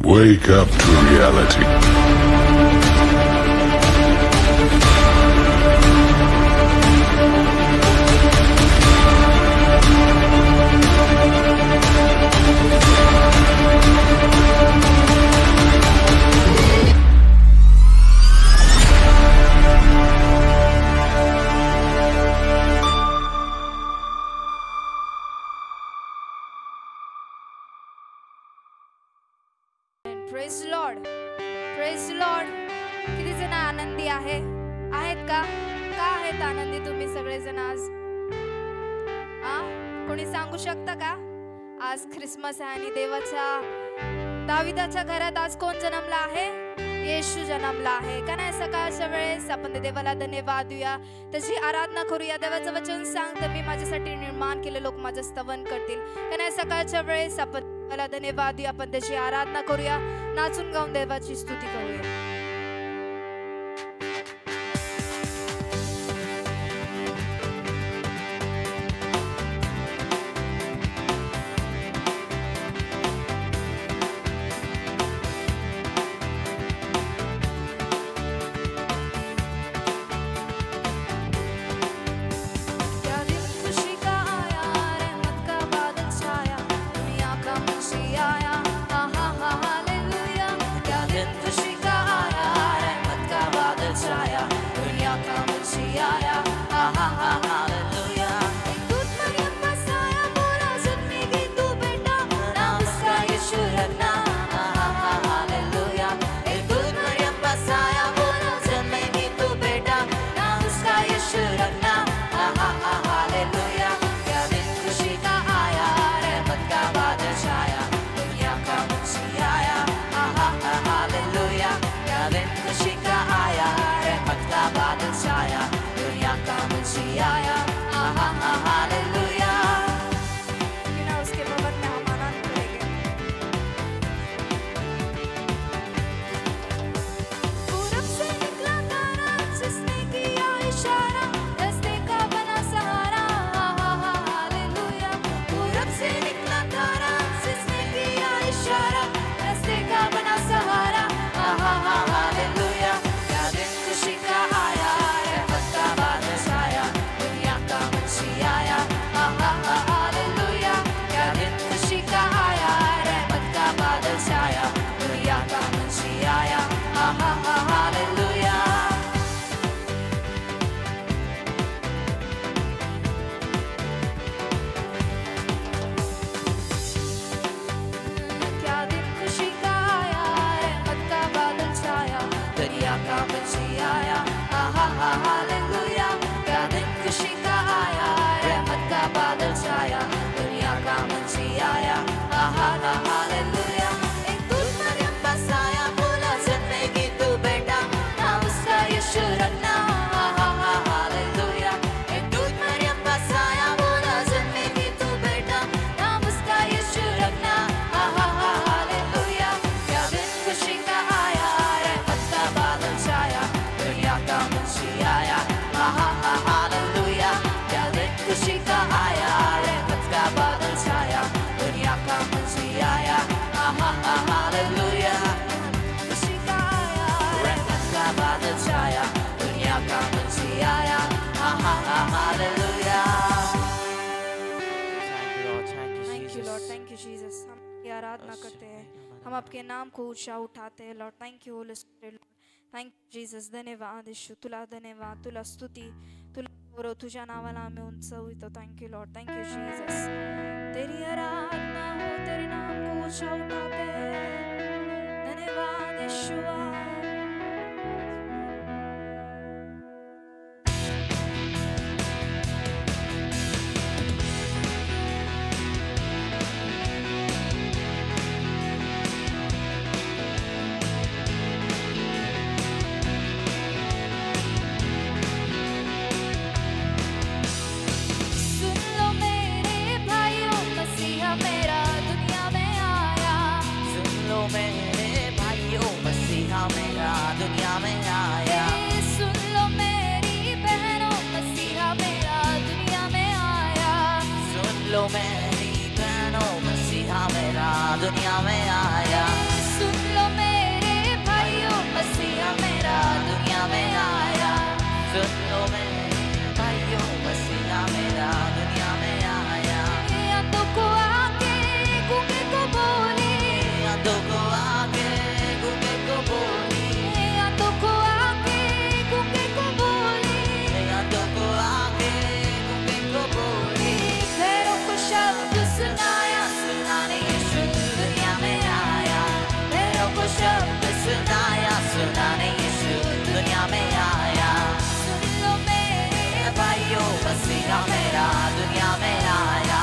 Wake up to reality. Praise Lord, praise Lord. किती जण आनंदी आहेत का? आहेत आनंदी तुम्ही सगळेजण आज? कोणी सांगू शकता का? आज ख्रिसमस आहे आणि देवाच्या दाविदाच्या घरात आज कोण जन्मला आहे? येशू जन्मला आहे का नाही? सकाळच्या वेळेस आपण त्या देवाला धन्यवाद देऊया, त्याची आराधना करूया. देवाचं वचन सांगतं, मी माझ्यासाठी निर्माण केले लोक माझं स्तवन करतील का नाही? सकाळच्या वेळेस आपण देवाला धन्यवाद देऊया, आपण त्याची आराधना करूया, नाचून गाऊन देवाची स्तुती करूया. आराधना करते हैं, हम आपके नाम को ऊंचा उठाते हैं Lord. Thank you Holy spirit, thank you Jesus. धन्यवाद येशू, तुला धन्यवाद, तुला स्तुती, तुला गौरव, तुझ्या नावाला आम्ही उंचावतो. Thank you Lord, thank you Jesus. तेरी आराधना हो, तेरे नाम को ऊंचा उठाते हैं. धन्यवाद यीशुआ. मेरी बहनों, मसीहा मेरा दुनिया में आया. सुन आंधों को आके गूंगे को बोली, आंधों को आके गूंगे को बोली, आंधों को आके गूंगे को बोली, पैरों को शब्द सुनाया सुनाने यीशु दुनिया में आया, पैरों को शब्द सुनाया सुनाने यीशु दुनिया में आया। सुन लो मेरे भाइयों मसीहा मेरा दुनिया में आया,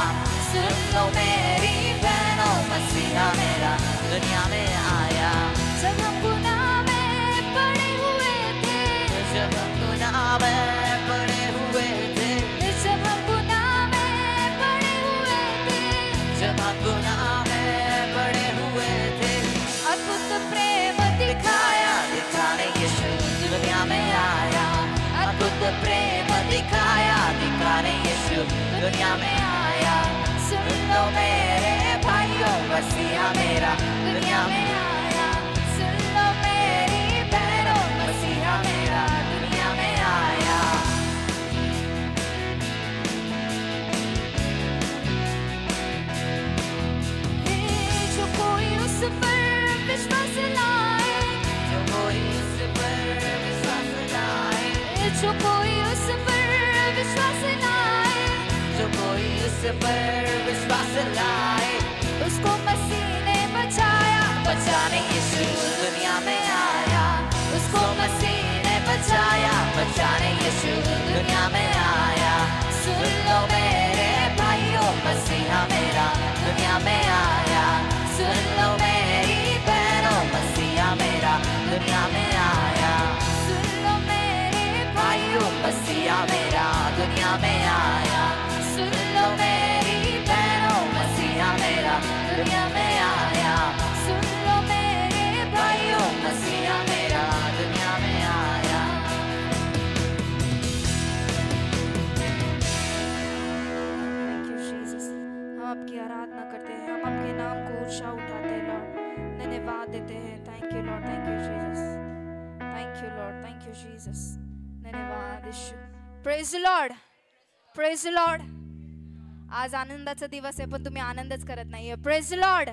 सुन लो मेरी बहनों मसीहा मेरा दुनिया में आया। जब हम गुनाह में पड़े हुए थे, जब हम गुनाह में पड़े हुए थे, जब हम गुनाह में पड़े हुए थे, जब हम गुनाह में पड़े हुए थे, अद्भुत प्रेम दिखाया दिखाने यीशु दुनिया में आया, अद्भुत प्रेम दिखाया दिखाने यीशु दुनिया में आया। सुन लो मेरे भाइयों मसीहा मेरा दुनिया में आया, सुन लो मेरी बहनों मसीहा मेरा दुनिया में आया। जो कोई उस पर विश्वास लाए, जो कोई उस पर विश्वास लाए, जो कोई उस पर विश्वास लाए, जो कोई उस पर विश्वास लाए, उसको मसीह ने बचाया, बचाने यीशु दुनिया में आया, उसको मसीह ने बचाया, बचाने यीशु दुनिया में आया। सुन लो मेरे भाइयों मसीहा मेरा दुनिया में आया, सुन लो मेरी बहनों मसीहा मेरा दुनिया में आया। सुन लो मेरे भाइयों मसीहा मेरा दुनिया में आया, सुन लो मेरी बहनों मसीहा मेरा दुनिया में आया। सुन लो मेरे भाइयों मसीहा मेरा दुनिया में आया। Thank you, Jesus. हम आपकी आराधना करते हैं, हम आपके नाम को ऊंचा उठाते हैं लॉर्ड, धन्यवाद देते हैं। Thank you Lord, thank you Jesus, thank you Lord, thank you Jesus, धन्यवाद यीशु। Praise Lord, praise Lord. आज आनंदाचा दिवस आहे पण तुम्ही आनंदच करत नाहीये. प्रेज लॉर्ड,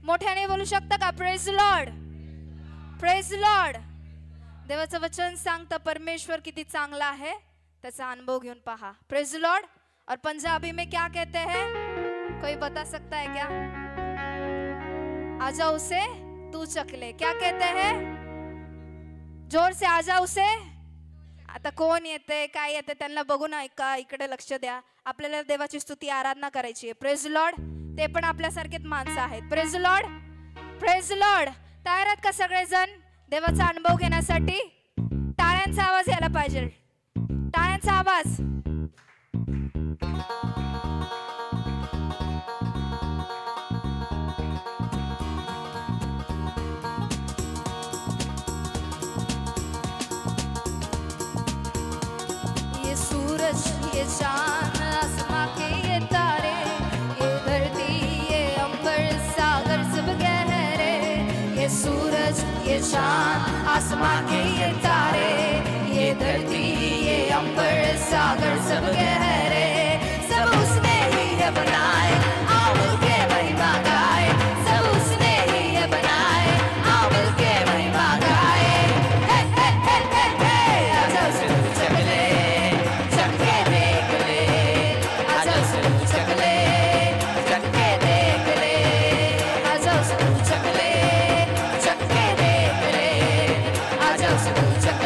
मोठ्याने बोलू शकता का? Praise Lord, praise Lord. देवाचं वचन सांगतं परमेश्वर किती चांगला आहे त्याचा अनुभव घेऊन पहा. Praise Lord. और पंजाबी में क्या कहते हैं, कोई बता सकता है क्या? आजा उसे तू चकले. क्या कहते हैं? जोर से आजा उसे. आता कोण येते काय येते त्यांना बघून ऐका, इकडे लक्ष द्या. आपल्याला देवाची स्तुती आराधना करायची आहे. Praise Lord. ते पण आपल्यासारखेच माणसं आहेत. Praise Lord, praise Lord. तयार आहात का सगळेजण देवाचा अनुभव घेण्यासाठी? टाळ्यांचा आवाज यायला पाहिजे, टाळ्यांचा आवाज. ये सूरज, ये चांद, आसमां के ये तारे, ये धरती, ये अंबर, सागर सब गहरे. ये सूरज, ये चांद, आसमां के ये तारे, ये धरती, ये अंबर, सागर सब गहरे. सब उसने ही है बनाए, आओ मिलके महिमा गाए. सब उसने ही है बनाए, आओ मिलके महिमा गाए. हे हे हे हे हे, आजा उसे तू चकले, चक्के देख ले. आजा उसे तू चकले, चक्के देख ले. आजा उसे तू चकले, चक्के देख ले. आजा उसे तू चकले.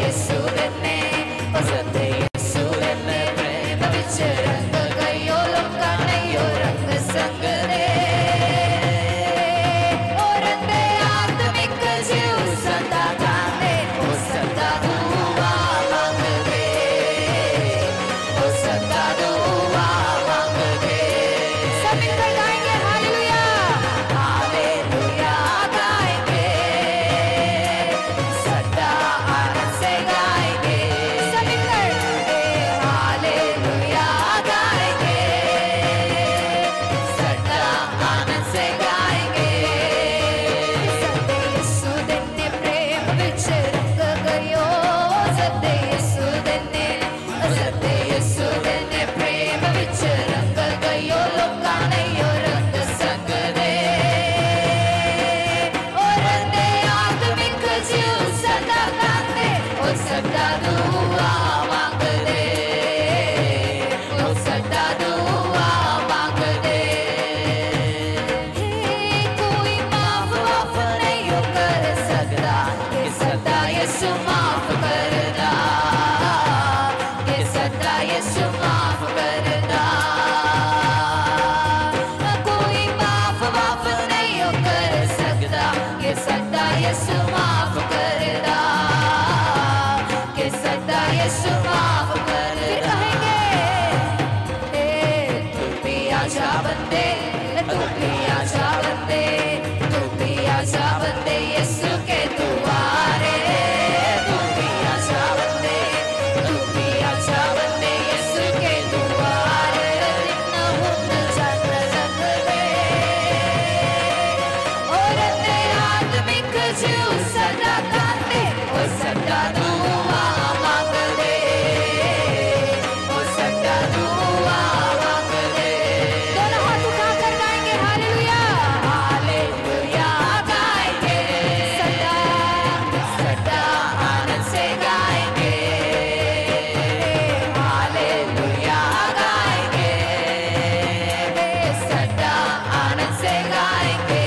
यीशु देने ओ सदे यीशु देने प्रेम विच रंग गयो लोका नयो रंग संग दे ओ रंदे आत्मिक जीव सदा गाने ओ सदा दुआ मांगदे ओ सदा दुआ मांगदे सब मिलकर गाएंगे हालेलुया हालेलुया गाएंगे सदा आनंद से गाएंगे सब मिलकर हालेलुया गाएंगे सदा आनंद से गाएंगे सदे यीशु देने प्रेम विच रंग गयो सदे यीशु देने प्रेम विच रंग गयो लोका नयो रंग संग दे ओ रंदे आत्मिक जीव सदा गांदे ओ सदा दुआ मांगदे ओ सदा दुआ मांगदे कोई माफ नहीं कर सकदा कि सदा यीशु माफ करदा कि सदा यीशु माफ करदा कोई माफ नहीं कर सकदा कि सदा यीशु माफ करदा कि सदा यीशु माफ करदा तू भी आजा बंदे तू भी आजा बंदे तू भी आजा बंदे यीशु के दुआरे तू भी आजा बंदे तू भी आजा बंदे यीशु के दुआरे दिन हुन जग जग दे और ते आत्मिक जीव सदा गांदे ओ सदा दुआ मांगदे ओ सदा दुआ मांगदे दोनों हाथ उठाकर गाएंगे हालेलुया हालेलुया गाएंगे सदा सदा आनंद से गाएंगे हालेलुया गाएंगे सदा आनंद से गाएंगे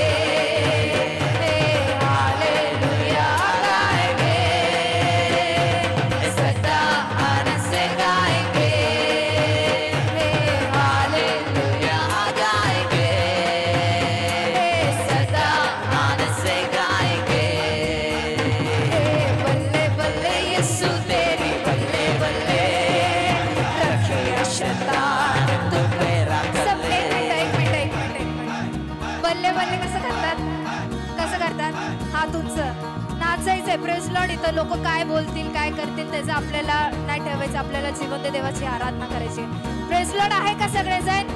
हालेलुया गाएंगे सदा आनंद से गाएंगे हालेलुया गाएंगे सदा आनंद से गाएंगे बल्ले बल्ले यीशु तेरी बल्ले बल्ले रखिया शैतान तू मेरा सब एक मिनिट बल्ले बल्ले कसं करतात हात उंच नाचायचंय प्रेज लॉर्ड इथं लोक काय बोलतील काय करतील त्याचं आपल्याला नाही ठेवायचं आपल्याला जिवंत देवाची आराधना करायची प्रेज लॉर्ड आहे का सगळेजण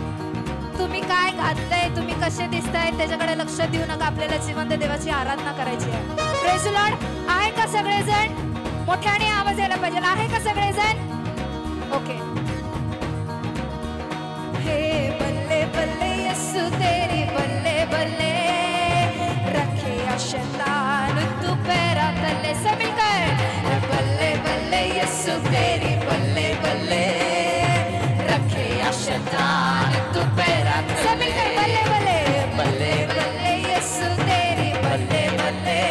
तुम्ही काय घातलंय तुम्ही कसे दिसताय त्याच्याकडे लक्ष देऊ नका आपल्याला जिवंत देवाची आराधना करायची आहे प्रेज लॉर्ड आहे का सगळेजण मोठ्याने आवाज यायला पाहिजे आहे का सगळेजण ओके हे बल्ले बल्ले यीशु तेरी बल्ले बल्ले रखे शैतान तू पैरा तले सब मिलकर बल्ले बल्ले यीशु तेरी बल्ले बल्ले रखे शैतान तू पैरा सब मिलकर बल्ले बल्ले बल्ले बल्ले यीशु तेरी बल्ले बल्ले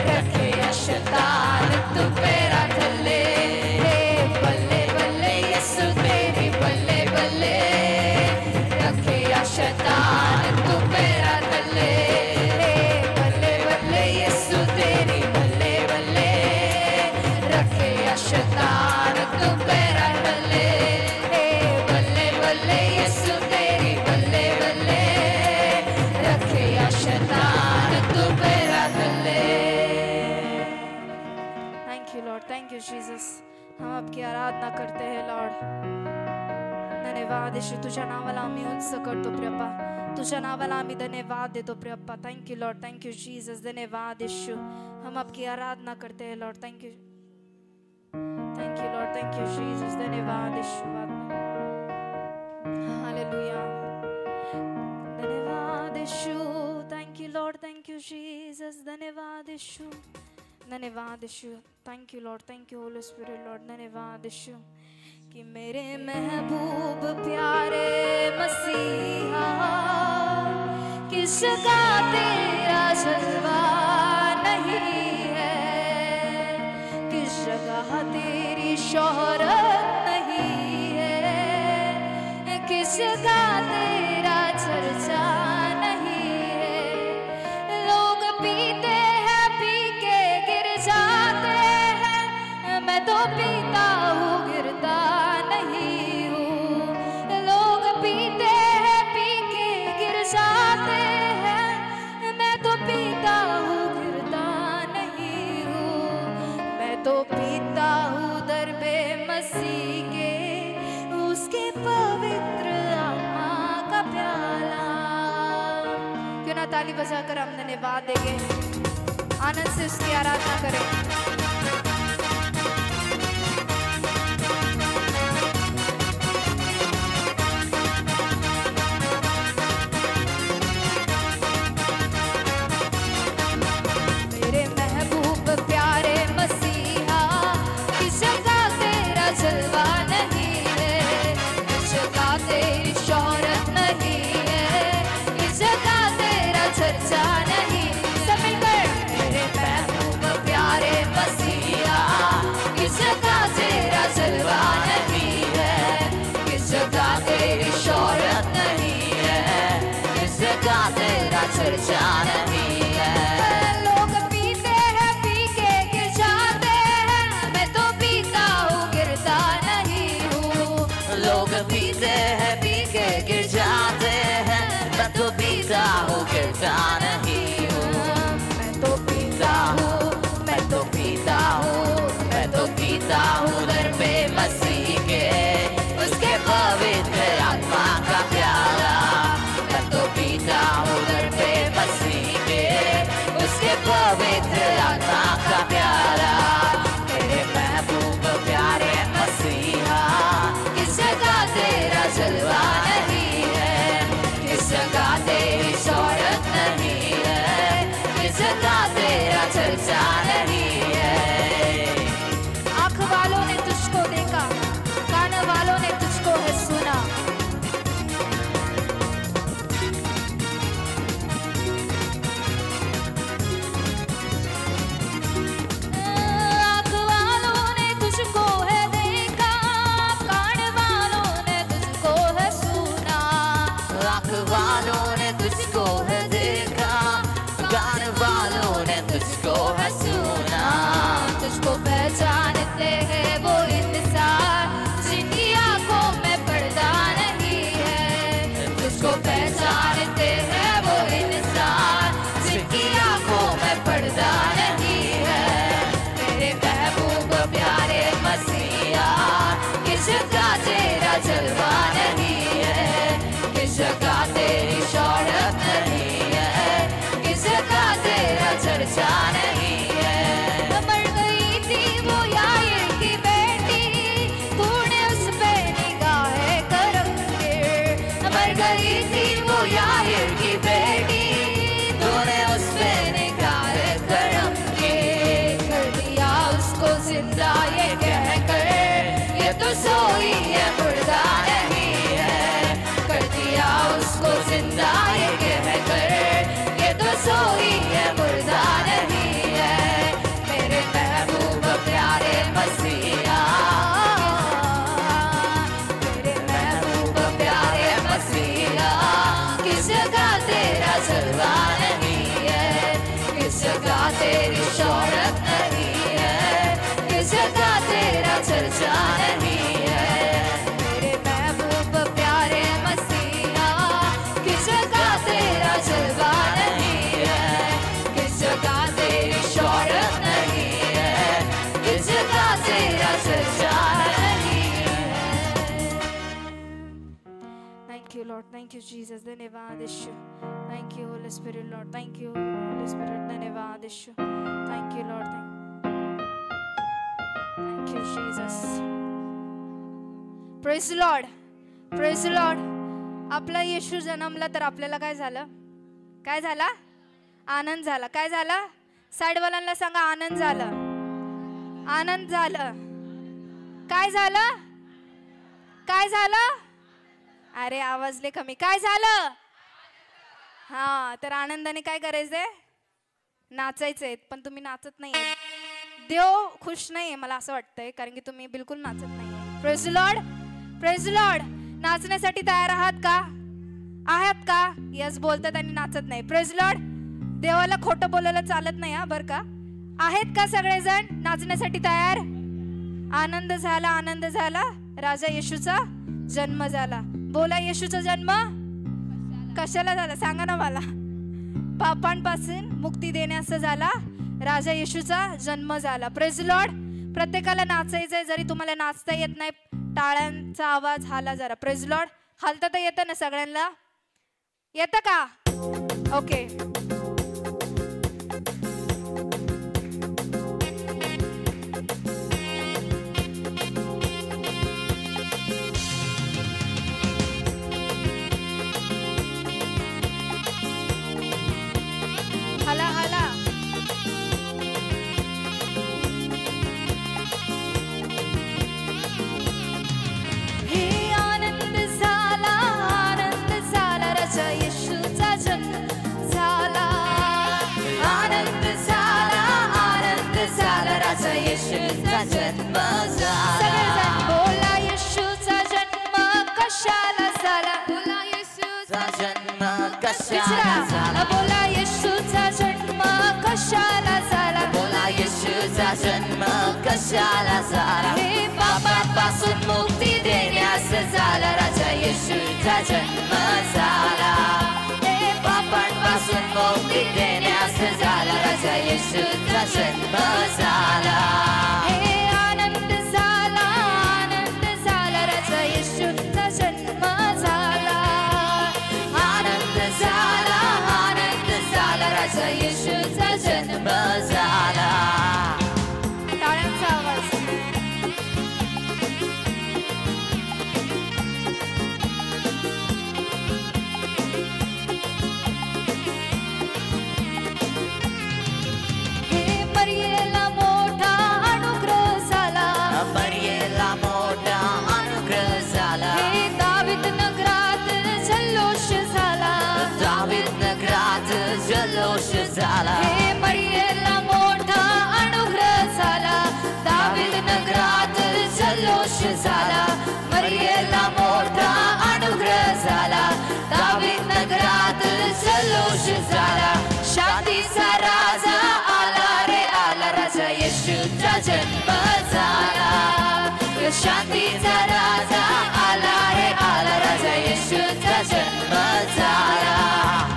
रखे शैतान तू पैरा तले बल्ले बल्ले यीशु तेरी बल्ले बल्ले रखे शैतान तू पैरा तले बल्ले बल्ले यीशु तेरी बल्ले बल्ले रखे शैतान तू पैरा तले बल्ले बल्ले यीशु तेरी बल्ले बल्ले रखे शैतान तू पैरा तले thank you Lord thank you Jesus हम आपकी आराधना करते हैं लॉर्ड धन्यवाद यीशु तुझ्या नावाला आम्ही उंच करतो प्रियप्पा तुझ्या नावाला आम्ही धन्यवाद देतो प्रियप्पा thank you Lord thank you Jesus धन्यवाद यीशु हम आपकी आराधना करते हैं Lord thank you Lord thank you Jesus धन्यवाद यीशु हालेलुया धन्यवाद यीशु thank you Lord thank you Jesus धन्यवाद यीशु thank you Lord thank you Holy Spirit Lord धन्यवाद यीशु कि मेरे महबूब प्यारे मसीहा किसका तेरा जलवा नहीं है जगह तेरी शोहरत नहीं है, किसका तेरा चर्चा नहीं है। लोग पीते हैं पी के गिर जाते हैं, मैं तो पीता हूँ गिरता नहीं हूँ। लोग पीते हैं पी के गिर जाते हैं, मैं तो पीता हूँ गिरता नहीं हूँ। मैं तो पीता हूँ दरबे मसीह के, उसके पवित्र आत्मा का प्याला। क्यों ना ताली बजाकर हम धन्यवाद देंगे, आनंद से उसकी आराधना करें। मेरे महबूब प्यारे मसीहा, किस जगह तेरा जलवा नहीं है, किस जगह तेरी शोहरत नहीं है, किस जगह तेरा चर्चा नहीं। सब मिलकर मेरे महबूब प्यारे मसीहा, किस जगह तेरा जलवा नहीं है, किस जगह तेरी शोहरत नहीं है, किस जगह तेरा चर्चा नहीं है। लोग पीते हैं पी के गिर जाते हैं, मैं तो पीता हूँ गिरता नहीं हूँ। लोग पीते हैं पी के गिर जाते हैं, मैं तो पीता हूँ गिरता नहीं हूँ। मैं तो पीता हूँ, मैं तो पीता हूँ, मैं तो पीता हूँ दरबे मसीह के, उसके पवित्र आत्मा का प्याला। मैं तो पीता हूँ दरबे मसीह के, उसके पवित्र आत्मा का प्याला। मेरे महबूब प्यारे मसीहा, किस जगह तेरा जलवा नहीं है, किस जगह तेरी शोहरत नहीं है, किस जगह तेरा चर्चा नहीं है। आँख वालों ने तुझको देखा, कान वालों ने तुझको है सुना। आँख वालों ने तुझको है देखा, कान वालों ने तुझको है सुना। आँख वालों ने तुझको है देखा, कान वालों ने तुझको है सुना। तुझको पहचानते हैं वो इंसान, जिनकी आंखों में पर्दा नहीं है। तुझको पहचानते हैं वो इंसान, जिनकी आंखों में पर्दा नहीं है। मेरे महबूब प्यारे मसीहा, किस जगह तेरा जलवा नहीं है, किस जगह तेरी शोहरत नहीं है, किस जगह तेरा चर्चा नहीं है। मर गई थी वो याईर की बेटी, तूने उस पे निगाहे करम के। मर गई थी वो याईर की बेटी, तूने उस पे निगाह करम के। कर दिया उसको जिंदा ये कहकर ये तो सोई है मुर्दा नहीं है, कर दिया उसको जिंदा ये कहकर ये तो सोई है मुर्दा नहीं है। मेरे महबूब प्यारे मसीहा, मेरे महबूब प्यारे मसीहा, किस जगह तेरा जलवा नहीं है, किस जगह तेरी शोहरत नहीं है, किस जगह तेरा चर्चा नहीं है। मेरे महबूब प्यारे मसीहा, किस जगह तेरा जलवा नहीं है, किस जगह तेरी शोहरत नहीं है, किस जगह तेरा चर्चा नहीं है। Thank you Lord, thank you Jesus, धन्यवाद यीशु। Thank you Holy Spirit Lord, thank you Holy Spirit, धन्यवाद यीशु। Thank you Lord, thank you Jesus. Praise Lord, praise Lord. आपला येशू जन्मला तर आपल्याला काय झालं? काय झाला? आनंद झाला. काय झाला? साईडवाल्यांना सांगा आनंद झाला. आनंद झालं. काय झालं? काय झालं? अरे आवाजले कमी. काय झालं? हा, तर आनंदाने काय करायचंय? नाचायचंय. पण तुम्ही नाचत नाहीये. देव खुश नाहीये मला असं वाटतंय, कारण की तुम्ही बिलकुल नाचत नाहीये. Praise the Lord, praise the Lord. नाचण्यासाठी तयार आहात का? आहात का? यस बोलतात आणि नाचत नाही. Praise the Lord. देवाला खोटं बोलायला चालत नाही हा, बरं का? आहेत का सगळेजण नाचण्यासाठी तयार? आनंद झाला, आनंद झाला. राजा येशूचा जन्म झाला. बोला, येशूचा जन्म कशाला झाला सांगा ना मला. पापांपासून मुक्ती देण्यास झाला. राजा येशूचा जन्म झाला. Praise Lord. प्रत्येकाला नाचायचंय. जरी तुम्हाला नाचता येत नाही, टाळ्यांचा आवाज हाला जरा. Praise Lord. हालता तर येतं ना सगळ्यांना? येतं का? ओके. हाला हाला. हे आनंद झाला, आनंद झाला. राजा येशूचा जन्म झाला. आनंद झाला, आनंद झाला. राजा येशूचा जन्म झाला. सगळेजण बोला, येशूचा जन्म कशाला झाला? बोला, येशूचा जन्म कशाला झाला? बोला, येशूचा जन्म कशाला झाला? बोला, येशूचा जन्म कशाला झाला? हे पापांपासून मुक्ती देण्यास झाला. राजा येशूचा जन्म झाला. हे पापांपासून मुक्ती देण्यास झाला. राजा येशूचा जन्म झाला. हे आनंद झाला, आनंद झाला. राजा येशूचा जन्म झाला. आनंद झाला, आनंद झाला. राजा येशूचा जन्म झाला. टाळ्यांचा आवाज. हे मरियेला मोठा अनुग्रह झाला. मरियेला मोठा अनुग्रह झाला. हे दावीद नगरात जल्लोष झाला. दावीद नगरात जल्लोष झाला. हे मरियेला मोठा अनुग्रह झाला. दावीद नगरात जल्लोष झाला. मरियेला मोठा अनुग्रह झाला. दावीद नगरात जल्लोष झाला. शांतीचा राजा आला रे आला. राजा येशूचा जन्म झाला. शांतीचा राजा आला रे आला. राजा येशूचा जन्म झाला.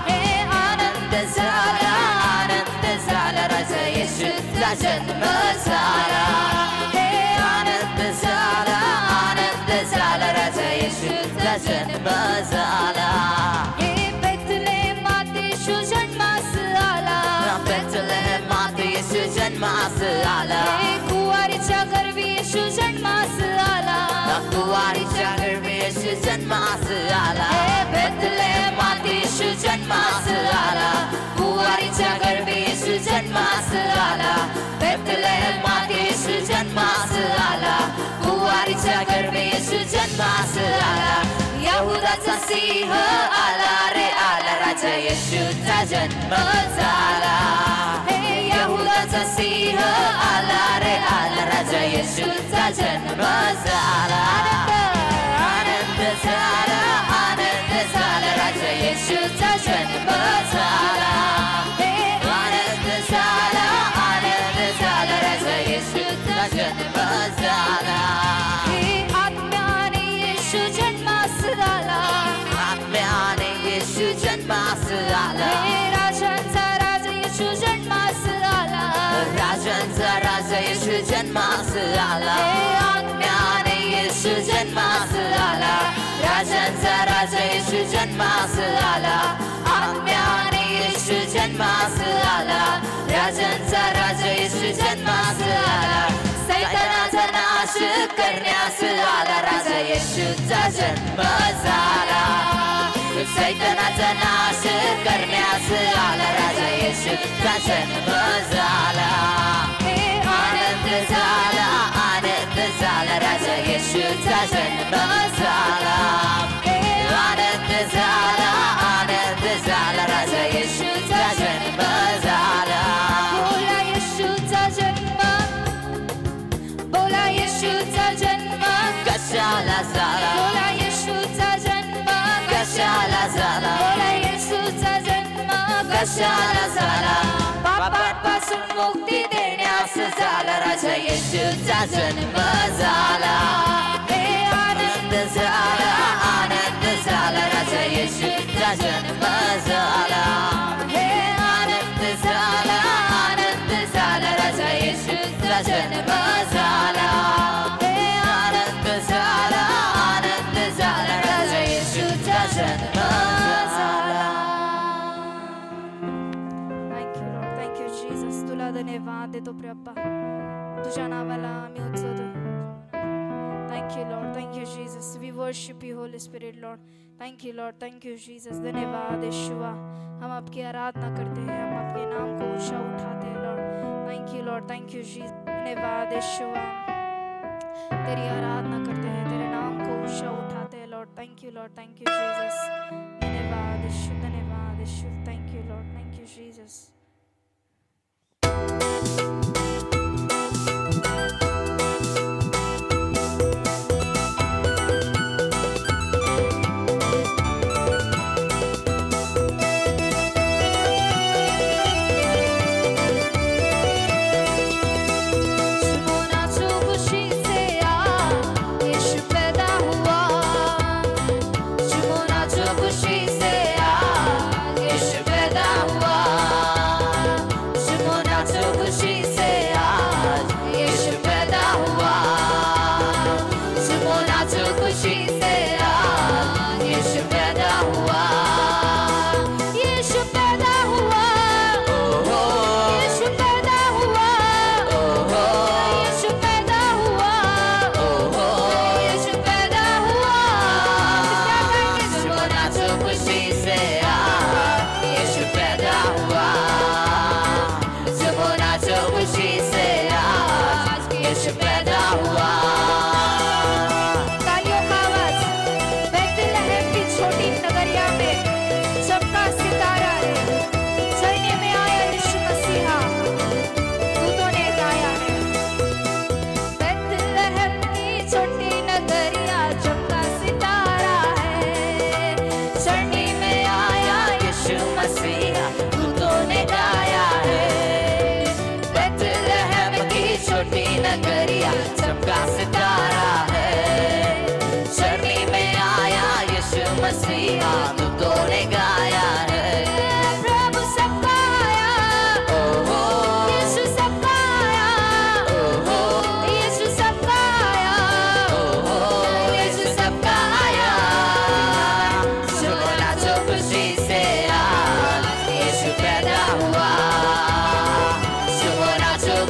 हे आनंद झाला, आनंद झाला. राजा येशूचा जन्म झाला. हे आनंद झाला, आनंद झाला. राजा येशूचा जन्म झाला. हे बेथलेहेमात येशू जन्मास आला. बेथलेहेमात येशू जन्मास आला. हे कुवारीच्या गर्भी येशू जन्मास आला. कुवारीच्या गर्भी येशू जन्मास आला. हे बेथलेहेमात येशू जन्मास आला. कुवारीच्या गर्भी येशू जन्मास आला. बेथलेहेमात येशू जन्मास आला. कुवारीच्या गर्भी येशू जन्मास आला. यहुदाचा सिंह आला रे आला. राजा येशूचा जन्म झाला. हे यहुदाचा सिंह आला रे आला. राजा येशूचा जन्म झाला. आनंद झाला, आनंद झाला. राजा येशूचा जन्म झाला. आनंद झाला, आनंद झाला. राजा येशूचा जन्म झाला. हे आत्म्याने येशू जन्मास आला. आत्म्याने येशू जन्मास आला. हे राजांचा राजा येशू जन्मास आला. राजांचा राजा येशू जन्मास आला. हे आत्म्याने येशू जन्मास आला. राजांचा राजा येशू जन्मास आला. आत्म्याने येशू जन्मास आला. राजांचा राजा येशू जन्मास आला. सैतानाचा नाश करण्यास आला. राजा येशूचा जन्म झाला. सैतानाचा नाश करण्यास आला. राजा येशूचा जन्म झाला. आनंद झाला, आनंद झाला. राजा येशूचा जन्म झाला. आनंद झाला, आनंद झाला. राजा येशूचा जन्म झाला. बोला, येशूचा जन्म कशाला झाला पापांपासून मुक्ती देण्यास झाला राजा येशूचा जन्म झाला हे आनंद झाला राजा येशूचा जन्म झाला हे आनंद झाला राजा येशूचा जन्म झाला हे आनंद झाला राजा येशूचा जन्म झाला. Thank you Jesus. तुला धन्यवाद देतो प्रभा, तुझ्या नावाला आम्ही उचलतो. Thank you Lord, thank you Jesus. We worship you Holy Spirit Lord. Thank you Lord, thank you Jesus. धन्यवाद यीशुआ, हम आपकी आराधना करते हैं, हम आपके नाम को ऊंचा उठाते हैं Lord. Thank you Lord, thank you Jesus. धन्यवाद यीशुआ, तेरी आराधना करते हैं, तेरे नाम को ऊंचा उठाते हैं Lord. Thank you Lord, thank you Jesus. धन्यवाद यीशु, धन्यवाद यीशु. Thank you Lord, thank you Jesus.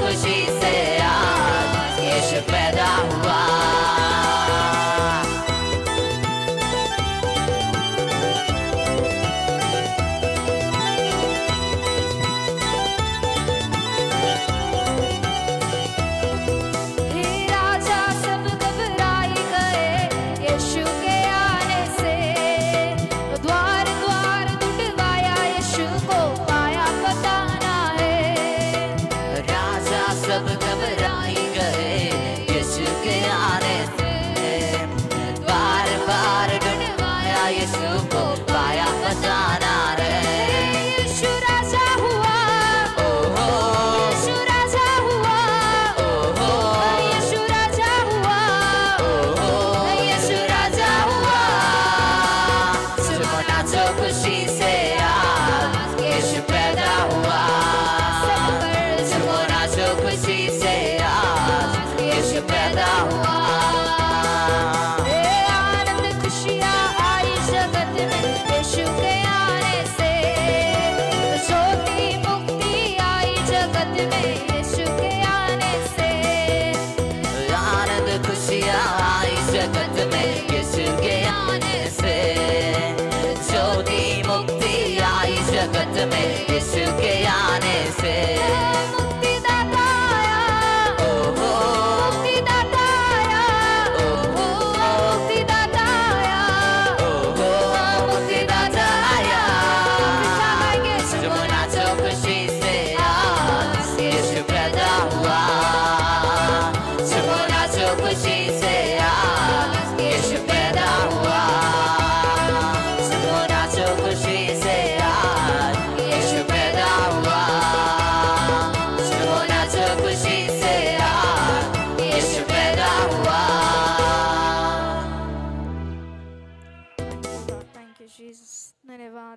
खुशी से आज यीशु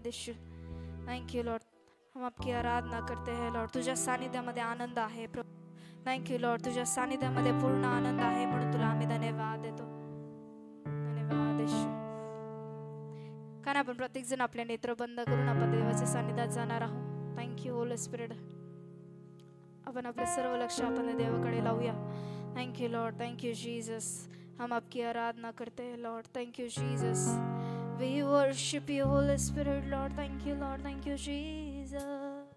धन्यवाद यीशु. Thank you Lord. हम आपकी आराधना करते हैं लॉर्ड. तुझ्या सानिध्यामध्ये आनंद आहे प्रभू. Thank you Lord. तुझ्या सानिध्यामध्ये पूर्ण आनंद आहे म्हणून तुला आम्ही धन्यवाद देतो. धन्यवाद यीशु. कारण आपण प्रत्येक जण आपले नेत्र बंद करून आपण देवाच्या सानिध्यात जाणार आहोत. Thank you Holy Spirit. अपन अपने सर्व लक्ष्य अपन देवाकडे लावूया. Thank you Lord. Thank you Jesus. हम आपकी आराधना करते हैं Lord. Thank you Jesus. We worship you Holy Spirit Lord. Thank you Lord. Thank you Jesus.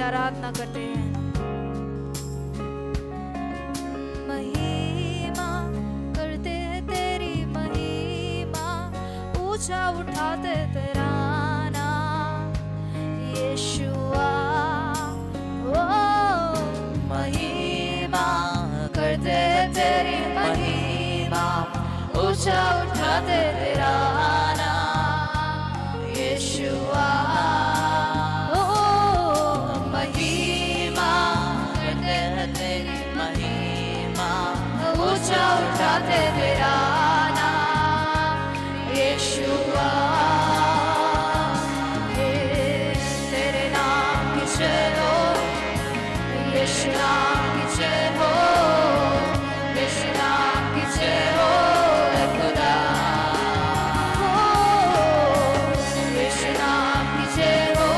आराधना करते हैं. महिमा करते हैं तेरी महिमा, ऊंचा उठाते तेरा नाम यीशुआ. ओ महिमा करते हैं तेरी महिमा, ऊंचा उठाते तेरा नाम यीशुआ. ऊंचा उठाते तेरा नाम यीशुआ. तेरे नाम की जय हो, यीशु नाम की जय हो, यीशु नाम की जय हो खुदा. यीशु नाम की जय हो,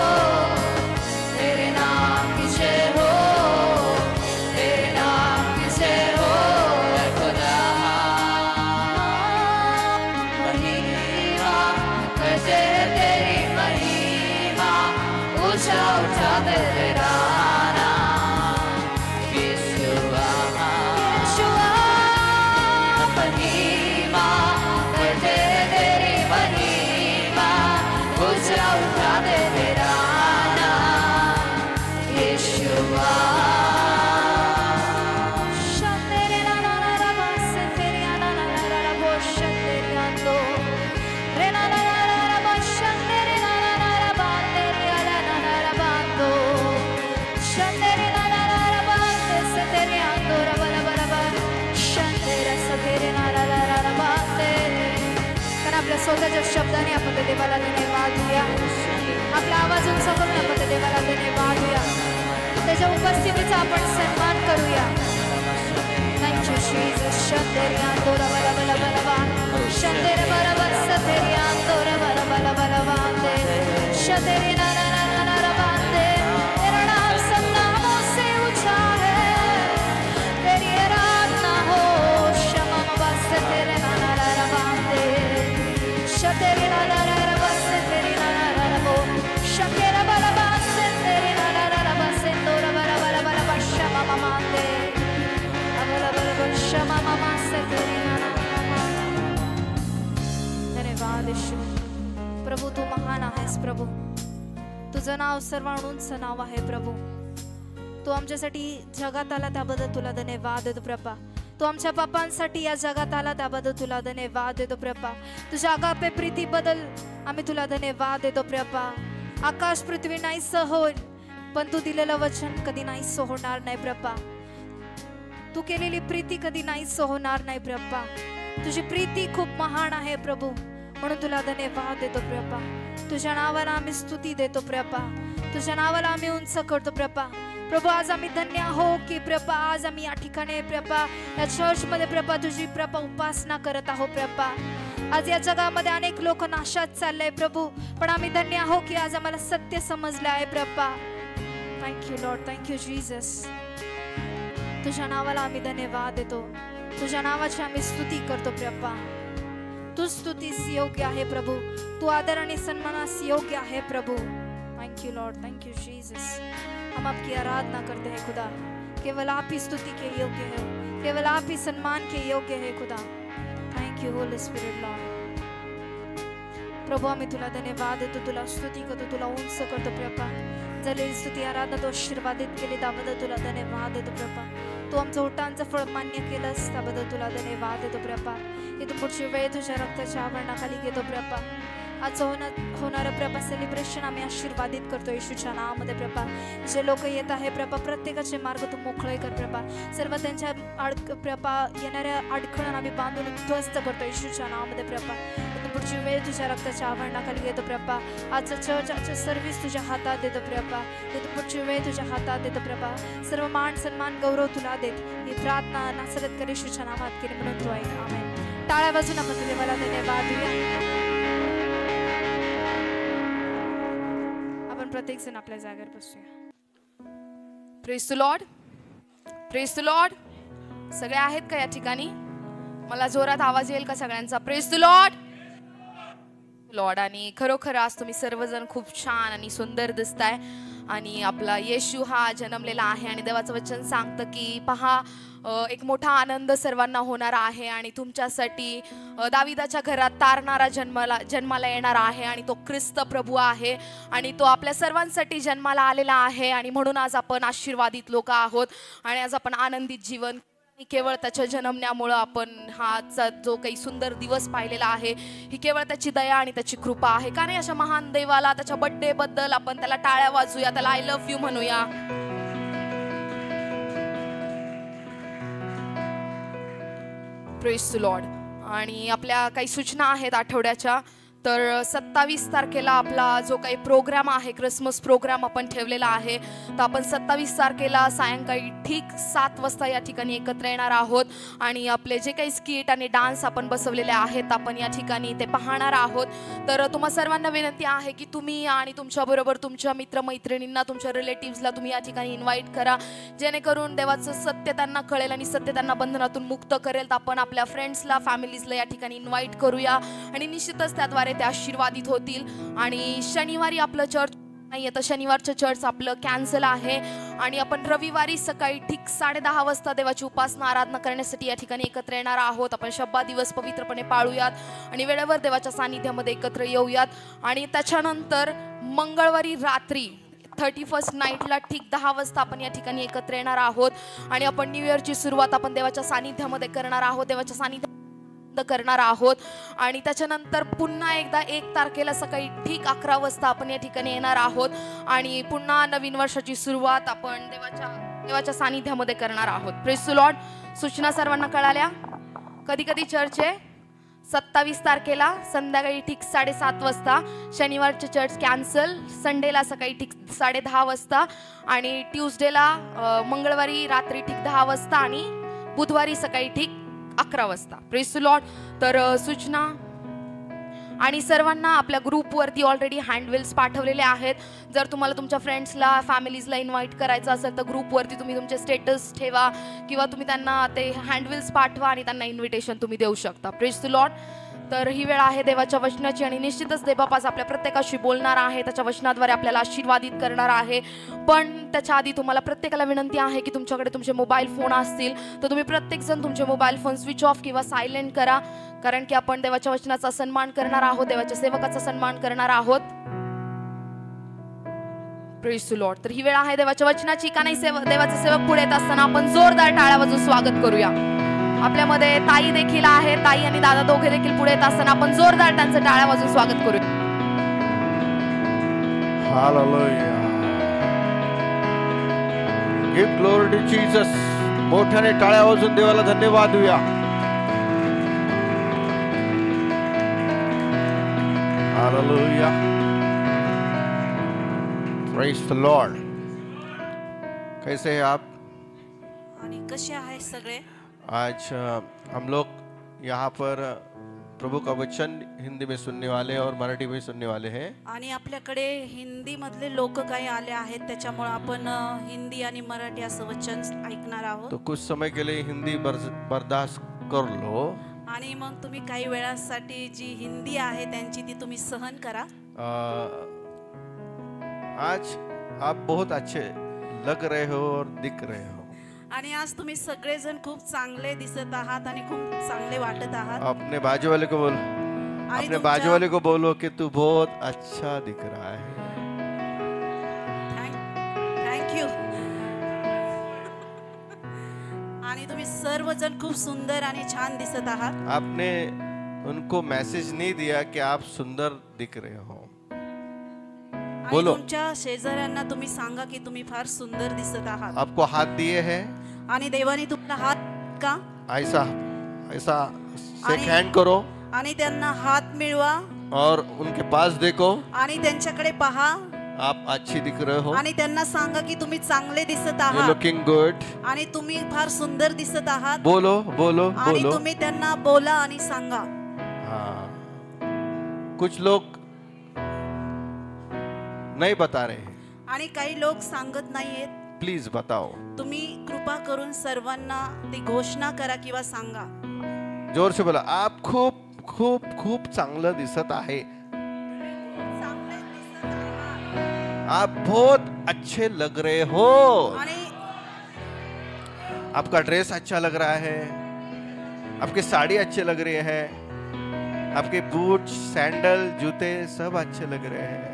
तेरे नाम की जय हो, तेरे नाम की जय हो. उठाते तेरा नाम यीशुआ. महिमा करते तेरी महिमा, ऊंचा उठाते तेरा स्वतःच्या शब्दाने आपण त्या देवाला धन्यवाद देऊया. आपला आवाज उंच करून आपण त्या देवाला धन्यवाद देऊया. त्याच्या उपस्थितीचा आपण सन्मान करूया. Thank you Jesus. Shandere andora bala bala bala ba. Shandere bala bala satere andora bala bala bala ba. Shandere na na na na na ba. तेरा नाम सब नामों से ऊंचा है. तेरी आराधना हो. शमा बस तेरे ना ना ना ba. Shandere na na na na ba. Teरी na na na na bo. Shandere bala bala teरी na na na na ba. Sendora bala bala bala ba. Shama mama de. धन्यवाद येशू. प्रभू तू महान आहेस प्रभू. तुझं नाव सर्वात उंच नाव आहे प्रभू. तू आमच्यासाठी जगात आला त्याबद्दल तुला धन्यवाद देतो प्रभा. तू आमच्या पापांसाठी या जगात आला त्याबद्दल तुला धन्यवाद देतो प्रभा. तुझ्या आगापे प्रीतीबद्दल आम्ही तुला धन्यवाद देतो प्रभा. आकाश पृथ्वी नाहीस होईल पण तू दिलेलं वचन कधी नाहीस होणार नाही प्रभा. तू केलेली प्रीती कधी नाहीस होणार नाही प्रभा. तुझी प्रीती खूप महान आहे प्रभू. म्हणून तुला धन्यवाद देतो प्रभा. तुझ्या नावाला आम्ही स्तुती देतो प्रभा. तुझ्या नावाला आम्ही उंच करतो प्रभा. प्रभू आज आम्ही धन्य आहो की प्रभा आज आम्ही या ठिकाणी प्रभा या चर्च मध्ये प्रभा तुझी प्रभा उपासना करत आहो प्रभा. आज या जगामध्ये अनेक लोक नाशात चालले प्रभू पण आम्ही धन्य आहो की आज आम्हाला सत्य समजले आहे प्रभा. Thank you Lord. Thank you Jesus. तुझ्या नावाला आम्ही धन्यवाद देतो. तुझ्या नावाची आम्ही स्तुती करतो प्रभा. तू स्तुतीस योग्य आहे प्रभू. तू आदर आणि सन्मानास योग्य आहे प्रभू. Thank you Lord. Thank you Jesus. हम आपकी आराधना करते हैं खुदा. केवल आप ही स्तुति के योग्य है. केवल आप ही सम्मान के योग्य है खुदा. Thank you Holy Spirit Lord. प्रभू आम्ही तुला धन्यवाद देतो. तुला स्तुती करतो. तुला उंच करतो प्रभा. झालेली स्तुती आराधना तू आशीर्वादित केली त्याबद्दल तुला धन्यवाद देतो प्रभा. तू आमचं ओटांचं फळ मान्य केलंस त्याबद्दल तुला धन्यवाद देतो प्रभा. इथून पुढची वेळ तुझ्या रक्ताच्या आवरणाखाली घेतो प्रभा. आज होणारं प्रभा सेलिब्रेशन आम्ही आशीर्वादित करतो येशूच्या नावामध्ये प्रभा. जे लोक येत आहे प्रभा प्रत्येकाचे मार्ग तू मोकळे कर प्रभा. सर्व त्यांच्या प्रभा येणाऱ्या अडखळण आम्ही बांधून उद्ध्वस्त करतो येशूच्या नावामध्ये प्रभा. पुढची वेळ तुझ्या रक्ताच्या आवरणाखाली घेतो प्रभा. आजचं चर्च आजचं सर्व्हिस तुझ्या हातात देतो प्रभा. पुढची वेळ तुझ्या हातात देतो प्रभा. सर्व मान सन्मान गौरव तुला देत ही प्रार्थना नासरत कर येशूच्या नावात केली म्हणून तू ऐक. आमेन. टाळ्या वाजून आपण देवाला धन्यवाद देऊया. आपण प्रत्येक जण आपल्या जागेवर बसूया. Praise the Lord. Praise the Lord. सगळे आहेत का या ठिकाणी? मला जोरात आवाज येईल का सगळ्यांचा? Praise the Lord. लॉर्ड. आणि खरोखर आज तुम्ही सर्वजण खूप छान आणि सुंदर दिसताय. आणि आपला येशू हा जन्मलेला आहे आणि देवाचं वचन सांगतं की पहा एक मोठा आनंद सर्वांना होणार आहे आणि तुमच्यासाठी दाविदाच्या घरात तारणारा जन्माला येणार आहे आणि तो ख्रिस्त प्रभू आहे आणि तो आपल्या सर्वांसाठी जन्माला आलेला आहे. आणि म्हणून आज आपण आशीर्वादित लोक आहोत आणि आज आपण आनंदित जीवन केवळ त्याच्या जन्मण्यामुळे आपण हा जो काही सुंदर दिवस पाहिलेला आहे ही केवळ त्याची दया आणि त्याची कृपा आहे. का नाही अशा महान देवाला त्याच्या बर्थडे बद्दल आपण त्याला टाळ्या वाजूया. त्याला आय लव्ह यू म्हणूया. Praise the Lord. आणि आपल्या काही सूचना आहेत आठवड्याच्या. तर 27 तारखेला आपला जो काही प्रोग्राम आहे क्रिसमस प्रोग्राम आपण ठेवलेला आहे. तर आपण 27 तारखेला सायंकाळी ठीक 7 वाजता या ठिकाणी एकत्र येणार आहोत आणि आपले जे काही स्किट आणि डान्स आपण बसवलेले आहेत आपण या ठिकाणी ते पाहणार आहोत. तर तुम्हा सर्वांना विनंती आहे की तुम्ही आणि तुमच्याबरोबर तुमच्या मित्रमैत्रिणींना तुमच्या रिलेटिव्सला तुम्ही या ठिकाणी इन्व्हाइट करा जेणेकरून देवाचं सत्य त्यांना कळेल आणि सत्य त्यांना बंधनातून मुक्त करेल. तर आपण आपल्या फ्रेंड्सला फॅमिलीजला या ठिकाणी इन्व्हाइट करूया आणि निश्चितच त्याद्वारे ते आशीर्वादित होतील. आणि शनिवारी आपलं चर्च नाही तर शनिवारचं चर्च आपलं कॅन्सल आहे आणि आपण रविवारी सकाळी ठीक 10:30 वाजता देवाची उपासना आराधना करण्यासाठी या ठिकाणी एकत्र येणार आहोत. आपण शब्बा दिवस पवित्रपणे पाळूयात आणि वेळेवर देवाच्या सानिध्यामध्ये एकत्र येऊयात. आणि त्याच्यानंतर मंगळवारी रात्री 31st नाईटला ठीक 10 वाजता आपण या ठिकाणी एकत्र येणार आहोत आणि आपण न्यू इयरची सुरुवात आपण देवाच्या सानिध्यामध्ये करणार आहोत. देवाच्या सानिध्यात करणार आहोत आणि त्याच्यानंतर पुन्हा एकदा 1 तारखेला सकाळी ठीक 11 वाजता आपण या ठिकाणी येणार आहोत आणि पुन्हा नवीन वर्षाची सुरुवात आपण देवाच्या सानिध्यामध्ये करणार आहोत. Praise the Lord. सूचना सर्वांना कळाल्या? कधी कधी चर्च आहे 27 तारखेला संध्याकाळी ठीक 7:30 वाजता. शनिवारचे चर्च कॅन्सल. संडेला सकाळी ठीक 10:30 वाजता आणि ट्यूसडेला मंगळवारी रात्री ठीक 10 वाजता आणि बुधवारी सकाळी ठीक 11 वाजता. Praise the Lord. तर सूचना आणि सर्वांना आपल्या ग्रुपवरती ऑलरेडी हँडबिल्स पाठवलेले आहेत. जर तुम्हाला तुमच्या फ्रेंड्सला फॅमिलीजला इन्व्हाइट करायचं असेल तर ग्रुपवरती तुम्ही तुमचे स्टेटस ठेवा किंवा तुम्ही त्यांना ते हँडबिल्स पाठवा आणि त्यांना इन्व्हिटेशन तुम्ही देऊ शकता. Praise the Lord. तर ही वेळ आहे देवाच्या वचनाची आणि निश्चितच देवबापास आपल्या प्रत्येकाशी बोलणार आहे, त्याच्या वचनाद्वारे आपल्याला आशीर्वादित करणार आहे. पण त्याच्या आधी तुम्हाला प्रत्येकाला विनंती आहे की तुमच्याकडे तुमचे मोबाईल फोन असतील तर तुम्ही प्रत्येकजण तुमचे मोबाईल फोन स्विच ऑफ किंवा सायलेंट करा, कारण की आपण देवाच्या वचनाचा सन्मान करणार आहोत, देवाच्या सेवकाचा सन्मान करणार आहोत. Praise the Lord. तर ही वेळ आहे देवाच्या वचनाची. का नाही देवाचे सेवक पुढे येत असताना आपण जोरदार टाळ्या वाजवून स्वागत करूया. आपल्यामध्ये ताई देखील आहे, ताई आणि दादा दोघे देखील पुढे येत असताना आपण जोरदार त्यांचं टाळ्या वाजवून स्वागत करूया. Hallelujah. Give glory to Jesus. मोठ्याने टाळ्या वाजवून देवाला धन्यवाद देऊया. हालेलुया. Praise the Lord. कैसे हैं आप? आणि कसे आहे सगळे? आज हम लोग यहाँ पर प्रभु का वचन हिंदी में सुनने वाले और मराठी में सुनने वाले हैं. आणि आपल्याकडे हिंदी मधले लोक काही आले आहेत, त्याच्यामुळे आपण हिंदी आणि मराठी असं वचन ऐकणार आहोत. तो कुछ समय के लिए हिंदी बर्दाश्त कर लो. आणि मग तुम्ही काही वेळासाठी जी हिंदी आहे त्यांची ती तुम्ही सहन करा. आज आप बहुत अच्छे लग रहे हो और दिख रहे हो. आणि आज तुम्ही सगळेजण खूप चांगले दिसत आहात आणि खूप चांगले वाटत आहात. अपने बाजू वाले को बोलो, अपने बाजू वाले को बोलो कि तू बहुत अच्छा दिख रहा है. Thank you. आणि तुम्ही सर्वजण खूप सुंदर आणि छान दिसत आहात. आपने उनको मैसेज नहीं दिया कि आप सुंदर दिख रहे हो. बोलो. तुमच्या शेजाऱ्यांना तुम्ही सांगा की तुम्ही फार सुंदर दिसत आहात. आपको हाथ दिए हैं आणि देवाने तुम्हाला हात का ऐसा ऐसा शेक हैंड करो आणि त्यांना हात मिळवा और उनके पास देखो. आणि त्यांच्याकडे पहा. आप अच्छी दिख रहे हो. आणि त्यांना सांगा की तुम्ही चांगले दिसत यू आहात लुकिंग गुड. आणि तुम्ही फार सुंदर दिसत आहात. बोलो बोलो आणि बोलो. तुम्ही त्यांना बोला आणि सांगा. हाँ. कुछ लोग नहीं बता रहे हैं. आणि काही लोक सांगत नाहीयेत. प्लीज बताओ. तुम्ही कृपा करून सर्वांना ती घोषणा करा किंवा सांगा. जोर से बोला. आप खूप खूप खूप चांगलं दिसत आहे. चांगले दिसत आहात. आप बहुत अच्छे लग रहे हो. आणि आपका ड्रेस अच्छा लग रहा है, आपकी साड़ी अच्छे लग रही है, आपके बूट सैंडल जूते सब अच्छे लग रहे हैं.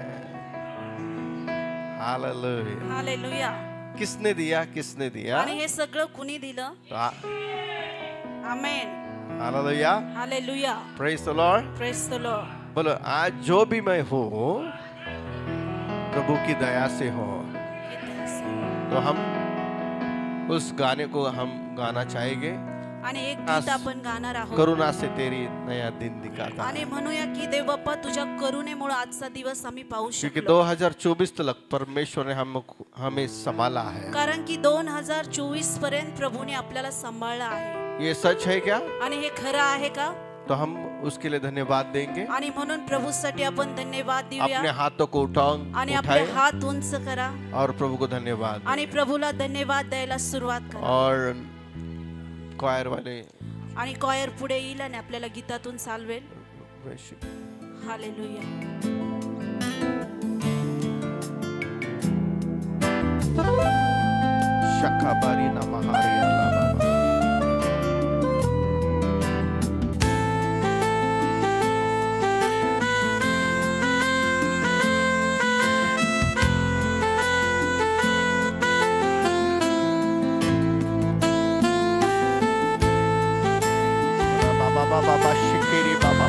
हालेलुया. हालेलुया. किसने दिया? किसने दिया? आणि हे सगळं कुणी दिलं? Amen. Hallelujah. Hallelujah. Praise the Lord. Praise the Lord. बोलो. आज जो भी मैं हूँ प्रभु की दया से हो. तो हम उस गाने को हम गाना चाहेंगे. आणि एक गीत आपण गाणार आहोत. करुणा से तेरी नया दिन दिखाता. आणि म्हणूया की देव बाप्पा तुझ्या करुणेमुळे आजचा दिवस आम्ही पाहू क्योंकि शकलो. 2024 तक परमेश्वर ने हमें संभाला है. कारण की 2024 पर्यंत प्रभूने आपल्याला सांभाळलं आहे. ये सच है क्या? आणि हे खरं आहे का? तो हम उसके लिए धन्यवाद देंगे. आणि म्हणून प्रभूसाठी आपण धन्यवाद देऊया. अपने हाथों को आणि आपले उठाए हात उंच करा और प्रभु को धन्यवाद. आणि प्रभूला धन्यवाद द्यायला सुरुवात करा. और क्वायर वाले आणि कॉयर पुढे येईल आणि आपल्याला गीतातून चालवेल. हालेलुया. शकाबारी नमहारी अल्लाह बाबा. बाबा शिकेरी बाबा.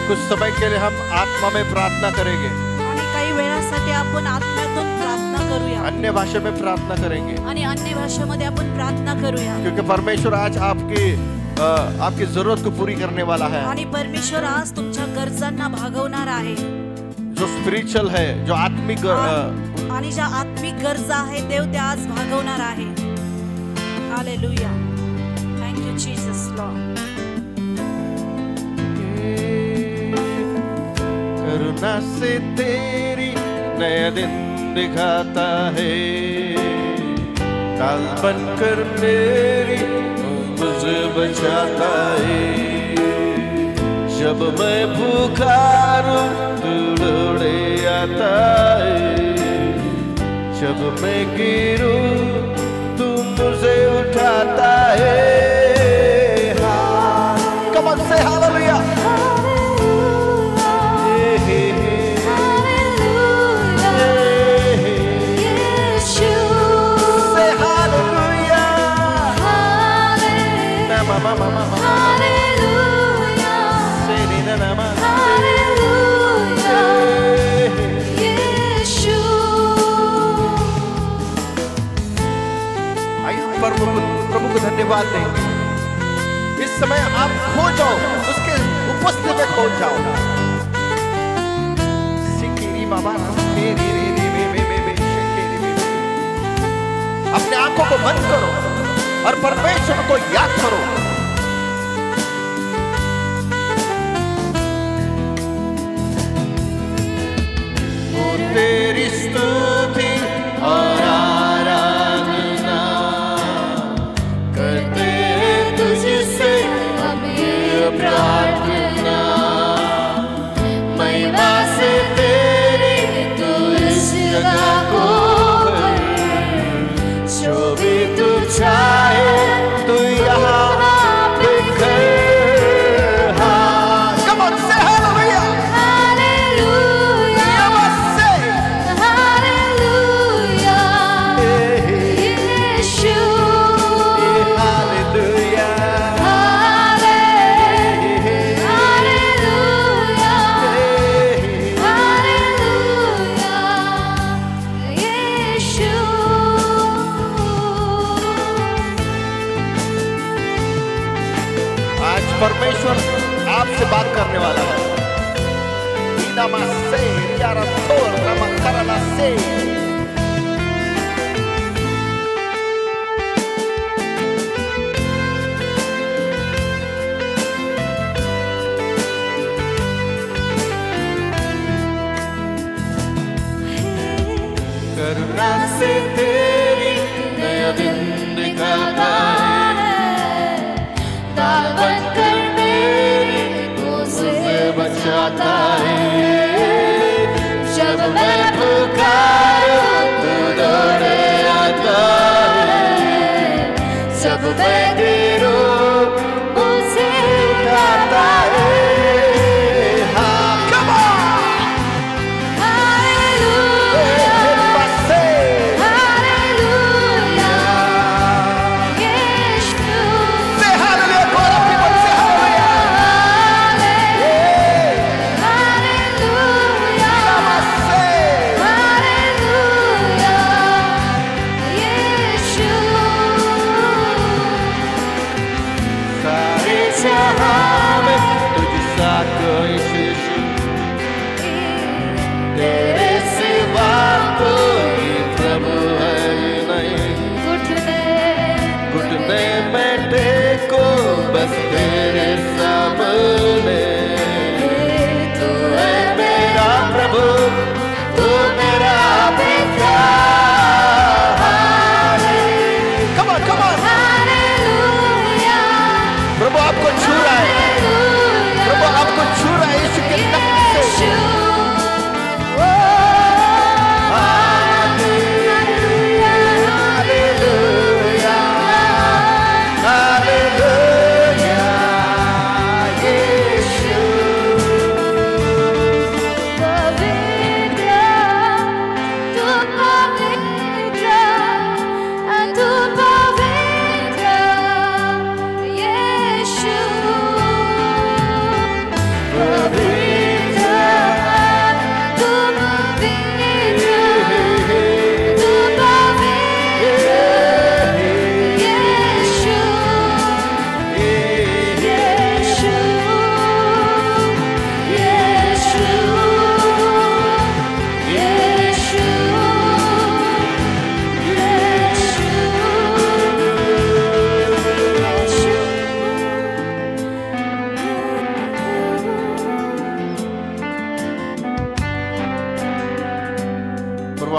कुछ समय के लिए हम आत्मा में प्रार्थना करेंगे. आणि काही वेळासाठी आपण आत्म्यातून प्रार्थना करूया. अन्य भाषा में प्रार्थना करेंगे. आणि अन्य भाषेमध्ये आपण प्रार्थना करूया. क्योंकि परमेश्वर आज आपकी आपकी जरूरत को पूरी करने वाला है। आणि परमेश्वर आज तुमच्या गरजांना भागवणार आहे। जो स्पिरिच्युअल है, जो आत्मिक आणि ज्या आत्मिक गरजा आहेत देव त्या आज भागवणार आहे। Hallelujah, thank you Jesus Lord. करुणा से तेरी नया दिन दिखाता है, ढाल बनकर मेरी मुझे बचाता है। जब मैं पुकारूं तू दौड़े आता है, जब मैं गिरूं तू मुझे उठाता है। Come on, say hallelujah. प्रभु को धन्यवाद देंगे। इस समय आप खो जाओ, उसके उपस्थिति में खो जाओ। अपने आंखों को बंद करो और परमेश्वर को याद करो। तेरी स्तुति और आराधना करते हैं तुझसे हम ये प्रार्थना। महिमा से तेरी तू इस जगह को भर, जो भी तू चाहे तू यहाँ पे कर। परमेश्वर आपसे बात करने वाला है। करुणा से तेरी नया दिन दिखाता है, ढाल बनकर मेरी मुझे बचाता है। जब मैं पुकारूं तू दौड़े आता है, जब मैं गिरूं मुझे उठाता है।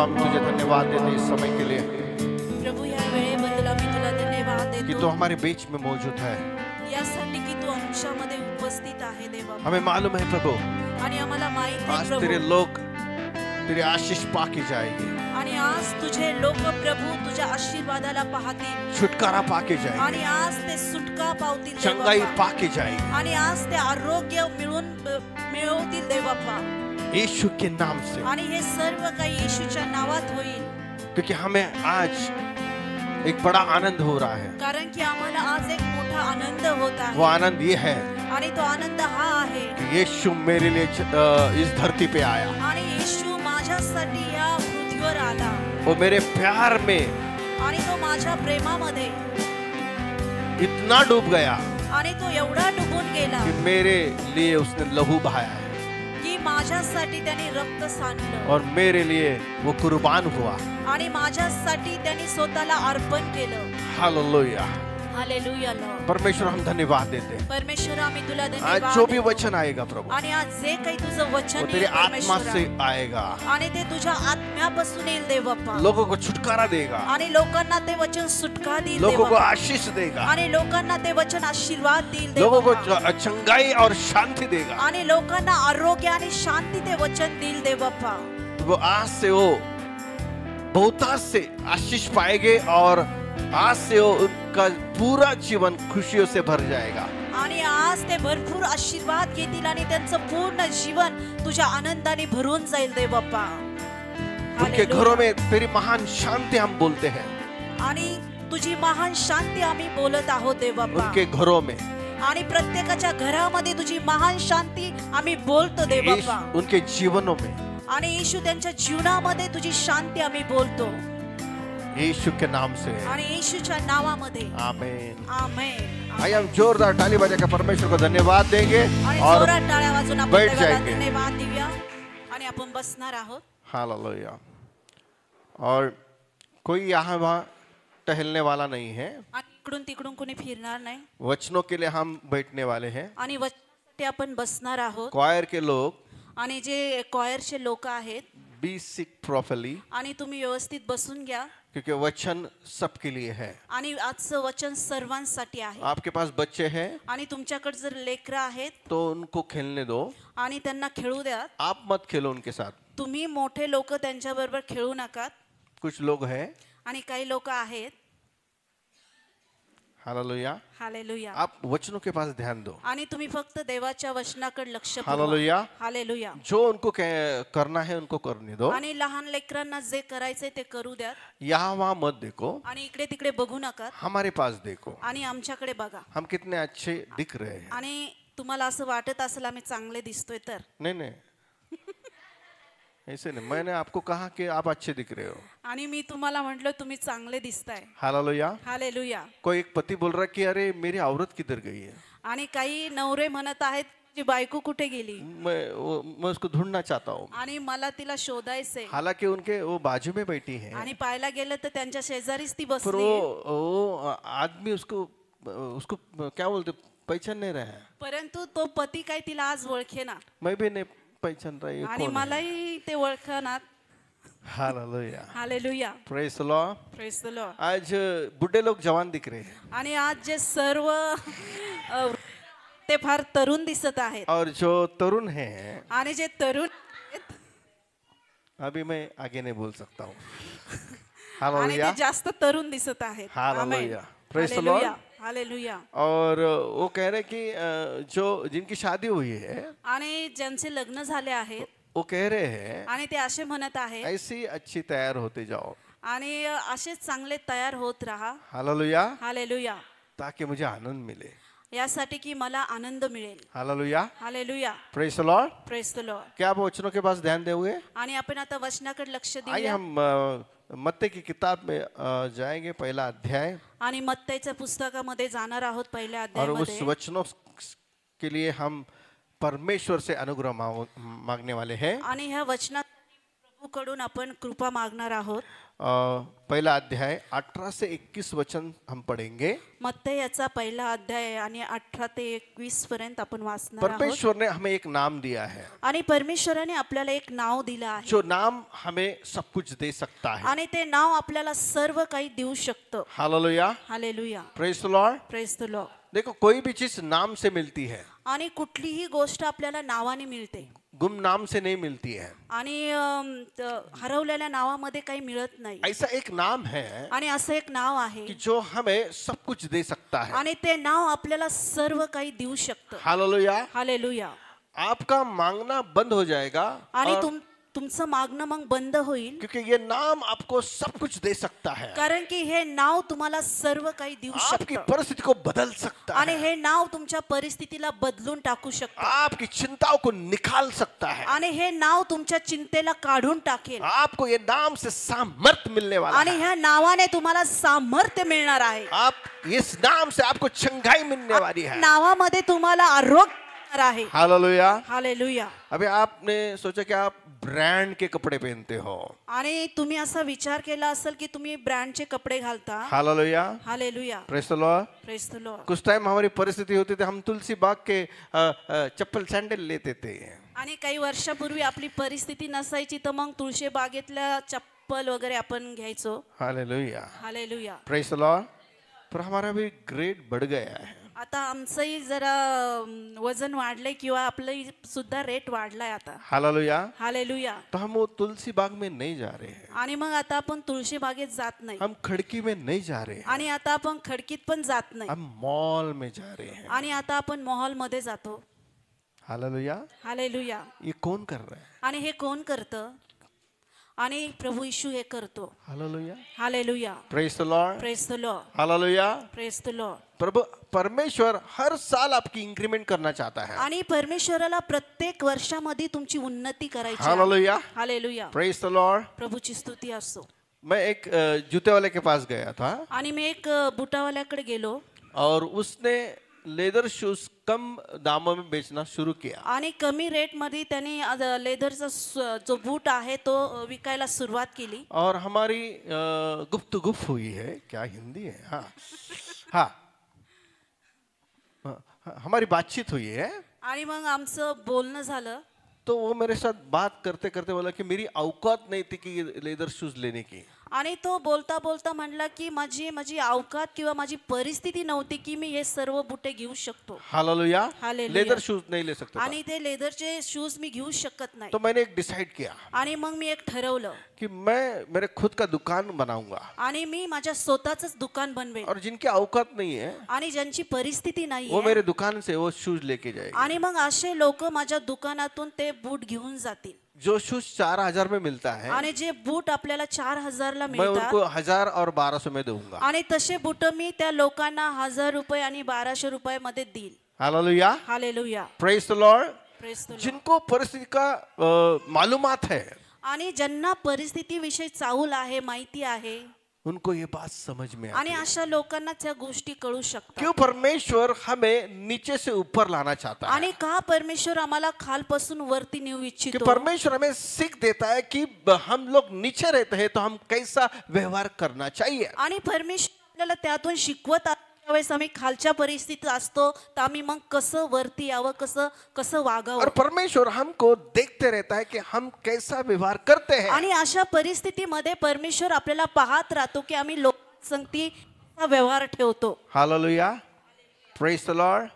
हम तुझे धन्यवाद देते हैं इस समय के लिए प्रभू या वेळेबद्दल आम्ही तुला धन्यवाद कि देतो तू हमारे बीच में मौजूद है। यासाठी की तू आमच्यामध्ये उपस्थित आहे देवा हमें मालूम है प्रभु आणि आम्हाला माहित आहे आज तेरे प्रभू लोग तेरे आशीष पाके जाएंगे, आणि आज तुझे लोक प्रभू तुझ्या आशीर्वादाला पाहतील छुटकारा पाके जाएंगे, आणि आज ते सुटका पावतील चंगाई देवा पाके जाएंगे आणि आज ते आरोग्य मिळवतील देवाप्पा यीशु के नाम से। आणि हे सर्व काही येशूच्या नावात होईल क्योंकि हमें आज एक बड़ा आनंद हो रहा है। कारण की आम्हाला आज एक मोठा आनंद होत वो आहे आनंद ये है आणि तो आनंद हा आहे कि यीशु मेरे लिए इस धरती पे आया, आणि येशू माझ्यासाठी या पृथ्वीवर आला वो मेरे प्यार में आणि तो माझ्या प्रेमामध्ये इतना डूब गया आणि तो एवढा डुबून गेला कि मेरे लिए उसने लहू बहाया है की माझ्यासाठी त्याने रक्त सांडलं और मेरे लिए वो कुर्बान हुआ। आणि माझ्यासाठी त्याने स्वतःला अर्पण केलं हालेलुया। हालेलुया लॉर्ड परमेश्वर हम धन्यवाद देते हैं। परमेश्वर आम्ही तुला आज धन्यवाद जो भी देतो. वचन आएगा प्रभु आणि आज जे काही तुझं वचन वो तेरे येईल आत्मा परमेश्वरा, से आएगा, आणि ते तुझ्या आत्म्यापासून येईल देव बाप्पा लोगों को छुटकारा देगा, आणि लोकांना ते वचन सुटका देईल देव लोगों को बाप्पा. आशीष देगा, आणि लोकांना ते वचन आशीर्वाद देईल देव लोगों को बाप्पा. चंगाई और शांति देगा। आणि लोकांना आरोग्य आणि शांती ते वचन देईल देव बाप्पा. वो आज से वो बहुतायत से आशीष पाएंगे और आज से वो उनका पूरा जीवन खुशियों से भर जाएगा। आणि आज ते भरपूर आशीर्वाद घेतील आणि त्यांचं पूर्ण जीवन तुझ्या आनंदाने भरून जाईल देव बाप्पा. उनके हालेलुया. घरों में तेरी महान शांति हम बोलते हैं, आणि तुझी महान शांती आम्ही बोलत आहोत देव बाप्पा. उनके घरों में आणि प्रत्येकाच्या घरामध्ये तुझी महान शांती आम्ही बोलतो देव बाप्पा. उनके जीवनों में आणि येशू त्यांच्या जीवनामध्ये तुझी शांती आम्ही बोलतो यीशु के नाम से आणि येशूच्या नावामध्ये आमीन। आमेन. आइए हम जोरदार ताली बजाकर परमेश्वर को धन्यवाद देंगे आणि और जोरात टाळ्या वाजून आपण बैठ देवाला जाएंगे। धन्यवाद देऊया आणि आपण बसणार आहोत. हालेलुया। और कोई यहाँ वहाँ टहलने वाला नहीं है, आणि इकडून तिकडून कोणी फिरणार नाही वचनों के लिए हम बैठने वाले हैं। आणि वचनासाठी आपण बसणार आहोत. क्वायर के लोग आणि जे कॉयरचे लोक आहेत बी सिक प्रॉपरली, आणि तुम्ही व्यवस्थित बसून घ्या क्योंकि वचन सबके लिए है। आणि आजचं वचन सर्वांसाठी आहे. आपके पास बच्चे हैं आणि तुमच्याकडे जर लेकरं आहेत तो उनको खेलने दो, आणि त्यांना खेळू द्या. आप मत खेलो उनके साथ। तुम्ही मोठे लोक त्यांच्या बरोबर खेळू नका. कुछ लोग हैं, आणि काही लोक आहेत. Hallelujah, hallelujah. आप वचनों के पास ध्यान दो। आणि तुम्ही फक्त देवाच्या वचनाकडे लक्ष पुरवा. हालेलुया। हालेलुया. जो उनको करना है उनको करने दो, आणि लहान लेकरांना जे करायचंय ते करू द्या. यहाँ वहाँ मत देखो, आणि इकडे तिकडे बघू नका. हमारे पास देखो, आणि आमच्याकडे बघा. हम कितने अच्छे दिख रहे हैं। आणि तुम्हाला असं वाटत असेल आम्ही चांगले दिसतोय तर नहीं नहीं ऐसे नहीं, मैंने आपको कहा कि आप अच्छे दिख रहे हो। आणि मी तुम्हाला म्हटलं तुम्ही चांगले दिसताय. हालेलुया। हालेलुया. कोई एक पति बोल रहा है कि अरे मेरी औरत किधर गई है, आणि काही नवरे म्हणत आहेत की बायको कुठे गेली मैं उसको ढूंढना चाहता हूँ। आणि मला तिला शोधायचंय. हालांकि उनके वो बाजू में बैठी है, आणि पाहायला गेलं तर त्यांच्या शेजारीच ती पर बसली. वो आदमी उसको उसको क्या बोलते पहचान नहीं रहा है। परंतु तो पती काय तिला आज ओळखेना मैं भी नहीं पहचान रहा ये आणि कौन है। मलाही ते ओळखणार. Hallelujah, hallelujah. Praise the Lord. Praise the Lord. आज बुढ़े लोग जवान दिख रहे हैं आणि आज जे सर्व ते फार तरुण दिसत आहेत. और जो तरुण हैं, आणि जे तरुण आहेत, अभी मैं आगे नहीं बोल सकता हूँ। आणि हालेलुया, ते जास्त तरुण दिसत आहेत. Hallelujah, amen. Praise the hallelujah. Lord. Hallelujah. और वो कह रहे कि जो जिनकी शादी हुई है आणि ज्यांचे लग्न झाले आहेत वो कह रहे हैं आणि ते असे म्हणत आहेत ऐसी अच्छी तैयार होते जाओ। आणि असेच चांगले तयार होत राहा. Hallelujah, hallelujah. ताकि मुझे आनंद मिले। यासाठी की मला आनंद मिळेल. Hallelujah, hallelujah. Praise the Lord. Praise the Lord. क्या आप वचनों के पास ध्यान दोगे? आणि आपण आता वचनाकडे लक्ष आइए देऊया. हम मत्ती की किताब में जाएंगे, पहला अध्याय, आणि मत्तईच्या पुस्तकामध्ये जाणार आहोत पहिल्या और उस अध्यायामध्ये. वचनों के लिए हम परमेश्वर से अनुग्रह मांगने वाले हैं। आणि ह्या वचनात प्रभूकडून आपण कृपा मागणार आहोत. पहला अध्याय 18 से 21 वचन हम पढ़ेंगे। मत्तई याचा पहिला अध्याय आणि 18 ते 21 पर्यंत आपण वाचणार आहोत। परमेश्वर ने हमें एक नाम दिया है, आणि परमेश्वराने आपल्याला एक नाव दिलं आहे, जो नाम हमें सब कुछ दे सकता है। आणि ते नाव आपल्याला सर्व काही देऊ शकतं। Hallelujah, hallelujah, praise the Lord. Praise the Lord. देखो, कोई भी चीज नाम से मिलती है, आणि कुठलीही गोष्ट आपल्याला नावाने मिळते, गुमनाम से नहीं मिलती है। आणि हरवलेल्या नावामध्ये काही मिळत नाही। ऐसा एक नाम है आणि असं एक नाव आहे कि जो हमें सब कुछ दे सकता है। आणि ते नाव आपल्याला सर्व काही देऊ शकतं। हालेलुया। हालेलुया। आपका मांगना बंद हो जाएगा, आणि और तुमचं मागणं मग बंद होईल, क्योंकि ये नाम आपको सब कुछ दे सकता है। कारण की हे नाव तुम्हाला सर्व काही देऊ आपकी शकतं, परिस्थिति को बदल सकता आणि है, हे नाव तुमच्या परिस्थितीला बदलून टाकू शकतं, आपकी चिंताओं को निकाल सकता है। आणि हे नाव तुमच्या चिंतेला काढून टाकेल, आपको ये नाम से सामर्थ्य मिलने वाला आणि है। ह्या नावाने तुम्हाला सामर्थ्य मिळणार आहे। आप इस नाम से आपको चंगाई मिलने वाली है। नावामध्ये तुम्हाला आरोग्य आहे। हालेलुया। हालेलुया। अभी आपने सोचा कि आप ब्रांड के कपड़े पहनते हो। आणि तुम्ही असा विचार केला असेल की तुम्ही ब्रँडचे कपडे घालता। Hallelujah, hallelujah, praise the Lord. Praise the Lord. कुछ टाइम हमारी परिस्थिति होती थी, हम तुलसी बाग के चप्पल सैंडल लेते थे। आणि काही वर्षापूर्वी आपली परिस्थिती नसायची तर मग तुळशी बागेतल्या चप्पल वगैरे आपण घ्यायचो। Hallelujah, hallelujah. Praise the Lord. पर हमारा भी ग्रेड बढ़ गया है। आता आमचंही जरा वजन वाढलंय किंवा आपलंही सुद्धा रेट वाढलाय आता। हालेलुया। हालेलुया। तो हम वो तुलसी बाग में नहीं जा रहे हैं, आणि मग आता आपण तुळशी बागेत जात नाही, हम खिड़की में नहीं जा रहे हैं, आणि आता आपण खडकीत पण जात नाही, हम मॉल में जा रहे हैं। आणि आता आपण मॉल मध्ये जातो। हालेलुया। हालेलुया। ये कौन कर रहा है? आणि हे कोण करतं? आणि प्रभू येशू हे करतो। Hallelujah, hallelujah. Praise the Lord. Praise the Lord. Hallelujah. Praise the Lord. प्रभु परमेश्वर हर साल आपकी इंक्रीमेंट करना चाहता है। आणि परमेश्वराला प्रत्येक वर्षामध्ये तुमची उन्नती करायची आहे। Hallelujah, hallelujah. Praise the Lord. प्रभूची स्तुती असो। मैं एक जूते वाले के पास गया था, आणि मी एक बुटावाल्याकडे गेलो, और उसने लेदर शूज कम दामों में बेचना शुरू किया। आणि कमी रेट मध्ये त्याने लेदरचा जो बूट आहे तो विकायला सुरुवात केली। और हमारी गुफ्तगू हुई है, क्या हिंदी है? हाँ हाँ, हमारी बातचीत हुई है। आणि मग आमचं बोलणं झालं, तो वो मेरे साथ बात करते करते बोला कि मेरी औकात नहीं थी कि लेदर शूज लेने की। आणि तो बोलता बोलता म्हणला की माझी अवकात किंवा माझी परिस्थिती नव्हती की मी हे सर्व बुटे घेऊ शकतो। हालेलुया। हालेलुया। लेदर शूज नहीं ले सकता था। आणि ते लेदरचे शूज मी घेऊ शकत नाही। तो मैंने एक डिसाइड किया आणि मग मी एक ठरवलं कि मैं मेरे खुद का दुकान बनाऊंगा, आणि मी माझ्या स्वतःच दुकान बनवेन, और जिनकी औकात नहीं है आणि ज्यांची परिस्थिती वो नाहीये मेरे दुकान से वो शूज लेके जाएंगे। आणि मग असे लोक माझ्या दुकानातून ते बूट घेऊन जातील। जो शूज 4000 में मिलता है, आणि जे बूट आपल्याला 4000 ला मैं मिळतात, उनको 1000 और 1200 में दूंगा। आणि तसे बूट मी त्या लोकांना 1000 रुपये आणि 1200 रुपये मध्ये देईल। Hallelujah, hallelujah. Praise the Lord. Praise the Lord. जिनको परिस्थिति का मालूमात है, आणि ज्यांना परिस्थिती विषयी चाहूल आहे, माहिती आहे, उनको ये बात समझ में आणि आती है। अशा लोकांना त्या गोष्टी कळू शकतात। क्यों परमेश्वर हमें नीचे से ऊपर लाना चाहता है? आणि का परमेश्वर आम्हाला खालपासून वरती नेऊ कि इच्छितो? परमेश्वर हमें सीख देता है कि हम लोग नीचे रहते हैं तो हम कैसा व्यवहार करना चाहिए। आणि परमेश्वर आपल्याला त्यातून शिकवत आहे, त्यावेळेस आम्ही खालच्या परिस्थितीत असतो तर आम्ही मग कसं वरती यावं, कसं और वागावं। परमेश्वर हमको देखते रहता है कि हम कैसा व्यवहार करते हैं। आणि अशा परिस्थितीमध्ये परमेश्वर आपल्याला पाहत राहतो की आम्ही लोकसंगती व्यवहार ठेवतो। Hallelujah, praise the Lord.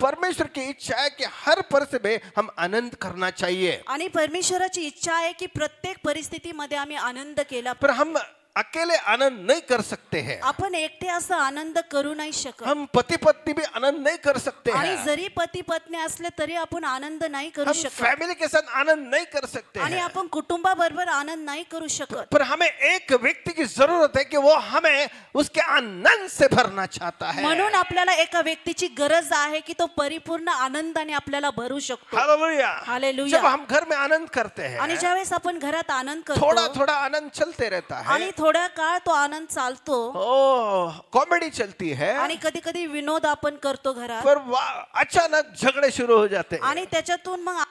परमेश्वर की इच्छा है कि हर परिस्थिति में हम आनंद करना चाहिए, आणि परमेश्वराची इच्छा आहे की प्रत्येक परिस्थितीमध्ये आम्ही आनंद केला। पर हम अकेले आनंद नहीं कर सकते हैं। आपण एकटे असा आनंद करू नाही शकत, हम पति पत्नी भी आनंद नहीं कर सकते आणि हैं। जरी पती पत्नी असले तरी आपण आनंद नाही करू हम शकत, फैमिली के साथ आनंद नहीं कर सकते आणि हैं। आपण कुटुंबाबरोबर आनंद नाही करू शकत। पर हमें एक व्यक्ति की जरूरत है कि वो हमें उसके आनंद से भरना चाहता है। म्हणून आपल्याला एका व्यक्तीची गरज आहे की तो परिपूर्ण आनंदाने आपल्याला भरू शकतो। हालेलुया। हालेलुया। जब हम घर में आनंद करते आणि हैं, ज्यावेळेस आपण घरात आनंद थोड़ा करतो थोड़ा आनंद चलते रहता है। आणि थोड्या काळ तो आनंद चालतो, ओ कॉमेडी चलती है, आणि कधी कधी विनोद आपण करतो घरात, पर अचानक झगड़े शुरू हो जाते हैं। आणि त्याच्यातून मग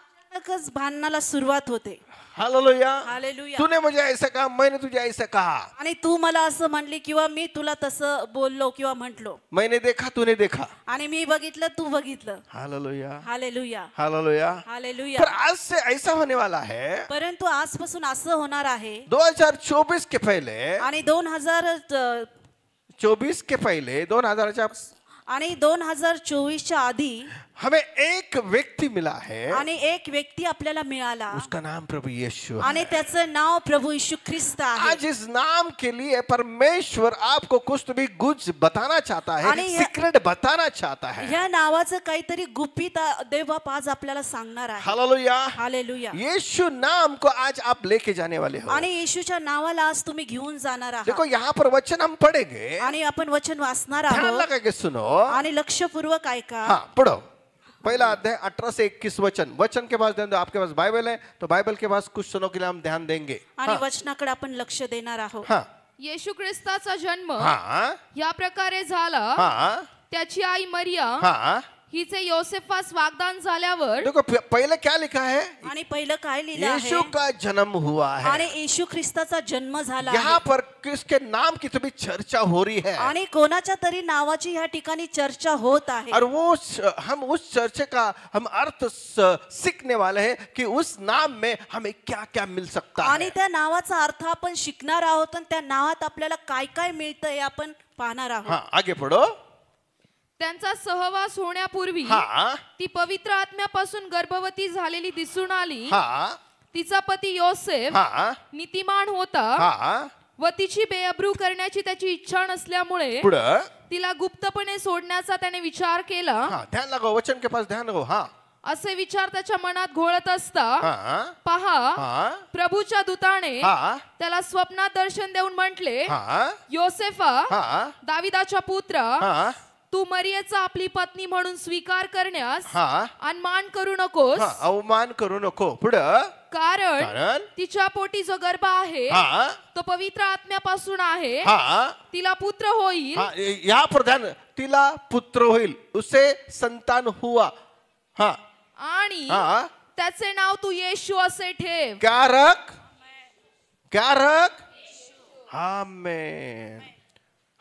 भांडणाला सुरुवात होते. हालेलुया. हालेलुया. तूने मुझे ऐसा कहा, मैंने तुझे ऐसा कहा. आणि तू मला असं म्हणली किंवा मी तुला तसं बोललो किंवा म्हटलो. मैंने देखा, तूने देखा. आणि मी बघितलं, तू बघितलं. हालेलुया. हालेलुया. हालेलुया. हालेलुया. पर आज से ऐसा होने वाला है. परंतु आजपासून असं होणार आहे. 2024 के पहले आणि 2024 के पहले 2024च्या आधी हमें एक व्यक्ति मिला है. आणि एक व्यक्ती आपल्याला मिळाला. उसका नाम प्रभु यीशु आणि त्याचं नाव प्रभु येशू ख्रिस्त आहे. आज इस नाम के लिए परमेश्वर आपको कुछ तो भी गुज बताना चाहता है, सीक्रेट बताना चाहता है. ह्या नावाचं काहीतरी गुपित देव बाप आज आपल्याला सांगणार आहे. हालेलुया. हालेलुया. यीशु नाम को आज आप लेके जाने वाले हो. आणि येशूच्या नावाला आज तुम्ही घेऊन जाणार आहात. देखो यहाँ पर वचन हम पढ़ेंगे. आणि आपण वचन वाचणार ध्यान आहोत. लगा के सुनो आणि लक्षपूर्वक ऐका. हाँ पढ़ो. पहला अध्याय 18 से 21 वचन. वचन के पास ध्यान दो. आपके पास बाइबल है तो बाइबल के पास कुछ सुनो के लिए हम ध्यान देंगे. आणि वचनाकडे आपण लक्ष देणार आहोत. हाँ. येशू ख्रिस्ताचा जन्म हाँ. या प्रकारे झाला. हाँ. त्याची आई मरिया हाँ. हिचे योसेफास वागदान झाल्यावर देखो पहले क्या लिखा है. आणि पहिलं काय लिहिलं यीशु आहे. का जन्म हुआ है. आणि येशू ख्रिस्ताचा जन्म झाला यहाँ आहे. पर किसके नाम की तो भी चर्चा हो रही है. आणि कोणाच्या तरी नावाची ह्या ठिकाणी चर्चा होत आहे. और वो हम उस चर्चे का हम अर्थ सीखने वाले हैं कि उस नाम में हमें क्या क्या मिल सकता है. आणि त्या नावाचा अर्थ आपण शिकणार आहोत आणि त्या नावात आपल्याला काय काय मिळतं हे आपण पाहणार आहोत. हाँ आगे पढ़ो. त्यांचा सहवास होण्यापूर्वी हाँ. ती पवित्र आत्म्यापासून गर्भवती झालेली दिसून आली. हाँ. तिचा पती योसेफ हाँ. नीतिमान होता हाँ. व तिची बेअब्रू करण्याची त्याची इच्छा नसल्यामुळे पुढं. तिला गुप्तपणे सोडण्याचा त्याने विचार केला. हाँ ध्यान लगाओ. वचन के पास ध्यान लगाओ. हाँ. असे विचार त्याच्या मनात घोळत असता हाँ. पहा हाँ. प्रभूच्या दूताने हाँ. त्याला स्वप्नात दर्शन देऊन म्हटले, हाँ. योसेफा हाँ. दाविदाच्या पुत्रा, हाँ. तू मरियेचा आपली पत्नी म्हणून स्वीकार करण्यास हाँ. अनमान करू नकोस. हाँ. अवमान करू नको. पुढं. कारण तिच्या पोटी जो गर्भ आहे हाँ. तो पवित्र आत्म्यापासून आहे. हाँ. तिला पुत्र होईल. हाँ. यहाँ पर ध्यान. तिला पुत्र होईल. उसे संतान हुआ. हाँ. आणि हाँ. त्याचे नाव तू येशू असे ठेव. क्या रख. क्या रख. आमेन.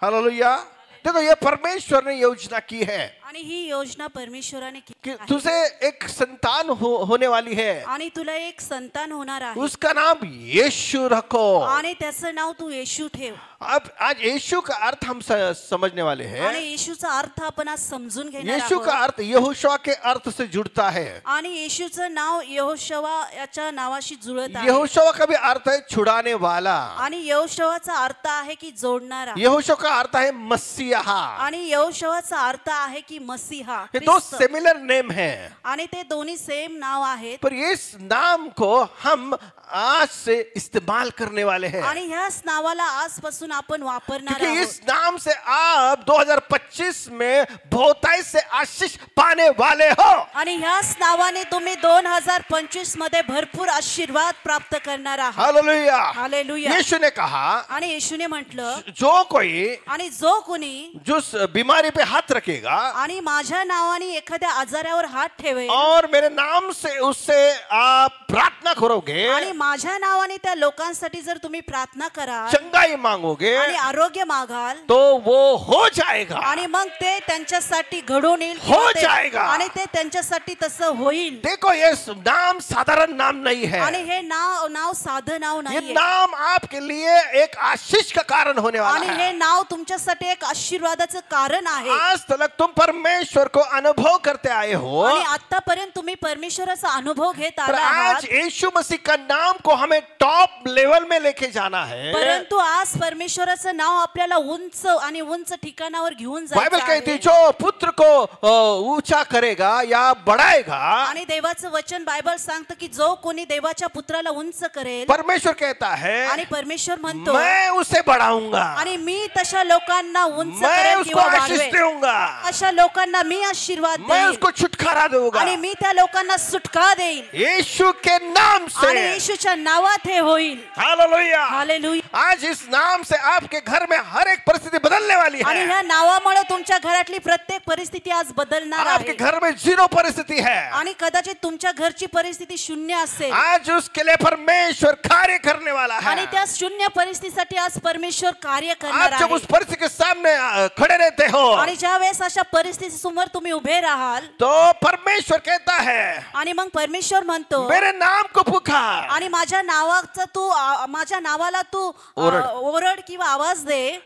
हालेलुया. देखो ये परमेश्वर ने योजना की है आणि ही योजना परमेश्वराने कि केली आहे. तुझे एक संतान होने वाली है. आणि तुला एक संतान होणार आहे. उसका नाम यीशु रखो. आणि त्याचं नाव तू येशू ठेव. अब आज यीशु का अर्थ हम समझने वाले आणि हैं. येशूचा अर्थ आपण आज समजून घेणार यीशु का आहोत. अर्थ यहोशुआ के अर्थ से जुड़ता है. आणि येशूचं नाव यहोशवा याच्या नावाशी जुळत आहे. यहोशुआ का भी अर्थ है छुड़ाने वाला. आणि यहोशवाचा अर्थ आहे की जोडणारा. यहोशुआ का अर्थ है मसीहा. आणि यहोशवाचा अर्थ आहे की मसीहा. ये दो ख्रिस्त. सिमिलर नेम है. आणि ते दोन्ही सेम नाव आहेत. पर इस नाम को हम आज से इस्तेमाल करने वाले हैं. आणि ह्याच नावाला आजपासून आपण वापरणार क्योंकि आहोत. इस नाम से आप 2025 में बहुतायत से आशीष पाने वाले हो. आणि ह्याच नावाने तुम्ही 2025 मध्ये भरपूर आशीर्वाद प्राप्त करणार आहात. हालेलुया. हालेलुया. यीशु ने कहा आणि येशूने म्हटलं, जो कोई आणि जो कोणी जो बीमारी पे हाथ रखेगा आणि माझ्या नावाने एखाद्या आजारावर हात ठेवेल और मेरे नाम से उससे आप प्रार्थना करोगे, आणि माझ्या नावाने त्या लोकांसाठी जर तुम्ही प्रार्थना कराल चंगाई मांगोगे, आणि आरोग्य मागाल तो वो हो जाएगा. आणि मग ते त्यांच्यासाठी घडून येईल हो किंवा ते- जाएगा. आणि ते त्यांच्यासाठी तसं होईल. देखो ये नाम साधारण नाम नहीं है. आणि हे नाव साधं नाव ये नाहीये. नाम आपके लिए एक आशीष का कारण होने वाला आणि है. हे नाव तुमच्यासाठी एक आशीर्वादाचं कारण आहे. आज तक तुम परमेश्वर को अनुभव करते आए हो. आणि आतापर्यंत तुम्ही परमेश्वराचा अनुभव घेत पर आला आहात. आज यीशु मसीह का नाम को हमें टॉप लेवल में लेके जाना है. परंतु आज परमेश्वराचं नाव आपल्याला उंच आणि उंच ठिकाणावर घेऊन बाइबल जायचं कहती है आहे. जो पुत्र को ऊंचा करेगा या बढ़ाएगा, आणि देवाचं वचन बायबल सांगतं की जो कोणी देवाच्या पुत्राला उंच करेल, परमेश्वर कहता है आणि परमेश्वर म्हणतो मैं उसे बढ़ाऊंगा, आणि मी तशा लोकांना उंच मैं करेल उसको किंवा आशीष वाढवेल. दूंगा. अशा लोकांना मी आशीर्वाद मैं देईन उसको छुटकारा दूंगा आणि मी त्या लोकांना सुटका देईन यीशु के नाम से। आणि येशूच्या नावात हे होईल। हालेलुया। हालेलुया। आज इस नाम से आपके घर में हर एक परिस्थिति बदलने वाली आणि है। ह्या नावामुळे तुमच्या घरातली प्रत्येक परिस्थिती आज बदलणार आपके आहे घर में जीरो परिस्थिति है, आणि कदाचित तुमच्या घरची परिस्थिती शून्य असेल आज उसके लिए परमेश्वर कार्य करने वाला है। आणि त्या शून्य परिस्थितीसाठी आज परमेश्वर कार्य करणार आप जब आहे उस परिस्थिति के सामने खड़े रहते हो आणि ज्या वेळेस अशा परिस्थिती समोर तुम्ही उभे राहाल तो परमेश्वर कहता है आणि मग परमेश्वर म्हणतो मेरे नाम को पुकार। आणि माझ्या नावाला तू ओरड किंवा आवाज दे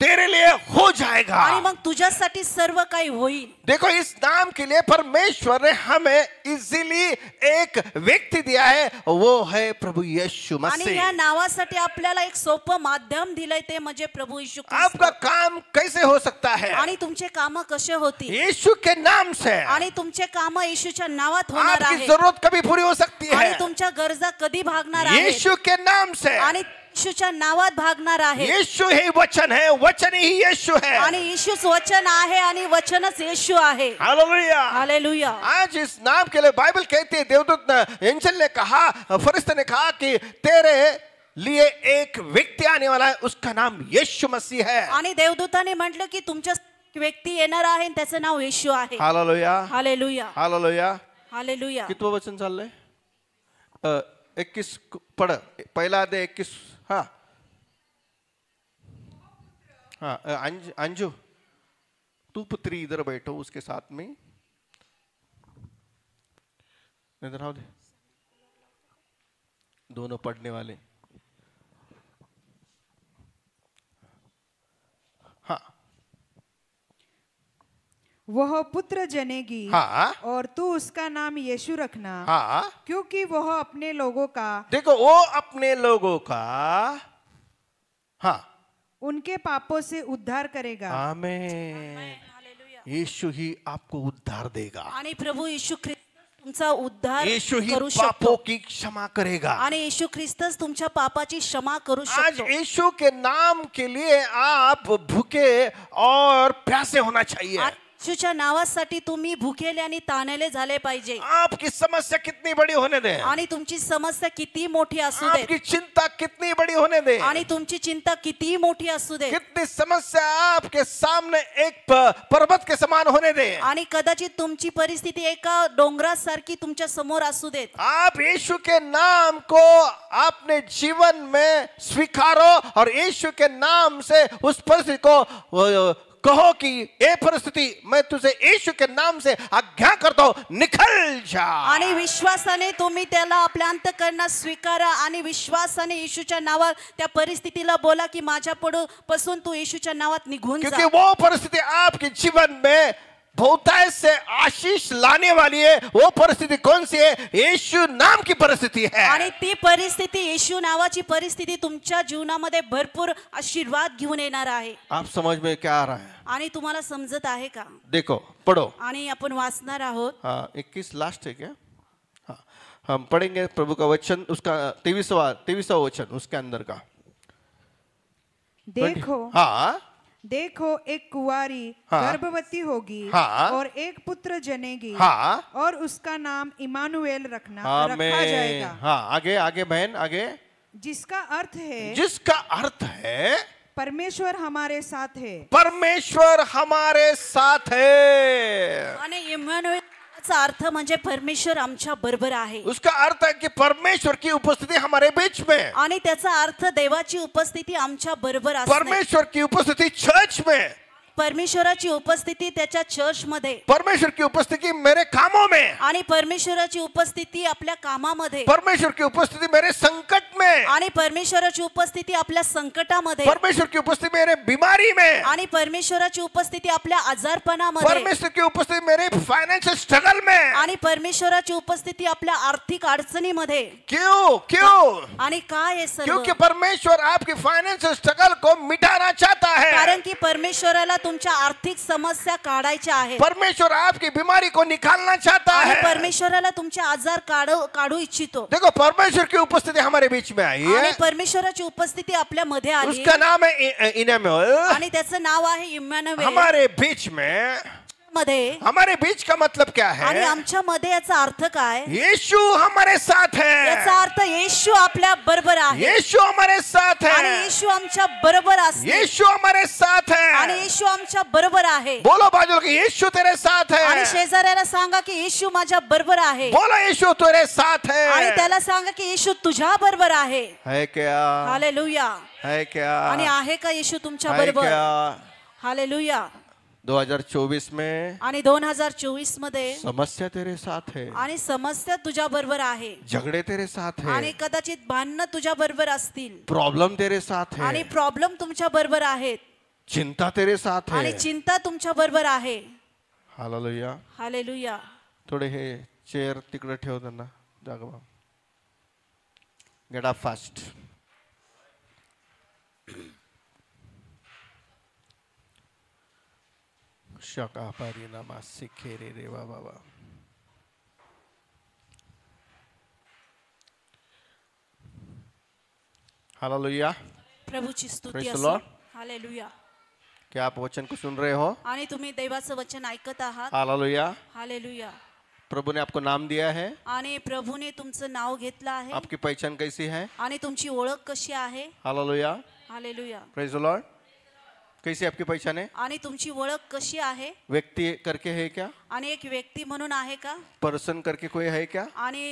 तेरे लिए हो जाएगा आणि मग तुझ्यासाठी सर्व काही होईल। देखो इस नाम के लिए परमेश्वर ने हमें इजीली एक व्यक्ति दिया है, वो है प्रभु यीशु आणि मसीह। या नावासाठी आपल्याला एक सोपं माध्यम दिलंय ते म्हणजे प्रभु येशू ख्रिस्त। आपका काम कैसे हो सकता है? आणि तुमचे काम कसे होतील? यीशु के नाम से। आणि तुमचे काम येशूच्या नावात होणार आपकी आहे जरूरत कभी पूरी हो सकती आणि है तुमच्या गरजा कधी भागणार आहेत यीशु के नाम से। आणि येशूच्या नावात भागणार आहे। यीशु ही वचन है, वचन ही यीशु है आणि येशूच वचन आहे आणि वचनच येशू आहे। हालेलुया। हालेलुया। आज इस नाम के लिए बाइबल कहती है, देवदूत एंजल ने कहा, फरिश्ते ने कहा कि तेरे लिए एक व्यक्ति आने वाला है, उसका नाम यीशु मसीह है। आणि देवदूताने म्हटलं की तुमच्या व्यक्ती येणार आहे आणि त्याचं नाव येशू आहे। हालेलुया। हालेलुया। हालेलुया। हालेलुया। कितवं वचन चाललंय? 21 पढ़, पहला अध्याय 21। हाँ हाँ, अंजू तू पुत्री इधर बैठो उसके साथ में, इधर आओ दे, दोनों पढ़ने वाले। हाँ, वह पुत्र जनेगी हाँ, और तू उसका नाम यीशु रखना, हाँ, क्योंकि वह अपने लोगों का, देखो वो अपने लोगों का, हाँ, उनके पापों से उद्धार करेगा। आमीन। यीशु ही आपको उद्धार देगा। आणि प्रभु येशू ख्रिस्त तुमचा उद्धार यीशु ही करू पापों शकतो की क्षमा करेगा। आणि येशू ख्रिस्तच तुमच्या पापाची क्षमा करू आज शकतो। यीशु के नाम के लिए आप भूखे और प्यासे होना चाहिए। येशूच्या नावासाठी तुम्ही भुकेले आणि ताणले झाले पाहिजे। आपकी समस्या कितनी बड़ी होने दे, आणि तुमची समस्या किती मोठी असू दे, आपकी चिंता कितनी बड़ी होने दे, आणि तुमची चिंता किती मोठी असू दे, कितनी समस्या आपके सामने एक पर्वत के समान होने दे, आणि कदाचित तुमची परिस्थिती एका डोंगरासारखी तुमच्या समोर असू देत, आप यीशु के नाम को अपने जीवन में स्वीकारो और यीशु के नाम से उस परिस्थिति को कहो कि ये परिस्थिति मैं तुझे यीशु के नाम से आज्ञा करता हूं, निकल जा। आणि विश्वासाने तुम्ही त्याला आपल्या अंतःकरणात स्वीकारा आणि विश्वासाने येशूच्या नावात त्या परिस्थितीला बोला की माझ्या पासून तू येशूच्या नावात निघून क्योंकि जा। वो परिस्थिति आपके जीवन में बहुतायत से आशीष लाने वाली है। वो परिस्थिति कौन सी है? यीशु नाम की परिस्थिति है। आणि ती परिस्थिती येशू नावाची परिस्थिती तुमच्या जीवनामध्ये भरपूर आशीर्वाद घेऊन येणार आहे। आप समझ में क्या आ रहा है? आणि तुम्हाला समजत आहे का? देखो पढ़ो। आणि आपण वाचणार आहोत। हाँ 21 लास्ट है क्या? हाँ हम पढ़ेंगे प्रभु का वचन, उसका 23वां वचन उसके अंदर का। देखो एक कुंवारी गर्भवती होगी और एक पुत्र जनेगी और उसका नाम इमानुएल रखा जाएगा। हाँ आगे आगे बहन आगे। जिसका अर्थ है परमेश्वर हमारे साथ है। परमेश्वर हमारे साथ है। आणि इमानुएल चा अर्थ म्हणजे परमेश्वर आमच्या बरोबर आहे। उसका अर्थ है कि परमेश्वर की उपस्थिति हमारे बीच में। आणि त्याचा अर्थ देवाची उपस्थिती आमच्या बरोबर असणे। परमेश्वर की उपस्थिति चर्च में। परमेश्वराची उपस्थिती त्याच्या चर्च मध्ये। परमेश्वर की उपस्थिति मेरे कामों में। आणि परमेश्वराची उपस्थिती आपल्या कामामध्ये। परमेश्वर की उपस्थिति मेरे संकट में। आणि परमेश्वराची उपस्थिती आपल्या संकटामध्ये। परमेश्वर की उपस्थिति मेरे बीमारी में। आणि परमेश्वराची उपस्थिती आपल्या आजारपणामध्ये। परमेश्वर की उपस्थिति मेरे फाइनेंशियल स्ट्रगल में। आणि परमेश्वराची उपस्थिति आपल्या आर्थिक अडचणीमध्ये। क्यों? आणि काय आहे सर्व? क्योंकि परमेश्वर आपकी फाइनेंशियल स्ट्रगल को मिटाना चाहता है। कारण की परमेश्वराला तुमच्या आर्थिक समस्या काढायच्या आहेत। परमेश्वर आपकी बीमारी को निकालना चाहता है। परमेश्वराला तुमचे आजार काढू इच्छितो। देखो परमेश्वर की उपस्थिति हमारे बीच में आई है। आणि परमेश्वराची उपस्थिति आपल्या मध्ये आली। उसका नाम है इमैनुएल। आणि त्याचं नाव आहे इमॅनुएल। हमारे बीच में मध्ये हमारे बीच का मतलब क्या आणि है? आमच्या मध्ये याचा अर्थ काय? यीशु हमारे साथ है. याचा अर्थ येशू आपल्या बरोबर आहे यीशु हमारे साथ आणि है. येशू आमच्या बरोबर असते यीशु हमारे साथ आणि है. येशू आमच्या बरोबर आहे. बोलो बाजू की यीशु तेरे साथ आणि है. शेजाऱ्याला सांगा की येशू माझ्या बरोबर आहे बोलो यीशु तेरे साथ आणि है. त्याला सांगा की येशू तुझ्या बरोबर आहे. है क्या? हालेलुया. है क्या? आणि आहे का येशू तुमच्या है बरोबर? क्या? हालेलुया. 2024 में आणि 2024 मध्ये समस्या तेरे साथ है. आणि समस्या तुझ्या बरोबर आहे झगड़े तेरे साथ आणि है. कदाचित भांडणं तुझ्या बरोबर असतील प्रॉब्लम तेरे साथ आणि है. प्रॉब्लेम तुमच्या बरोबर आहेत चिंता तेरे साथ आणि है. चिंता तुमच्या बरोबर आहे. हालेलुया. हालेलुया. थोडे हे चेअर तिकडे ठेव त्यांना जागा. Get up fast. शका परिणामा सिखे रे देवा बाबा. हालेलुया. प्रभूची स्तुती Praise the असो. Lord. हालेलुया. क्या आप वचन को सुन रहे हो? आणि तुम्ही देवाचं वचन ऐकत आहात. हालेलुया. हालेलुया. प्रभु ने आपको नाम दिया है. आणि प्रभूने तुमचं नाव घेतलं आहे आपकी पहचान कैसी है? आणि तुमची ओळख कशी आहे? Hallelujah. Hallelujah. Praise the Lord. कैसी आपकी पहचान है? आणि तुमची ओळख कशी आहे? व्यक्ति करके है क्या? आणि एक व्यक्ती म्हणून आहे का? पर्सन करके कोई है क्या? आणि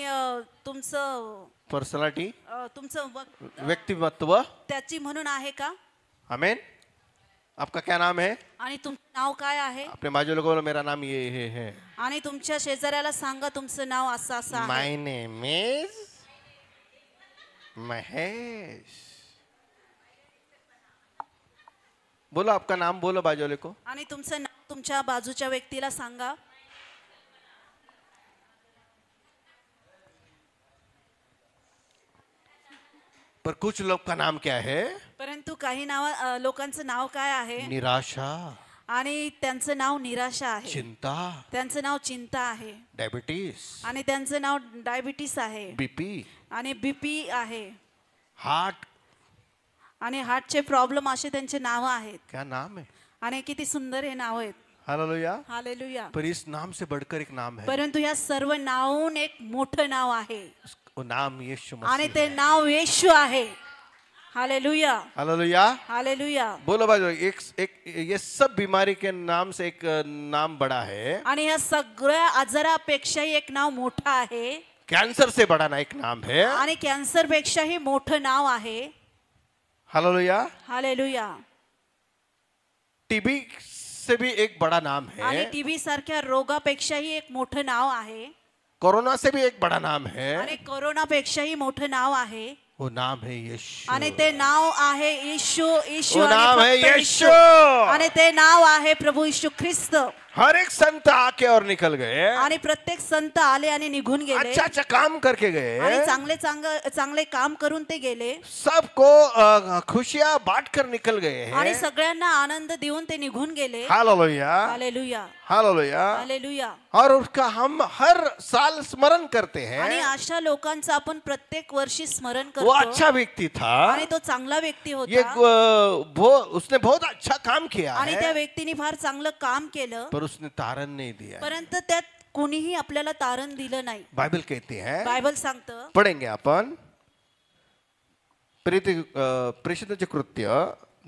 तुमचं पर्सनालिटी, तुमचं व्यक्तिमत्व त्याची म्हणून आहे का? आमेन. आपका क्या नाम है? आणि तुमचं नाव काय आहे? अपने बाजू लोगों बोलो मेरा नाम ये है. आणि तुमच्या शेजाऱ्याला सांगा तुमचं नाव असं असं आहे. माय नेम इज महेश. बोलो आपका नाम, बोलो बाजू वाले को. आणि तुमचं नाव तुमच्या बाजूच्या व्यक्तीला सांगा. पर कुछ लोग का नाम क्या है? परंतु काही लोकांचं नाव काय आहे? निराशा, आणि त्यांचं नाव निराशा आहे. चिंता, त्यांचं नाव चिंता आहे. डायबिटीज, आणि त्यांचं नाव डायबिटीस आहे. बीपी, आणि बीपी आहे. हार्ट, आणि हार्टचे प्रॉब्लेम असे त्यांचे नाव आहेत. क्या नाम है? आणि किती सुंदर हे नाव आहेत. हालेलुया. हालेलुया. पर इस नाम से बढ़कर एक नाम है. परंतु या सर्व नावाहून एक मोठं नाव आहे वो नाम यीशु आणि मसीह ते है. नाव येशू आहे. हालेलुया. हालेलुया. हालेलुया. बोलो बाजू. एक ये सब बीमारी के नाम से एक नाम बड़ा है. आणि या सगळ्या आजारापेक्षाही एक नाव मोठं आहे. कैंसर से बड़ा ना एक नाम है. आणि कॅन्सर पेक्षाही मोठं नाव आहे. हालेलुया. हालेलुया. टीबी से भी एक बड़ा नाम आणि है. टीबी सारख्या रोगापेक्षाही एक मोठं नाव आहे. कोरोना से भी एक बड़ा नाम है. आणि कोरोनापेक्षाही मोठं नाव आहे. वो नाम है यीशु. आणि ते नाव आहे येशू. येशू वो आणि नाम है फक्त यीशु. आणि ते नाव आहे प्रभू येशू ख्रिस्त. हर एक संत आके और निकल गए. आणि प्रत्येक संत आले आणि निघून गेले. अच्छा अच्छा काम करके आणि गए. चांगले काम करून ते गेले. सबको खुशियां बांटकर निकल गए आणि हैं. सगळ्यांना आनंद देऊन ते निघून गेले. हालेलुया. हालेलुया. हालेलुया. हालेलुया. और उसका हम हर साल स्मरण करते आणि हैं. अशा लोकांचं आपण प्रत्येक वर्षी स्मरण वो करतो. अच्छा व्यक्ति था. आणि तो चांगला व्यक्ती ये होता. उसने बहुत अच्छा काम किया आणि त्या है. व्यक्तीने फार चांगलं काम केलं. पर उसने तारण नहीं दिया. परंतु त्यात कोणीही आपल्याला तारण दिलं नाही. बाइबल कहती है. बायबल सांगतं. पढ़ेंगे अपन प्रेषितों कृत्य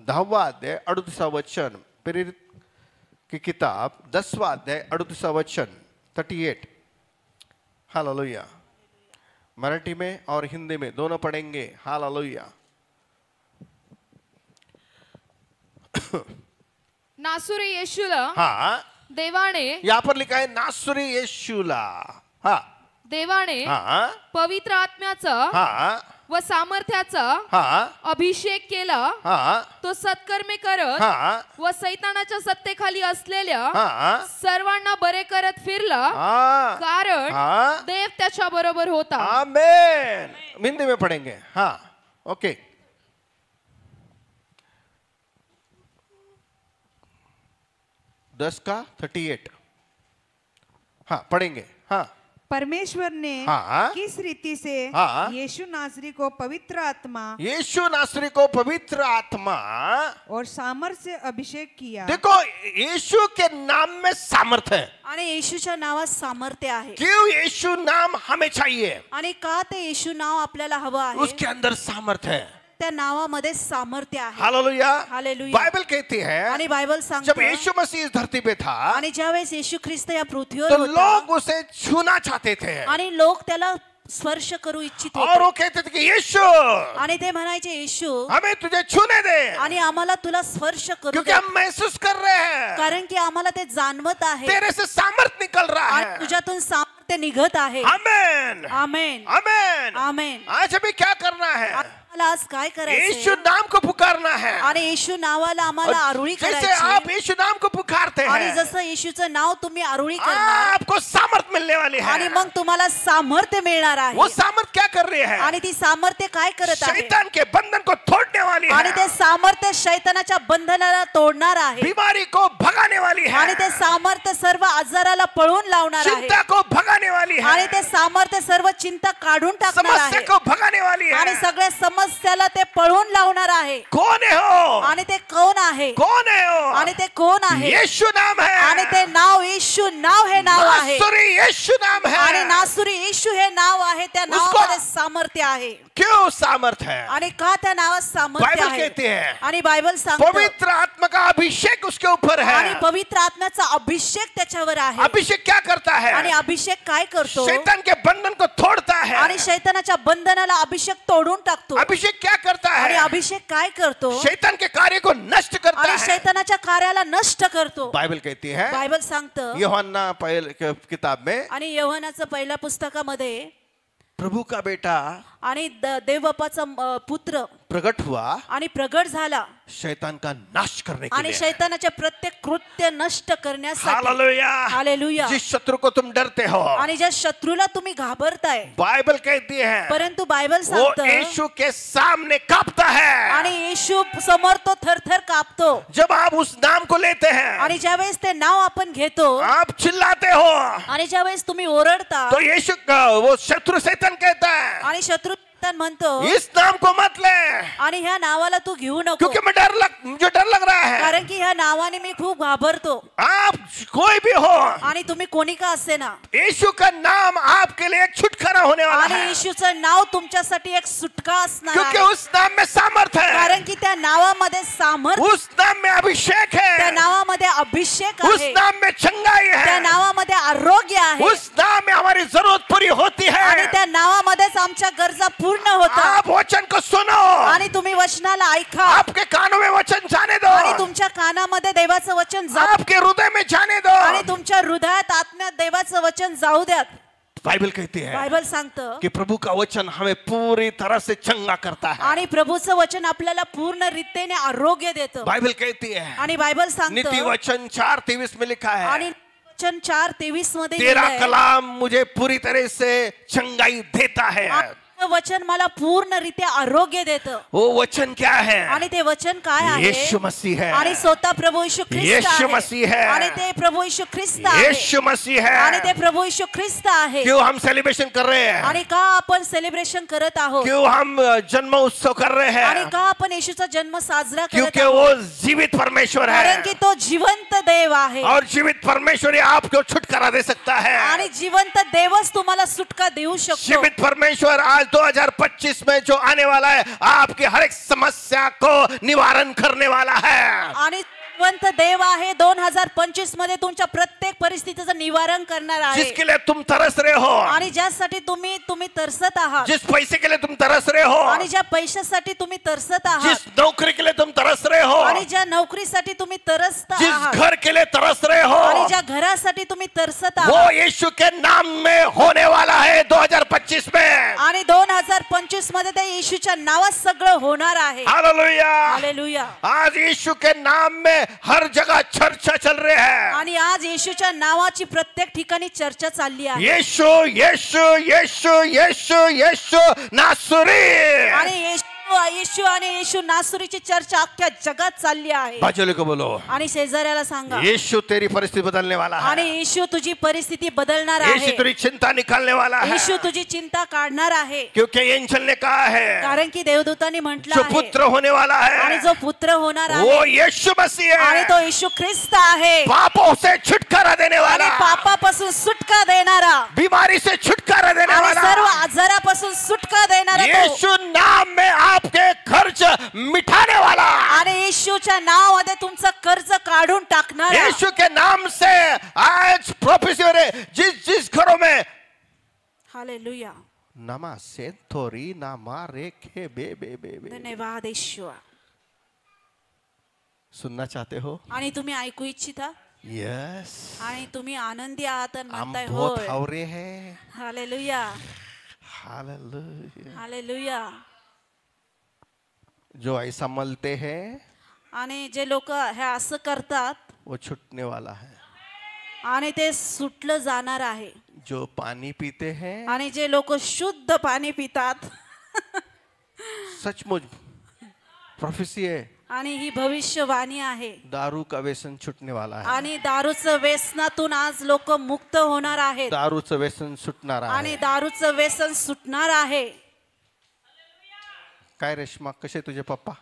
10वां अध्याय 38वां वचन. प्रेरित की किताब 10वां अध्याय 38वां वचन 38. हालेलुया. मराठी में और हिंदी में दोनों पढ़ेंगे. हालेलुया. नासुरे येशूला हाँ, देवाने यहाँ पर लिखा है नासरी यीशुला. हाँ देवाने हाँ पवित्र आत्म्याचा हाँ व सामर्थ्याचा हाँ अभिषेक केला. हाँ तो सत्कर्मे करत हाँ व सैतानाच्या सत्तेखाली असलेल्या हाँ सर्वांना बरे करत फिरला. हाँ कारण हाँ. देव त्याच्या बरोबर होता. आमेन. हिंदी में पढ़ेंगे. हाँ ओके. दस का 38. हाँ पढ़ेंगे. हाँ परमेश्वर ने किस रीति से यीशु नासरी को पवित्र आत्मा और सामर्थ्य से अभिषेक किया। देखो यीशु के नाम में सामर्थ्य है आणि येशूच्या नावात सामर्थ्य आहे। क्यों यीशु नाम हमें चाहिए? आणि का ते येशू नाव आपल्याला हवं आहे? उसके अंदर सामर्थ्य है, त्या नावामध्ये सामर्थ्य आहे। हालेलुया। हालेलुया। बाइबल कहती है आणि बायबल सांगतो जब यीशु मसीह इस धरती पे था आणि ज्यावेळेस येशू ख्रिस्त या पृथ्वीवर तो होता लोग उसे छूना चाहते थे आणि लोक त्याला स्पर्श करू इच्छित और होते वो कहते थे कि यीशु आणि ते म्हणायचे येशू हमें तुझे छूने दे आणि आम्हाला तुला स्पर्श करू क्योंकि दे, हम महसूस कर रहे हैं कारण की आम्हाला ते जाणवत आहे तेरे से सामर्थ निकल रहा आणि है। तुझ्यातून सामर्थ्य निघत आहे। आमेन आमेन आमेन आमेन। आज हमें क्या करना है? आम्हाला आज काय यीशु करायचं? नाम को पुकारना है। आणि येशू नावाला आम्हाला आरुळी जैसे आप करायची यीशु नाम को पुकारते आणि हैं जसं येशूचं नाव तुम्ही आरुळी करणार आपको सामर्थ मिलने वाली है। आणि मग तुम्हाला सामर्थ्य मिळणार वो आहे। सामर्थ क्या कर रही है? आणि ती सामर्थ्य काय करत आहे? शैतान के बंधन को तोड़ने वाली आणि है, ते सामर्थ्य शैतानाच्या बंधनाला तोडणार आहे बीमारी को भगाने वाली है, आणि ते सामर्थ्य सर्व आजाराला पळून लावणार आहे चिंता को भगाने वाली आणि है, ते सामर्थ्य सर्व चिंता काढून टाकणार समस्या आहे को भगाने वाली आणि है। सगळ्या समस्याला ते पळून लावणार आहे। कौन है हो? आणि ते कोण आहे? कौन है हो? आणि ते कोण आहे? यीशु नाम है। आणि ते नाव येशू नाव हे नाव आहे नासरी यीशु नाम है। आणि नासुरी येशू हे नाव आहे। त्या नावामध्ये सामर्थ्य आहे। क्यों सामर्थ है? आणि का त्या नावात सामर्थ्य बाइबल आहे? कहती है आणि बायबल सांगतो पवित्र आत्मा का अभिषेक उसके ऊपर आणि है। पवित्र आत्म्याचा अभिषेक त्याच्यावर आहे। अभिषेक क्या करता है? आणि अभिषेक काय करतो? शैतान के बंधन को तोड़ता है। आणि शैतानाच्या बंधनाला अभिषेक तोडून टाकतो। अभिषेक क्या करता आणि है? अभिषेक काय करतो? शैतान के कार्य को नष्ट करता आणि है। शैतानाच्या कार्याला नष्ट करतो। बाइबल कहती है बायबल सांगतं यूहन्ना पहले किताब में आणि यूहन्नाच्या पहिल्या पुस्तकामध्ये प्रभु का बेटा आणि देवबापाचा पुत्र प्रकट हुआ आणि प्रगट झाला शैतान का नाश करने के आणि लिए। शैतानाचे प्रत्येक कृत्य नष्ट करण्यासाठी। हालेलुया। हालेलुया। जिस शत्रु को तुम डरते हो आणि ज्या शत्रूला तुम्ही घाबरताय बाइबल कहती है परंतु बायबल वो सांगतं यीशु के सामने कांपता है। आणि येशू समोर तो थरथर कापतो। जब आप उस नाम को लेते हैं आणि ज्यावेळेस ते नाव आपण घेतो आप चिल्लाते हो आणि ज्यावेळेस तुम्ही ओरडता तो यीशु का वो शत्रु शैतान कहता है आणि शत्रू म्हणतो इस नाम को मत ले आणि ह्या नावाला तू घेऊ नको क्योंकि मुझे डर लग रहा है। कारण की ह्या नावाने मी खूप घाबरतो। आप कोई भी हो आणि तुम्ही कोणी का असे ना यीशु का नाम आपके लिए एक छुटकारा होने वाला आणि है येशूचं नाव तुमच्यासाठी एक सुटका असणार क्योंकि आहे। उस नाम में सामर्थ है, कारण की त्या नावामध्ये सामर्थ्य, उस नाम में अभिषेक त्या है, नावामध्ये अभिषेक उस आहे, नाम में चंगाई त्या है, नावामध्ये आरोग्य आहे उस नाम में हमारी जरूरत पूरी होती आणि है। त्या नावामध्येच आमच्या गरजा पूर्ण होतात। आप वचन को सुनो आणि तुम्ही वचनाला ऐका आपके कानों में वचन जाने दो आणि तुमच्या कानामध्ये देवाचं वचन जाऊ आपके हृदय में जाने दो। आणि तुमच्या हृदयात आत्म्यात देवाचं वचन जाऊ द्या। बाइबल कहती है बायबल सांगतं कि प्रभु का वचन हमें पूरी तरह से चंगा करता है। आणि प्रभूचं वचन आपल्याला पूर्ण रीतीने आरोग्य देतं। बाइबल कहती है आणि बायबल नीति सांगतं वचन 4:23 में लिखा है आणि वचन 4:23 मध्ये तेरा लिहिलंय, कलाम मुझे पूरी तरह से चंगाई देता है। वचन मला पूर्णरित्या आरोग्य देतं। वो वचन क्या है? आणि ते वचन काय आहे? यीशु मसीह है। आणि स्वतः प्रभू येशू ख्रिस्त यीशु आहे। मसीह है। आणि ते प्रभू येशू ख्रिस्त आहे। यीशु मसीह है। आणि ते प्रभू येशू ख्रिस्त आहे। क्यों हम सेलिब्रेशन कर रहे हैं? आणि का आपण सेलिब्रेशन करत आहोत? क्यों हम जन्म उत्सव कर रहे हैं? आणि का आपण येशूचा जन्म साजरा करत क्योंकि आहोत? वो जीवित परमेश्वर है कारण की तो जिवंत देव आहे और जीवित परमेश्वर ही आपको छुटकारा दे सकता है। आणि जिवंत देवच तुम्हाला सुटका देऊ शकतो। जीवित परमेश्वर आज 2025 में जो आने वाला है आपकी हर एक समस्या को निवारण करने वाला है। आणि जिवंत देव आहे 2025 मध्ये तुमच्या प्रत्येक परिस्थितीचं निवारण करणार आहे। जिसके लिए तुम तरस रहे हो आणि ज्यासाठी तुम्ही तरसत आहात, जिस पैसे के लिए तुम तरस रहे हो आणि ज्या पैशासाठी तुम्ही तरसत आहात, जिस नौकरी के लिए तुम तरस रहे हो आणि ज्या नोकरीसाठी तुम्ही तरसत जिस आहात, घर के लिए तरस रहे हो आणि ज्या घरासाठी तुम्ही तरसत वो आहात, यीशु के नाम में होने वाला है 2025 में। आणि 2025 मध्ये ते येशूच्या नावात सगळं होणार आहे। हालेलुया। हालेलुया। आज यीशु के नाम में हर जगह चर्चा चल रही है। आणि आज येशूच्या नावाची प्रत्येक ठिकाणी चर्चा चालली आहे। यीशु यीशु यीशु यीशु यीशु नासरी। आणि येशू येशू आणि येशू नासरीची चर्चा अख्ख्या जगात चालली आहे. बाजूले को बोलो, आणि शेजाऱ्याला सांगा, यीशु तेरी परिस्थिति बदलने वाला है. आणि येशू तुझी परिस्थिती बदलणार आहे. यीशु तेरी चिंता निकालने वाला है. येशू तुझी चिंता काढणार आहे. क्योंकि एंजल ने कहा है, कारण की देवदूतांनी म्हटलं जो आहे, पुत्र होने वाला आणि है जो पुत्र होणार वो आहे यीशु मसीह आणि है. तो येशू ख्रिस्त आहे. पापों से छुटकारा देने आणि वाला, पापापासून सुटका देणारा, बीमारी से छुटकारा देने आणि वाला. सर्व आजारापासून सुटका देणारा तो. यीशु नाम में आपके खर्च मिटाने वाला. आणि येशूच्या नावामध्ये तुमचं कर्ज काढून टाकणार. यीशु के नाम से आज प्रोफेसी हो रहे जिस जिस घरों में हालेलुया. नमा सेंथोरी नामा रेखे बे बे बे बे. धन्यवाद येशूआ. सुनना चाहते हो? आणि तुम्ही ऐकू इच्छिता, यस. आणि तुम्ही आनंदी आहात आणि हम म्हणताय बहुत होय. हावरे हैं. हालेलुया. हालेलुया. हालेलुया. जो ऐसा मलते हैं आणि जे लोक हे असं करतात वो छूटने वाला है. आणि ते सुटलं जाणार आहे. जो पानी पीते हैं आणि जे लोक शुद्ध पाणी पितात सचमुच प्रोफेसी है, आणि ही भविष्यवाणी आहे. दारू का व्यसन छूटने वाला है. आणि दारूचं व्यसनातून आज लोक मुक्त होणार आहेत. दारूचं व्यसन सुटणार आणि आहे. दारूचं व्यसन सुटणार आहे. काय रेश्मा, कसे तुझे पप्पा?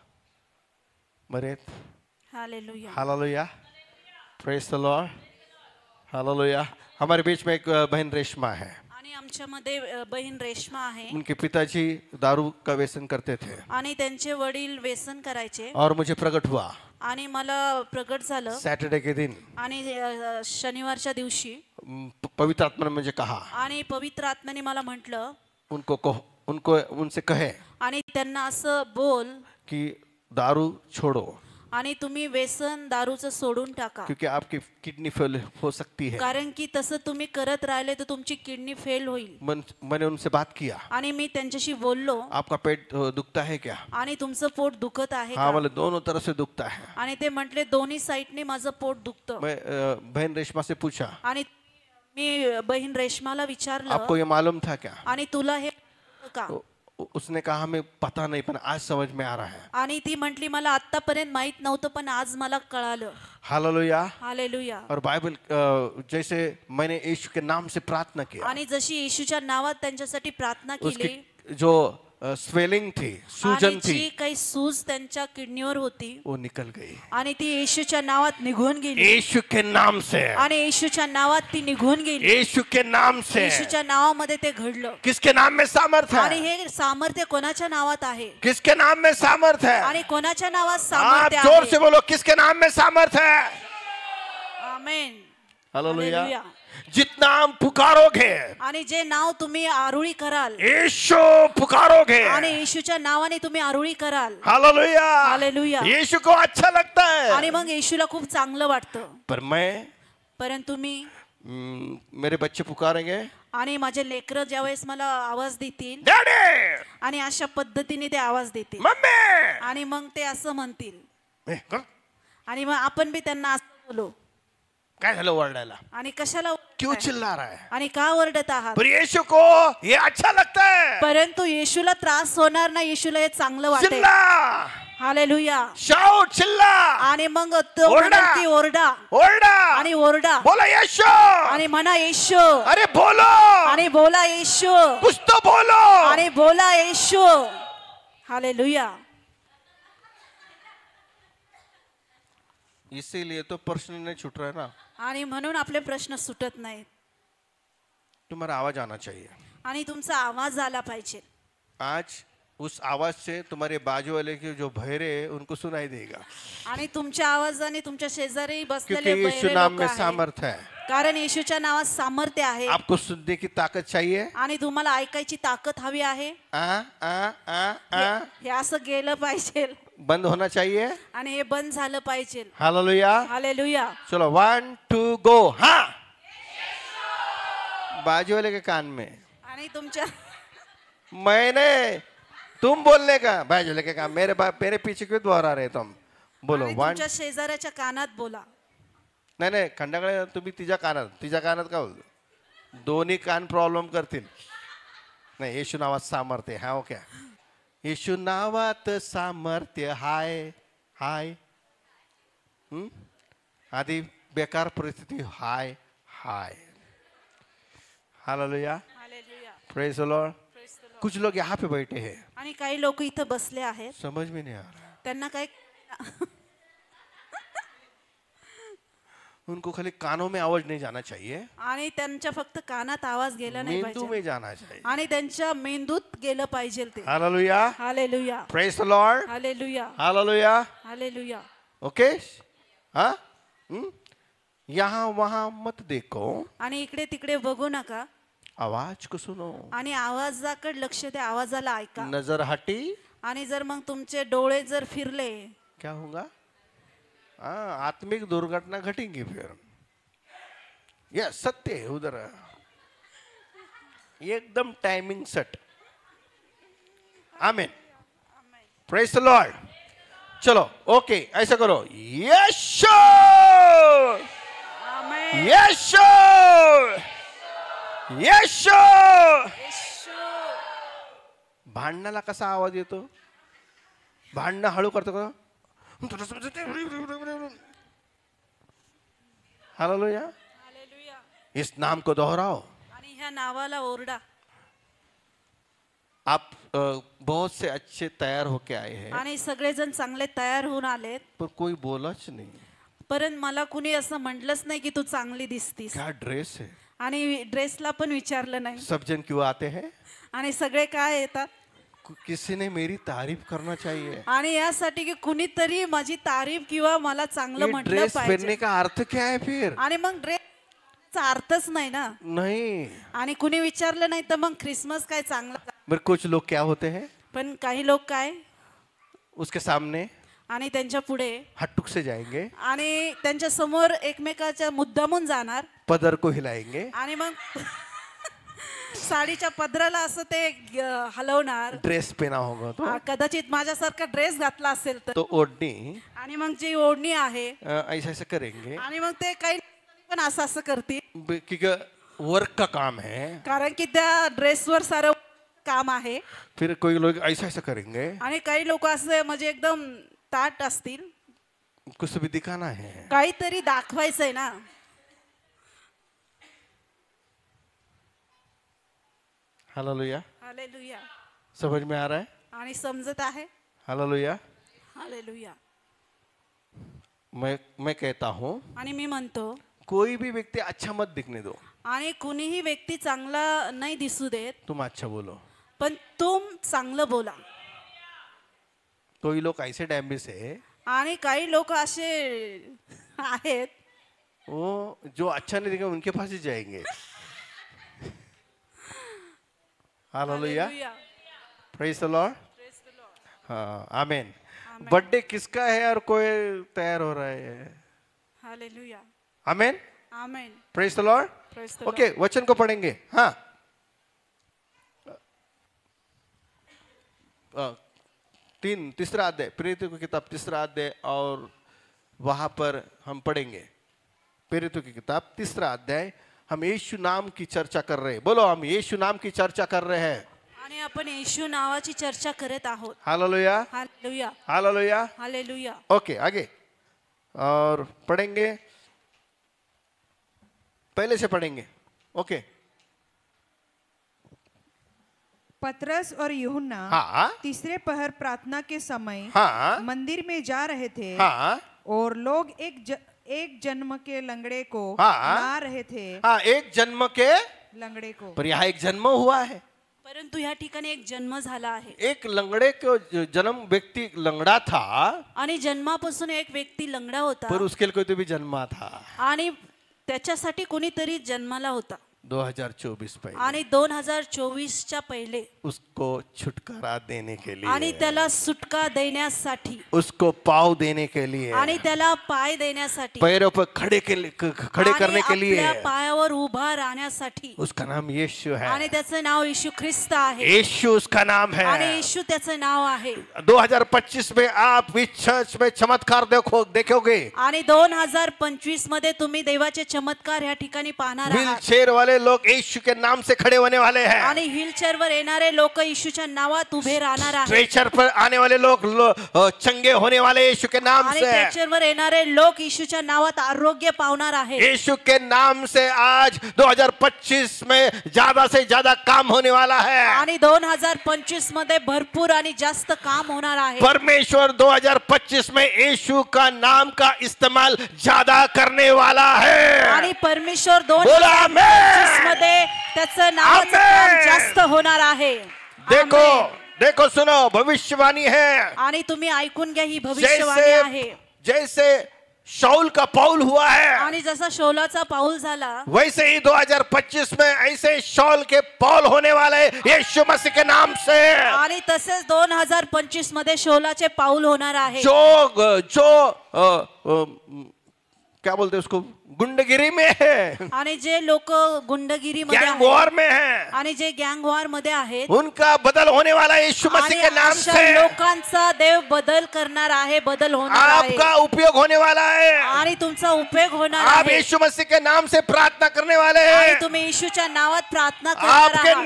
बरेत? Hallelujah. Hallelujah. Praise the Lord. Hallelujah. हमारे बीच में एक बहन रेश्मा है. आणि आमच्यामध्ये बहीण रेश्मा आहे. उनके पिताजी दारू का व्यसन करते थे आणि त्यांचे वडील व्यसन करायचे. और मुझे प्रकट हुआ आणि मला प्रगट झालं. सैटरडे के दिन आणि शनिवारच्या दिवशी पवित्र आत्मा ने मुझे कहा, आणि पवित्र आत्म्याने मला म्हटलं, उनसे कहे आणि त्यांना असं बोल कि दारू छोड़ो, आणि तुम्ही व्यसन दारूचं सोडून टाका. क्योंकि आपकी किडनी फेल हो सकती है. कारण की तसं तुम्ही करत राहिले तर तुमची किडनी फेल होईल. मैंने उनसे बात किया. आणि मी त्यांच्याशी बोललो, आपका पेट दुखता है क्या? आणि तुमचं पोट दुखत आहे हाँ, का? बोले दोनों तरफ से दुखता है. आणि ते म्हटले दोन्ही साईडने माझं पोट दुखतं. मैं बहन रेशमा से पूछा, आणि मी बहीण रेशमाला विचारलं, आपको ये मालूम था क्या? आणि तुला हे का? उसने कहा हमें पता नहीं, पर आज समझ में आ रहा है. आणि ती म्हटली मला आतापर्यंत माहित नव्हतं पण आज मला कळालं. हालेलुया. हालेलुया. और बाइबल जैसे मैंने यीशु के नाम से प्रार्थना किया, आणि जशी येशूच्या नावात त्यांच्यासाठी प्रार्थना केली, उसकी जो स्वेलिंग थी, सूजन आणि थी, जी काही सूज त्यांच्या किडनीवर होती वो निकल गई. आणि ती येशूच्या नावात निघून गेली. यीशु के नाम से, आणि येशूच्या नावात ती निघून गेली. यीशु के नाम से. येशूच्या नावामध्ये ते घडलं. किसके नाम में सामर्थ आणि है? हे सामर्थ्य कोणाच्या नावात आहे? किसके नाम में सामर्थ है? आणि कोणाच्या नावात आप सामर्थ्य जोर आहे? से बोलो, किसके नाम में सामर्थ है? आमेन. हालेलुया. हालेलुया. जितना हम पुकारोगे, आणि जे नाव तुम्ही आरुळी कराल, यीशु पुकारोगे, आणि येशूच्या नावाने तुम्ही आरुळी कराल. हालेलुया. हालेलुया. यीशु को अच्छा लगता है. आणि मग येशूला खूप चांगलं वाटतं. पर मैं परंतु मी मेरे बच्चे पुकारेंगे, आणि माझे लेकरं ज्यावेळेस मला आवाज देतील, डॅडी, आणि अशा पद्धतीने ते आवाज देतील, मम्मी, आणि मग ते असं म्हणतील, कर. आणि मग आपण बी त्यांना असं बोलू, काय झालं ओरडायला? आणि कशाला क्यों ओरडताय? चिल्ला रहा है? आणि का ओरडत आहात? पर यीशु को ये अच्छा लगता है. परंतु येशूला त्रास होणार नाही. येशूला हे चांगलं वाटेल. चिल्ला, हालेलुया. शाउट, चिल्ला, आणि मग तो ओरडा. म्हणेल की ओरडा, ओरडा, आणि ओरडा, बोला यीशु, आणि म्हणा येशू, अरे बोलो, आणि बोला येशू, कुछ तो बोलो, आणि बोला येशू. हालेलुया. इसीलिए तो प्रश्न नहीं छूट रहा है ना. आणि म्हणून आपले प्रश्न सुटत नाहीत. तुम्हारा आवाज आना चाहिए. आणि तुमचा आवाज आला पाहिजे. आज उस आवाज से तुम्हारे बाजू वाले के जो बहरे हैं उनको सुनाई देगा. आणि तुमच्या आवाजाने तुमच्या शेजारी क्योंकि बसलेले यीशु बहिरे नाम लोक में आहेत. सामर्थ है. कारण येशूच्या नावात सामर्थ्य आहे. आपको सुनने की ताकत चाहिए. आणि तुम्हाला ऐकायची ताकद हवी आहे. आ आ आ आ हे असं गेलं पाहिजे, बंद होना चाहिए. आणि हे बंद झालं पाहिजे. हालेलुया. हालेलुया. चलो 1 2 गो. हाँ, बाजू वाले के कान में. आणि तुमच्या मैंने तुम बोलने का, बाजू वाले के कान, मेरे पीछे क्यों दोहरा रहे तुम? बोलो आणि 1. तुमच्या शेजाऱ्याच्या कानात बोला. नाही खंडाकडे तुम्ही तिच्या कानात का बोलतो? दोन्ही कान प्रॉब्लेम करतील. नाही, येशू नावात सामर्थ्य. हा, ओके. येशू नावात सामर्थ्य हाय हाय. आधी बेकार परिस्थिती हाय हाय. हालेलुया. Praise the Lord. कुछ लोग यहाँ पे बैठे हैं आणि काही लोक इथं बसले आहेत, समझ में नहीं आ रहा. त्यांना काय उनको खाली कानों में आवाज नहीं जाना चाहिए, आणि त्यांच्या फक्त कानात आवाज गेला नाही मेंदू पाहिजे में जाना चाहिए. आणि त्यांच्या मेंदूत गेलं पाहिजे ते. Hallelujah. Hallelujah. Praise the Lord. Hallelujah. Hallelujah. Hallelujah. Okay. हाँ. यहाँ वहाँ मत देखो, आणि इकडे तिकडे बघू नका, आवाज को सुनो. आणि आवाजाकडे लक्ष द्या, आवाजाला ऐका. नजर हटी, आणि जर मग तुमचे डोळे जर फिरले, क्या होगा? आत्मिक दुर्घटना घटेंगी फिर. यह सत्य है उधर, एकदम टाइमिंग सेट. आमीन. Praise the Lord. चलो ओके, ऐसा करो. यीशु यीशु यीशु. भांडणाला कसा आवाज येतो? भांडणं हळू करतो का? हालेलुया. इस नाम को दोहराओ. आणि ह्या नावाला ओरडा. आप बहुत से अच्छे तैयार होके आए हैं, आणि सगळेजण चांगले तयार होऊन आलेत, पर कोई बोलाच नहीं. परंतु मला कुणी असं म्हटलंच नाही की तू चांगली दिसतीस. क्या ड्रेस है? आणि ड्रेसला पण विचारलं नाही. सब जन क्यों आते हैं? आणि सगळे काय येतात? किसी ने मेरी तारीफ करना चाहिए. आणि यासाठी की कुणीतरी माझी तारीफ किंवा मला चांगलं ये म्हटलं ड्रेस पहनने पाहिजे. का अर्थ क्या है फिर? आणि मग ड्रेसचा अर्थच नाही ना. नहीं. आणि कुणी विचारलं नाही तर मग ख्रिसमस काय चांगला. मेरे कुछ लोग क्या होते हैं, पण काही लोक काय, उसके सामने आणि त्यांच्या पुढे हट्टुक से जाएंगे, आणि त्यांच्या समोर एकमेकाच्या मुद्दामून जाणार, पदर को हिलाएंगे, आणि मग साडीच्या पदराला असं ते हलवणार. ड्रेस पहना होगा तो, कदाचित माझ्यासारखा ड्रेस घातला असेल तर, तो ओढ़नी आणि मग जी ओढणी आहे, ऐसा ऐसा करेंगे. आणि मग ते काही पण असं असं करतील, क्योंकि वर्क का काम है, कारण की त्या ड्रेसवर सारं काम आहे. फिर कोई लोग ऐसा ऐसा करेंगे, आणि काही लोक असे म्हणजे एकदम ताट असतील, कुछ भी दिखाना है, काहीतरी दाखवायचंय ना. हालेलुया. हालेलुया. समझ में आ रहा है? आणि समजत आहे. हालेलुया. हालेलुया. मैं कहता हूँ, आणि मी म्हणतो, कोई भी व्यक्ति अच्छा मत दिखने दो. आणि कुणीही व्यक्ती चांगला नाही दिसू देत, तुम अच्छा बोलो. पण तुम चांगलं बोला. कोई लोग ऐसे डैम्बिस है, आणि काही लोक असे आहेत, वो जो अच्छा नहीं दिखेगा उनके पास ही जाएंगे. हालेलुया. Praise the Lord. हाँ, आमीन. बर्थडे किसका है और कोई तैयार हो रहा है? Hallelujah. Amen. Amen. Praise the Lord. Okay, वचन को पढ़ेंगे. हाँ, तीसरा अध्याय, प्रेरितों की किताब तीसरा अध्याय, और वहां पर हम पढ़ेंगे. प्रेरितों की किताब तीसरा अध्याय. हम यीशु नाम की चर्चा कर रहे हैं. बोलो, हम यीशु नाम की चर्चा कर रहे हैं. आणि आपण येशू नावाची चर्चा करत आहोत. Hallelujah. Hallelujah. Hallelujah. Hallelujah. Okay, आगे और पढ़ेंगे. पहले से पढ़ेंगे. ओके. पतरस और यूहन्ना हाँ. तीसरे पहर प्रार्थना के समय हाँ. मंदिर में जा रहे थे. हाँ. और लोग एक जन्म के लंगड़े को हाँ. ला रहे थे. हाँ, एक जन्म के लंगड़े को. पर यहाँ एक जन्म हुआ है. परंतु या ठिकाणी एक जन्म झाला आहे. एक लंगड़े को जन्म, व्यक्ति लंगड़ा था, आणि जन्मापासून एक व्यक्ती लंगडा होता, पर उसके लिए कोई तो भी जन्मा था. आणि त्याच्यासाठी कोणीतरी जन्माला होता. 2024 पहले, आणि 2024च्या पहिले उसको छुटकारा देने के आणि लिए, त्याला सुटका देण्यासाठी, उसको पाँव देने के लिए, आणि त्याला पाय देण्यासाठी, पैरों पर खड़े करने के लिए, आपल्या पायावर उभा राहण्यासाठी. उसका नाम यीशु है. आणि त्याचं नाव येशू ख्रिस्त आहे. यीशु उसका नाम है. आणि येशू त्याचं नाव आहे. 2025 में आप इस चर्च में चमत्कार देखोगे. आणि 2025 मध्ये तुम्ही देवाचे चमत्कार या ठिकाणी पाहणार व्हील आहात. चेयर वाले लोग यीशु के नाम से खड़े होने वाले हैं। आणि व्हीलचेअरवर येणारे लोक येशूच्या नावात उभे राहणार आहेत। स्ट्रेचर पर आने वाले लोग चंगे होने वाले यीशु के नाम आणि से। स्ट्रेचरवर येणारे लोक येशूच्या नावात आरोग्य पावणार आहेत। यीशु के नाम से आज 2025 में ज्यादा से ज्यादा काम होने वाला है। आणि 2025 मध्ये भरपूर आणि जास्त काम होणार आहे। परमेश्वर 2025 में यीशु का नाम का इस्तेमाल ज्यादा करने वाला है। आणि परमेश्वर 2025 मध्ये त्याचं नावाचं काम जास्त होणार आहे। देखो सुनो, भविष्यवाणी है। आणि तुम्ही ऐकून घ्या, ही भविष्यवाणी आहे। जैसे शाऊल का पौल हुआ है, आणि जसा शौलाचा पाऊल झाला, वैसे ही 2025 में ऐसे शाऊल के पौल होने वाले यीशु मसीह के नाम से। आणि तसेच 2025 मध्ये शौलाचे पाऊल होणार आहे। जो क्या बोलते हैं उसको, गुंडगिरी में है, आणि जे लोक गुंडगिरी मध्ये गैंग वॉर में है, आणि जे गँग वॉर मध्ये आहेत, उनका बदल होने वाला है यीशु मसीह के नाम से। लोकांचा देव बदल करणार आहे, बदल होणार आहे। आपका उपयोग होने वाला है, आणि तुमचा उपयोग होणार आप आहे। यीशु मसीह के नाम से प्रार्थना करने वाले आणि हैं। तुम्ही येशूच्या नावात प्रार्थना करणार आपके आहात।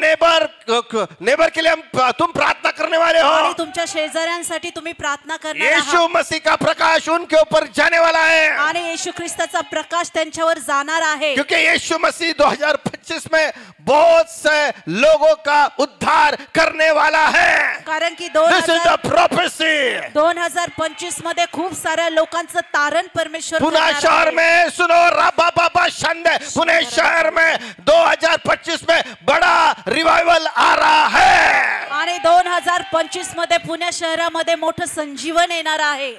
नेबर के लिए तुम प्रार्थना करने वाले हो। आणि तुमच्या शेजाऱ्यांसाठी तुम्ही प्रार्थना करणार यीशु आहात। मसीह का प्रकाश उनके ऊपर जाने वाला है, आणि येशू ख्रिस्ताचा प्रकाश त्यांच्यावर जाणार आहे। क्योंकि यीशु मसीह 2025 में बहुत से लोगों का उद्धार करने वाला है। कारण की This is the prophecy। 2025 मध्ये खूप साऱ्या लोकांचं तारण परमेश्वर पुणे करणार शहर आहे। में सुनो, राबा बाबा शंदे, पुणे शहर में 2025 में बड़ा रिवाइवल आ रहा है। आणि 2025 मध्ये पुणे शहरामध्ये मोठं संजीवन येणार आहे।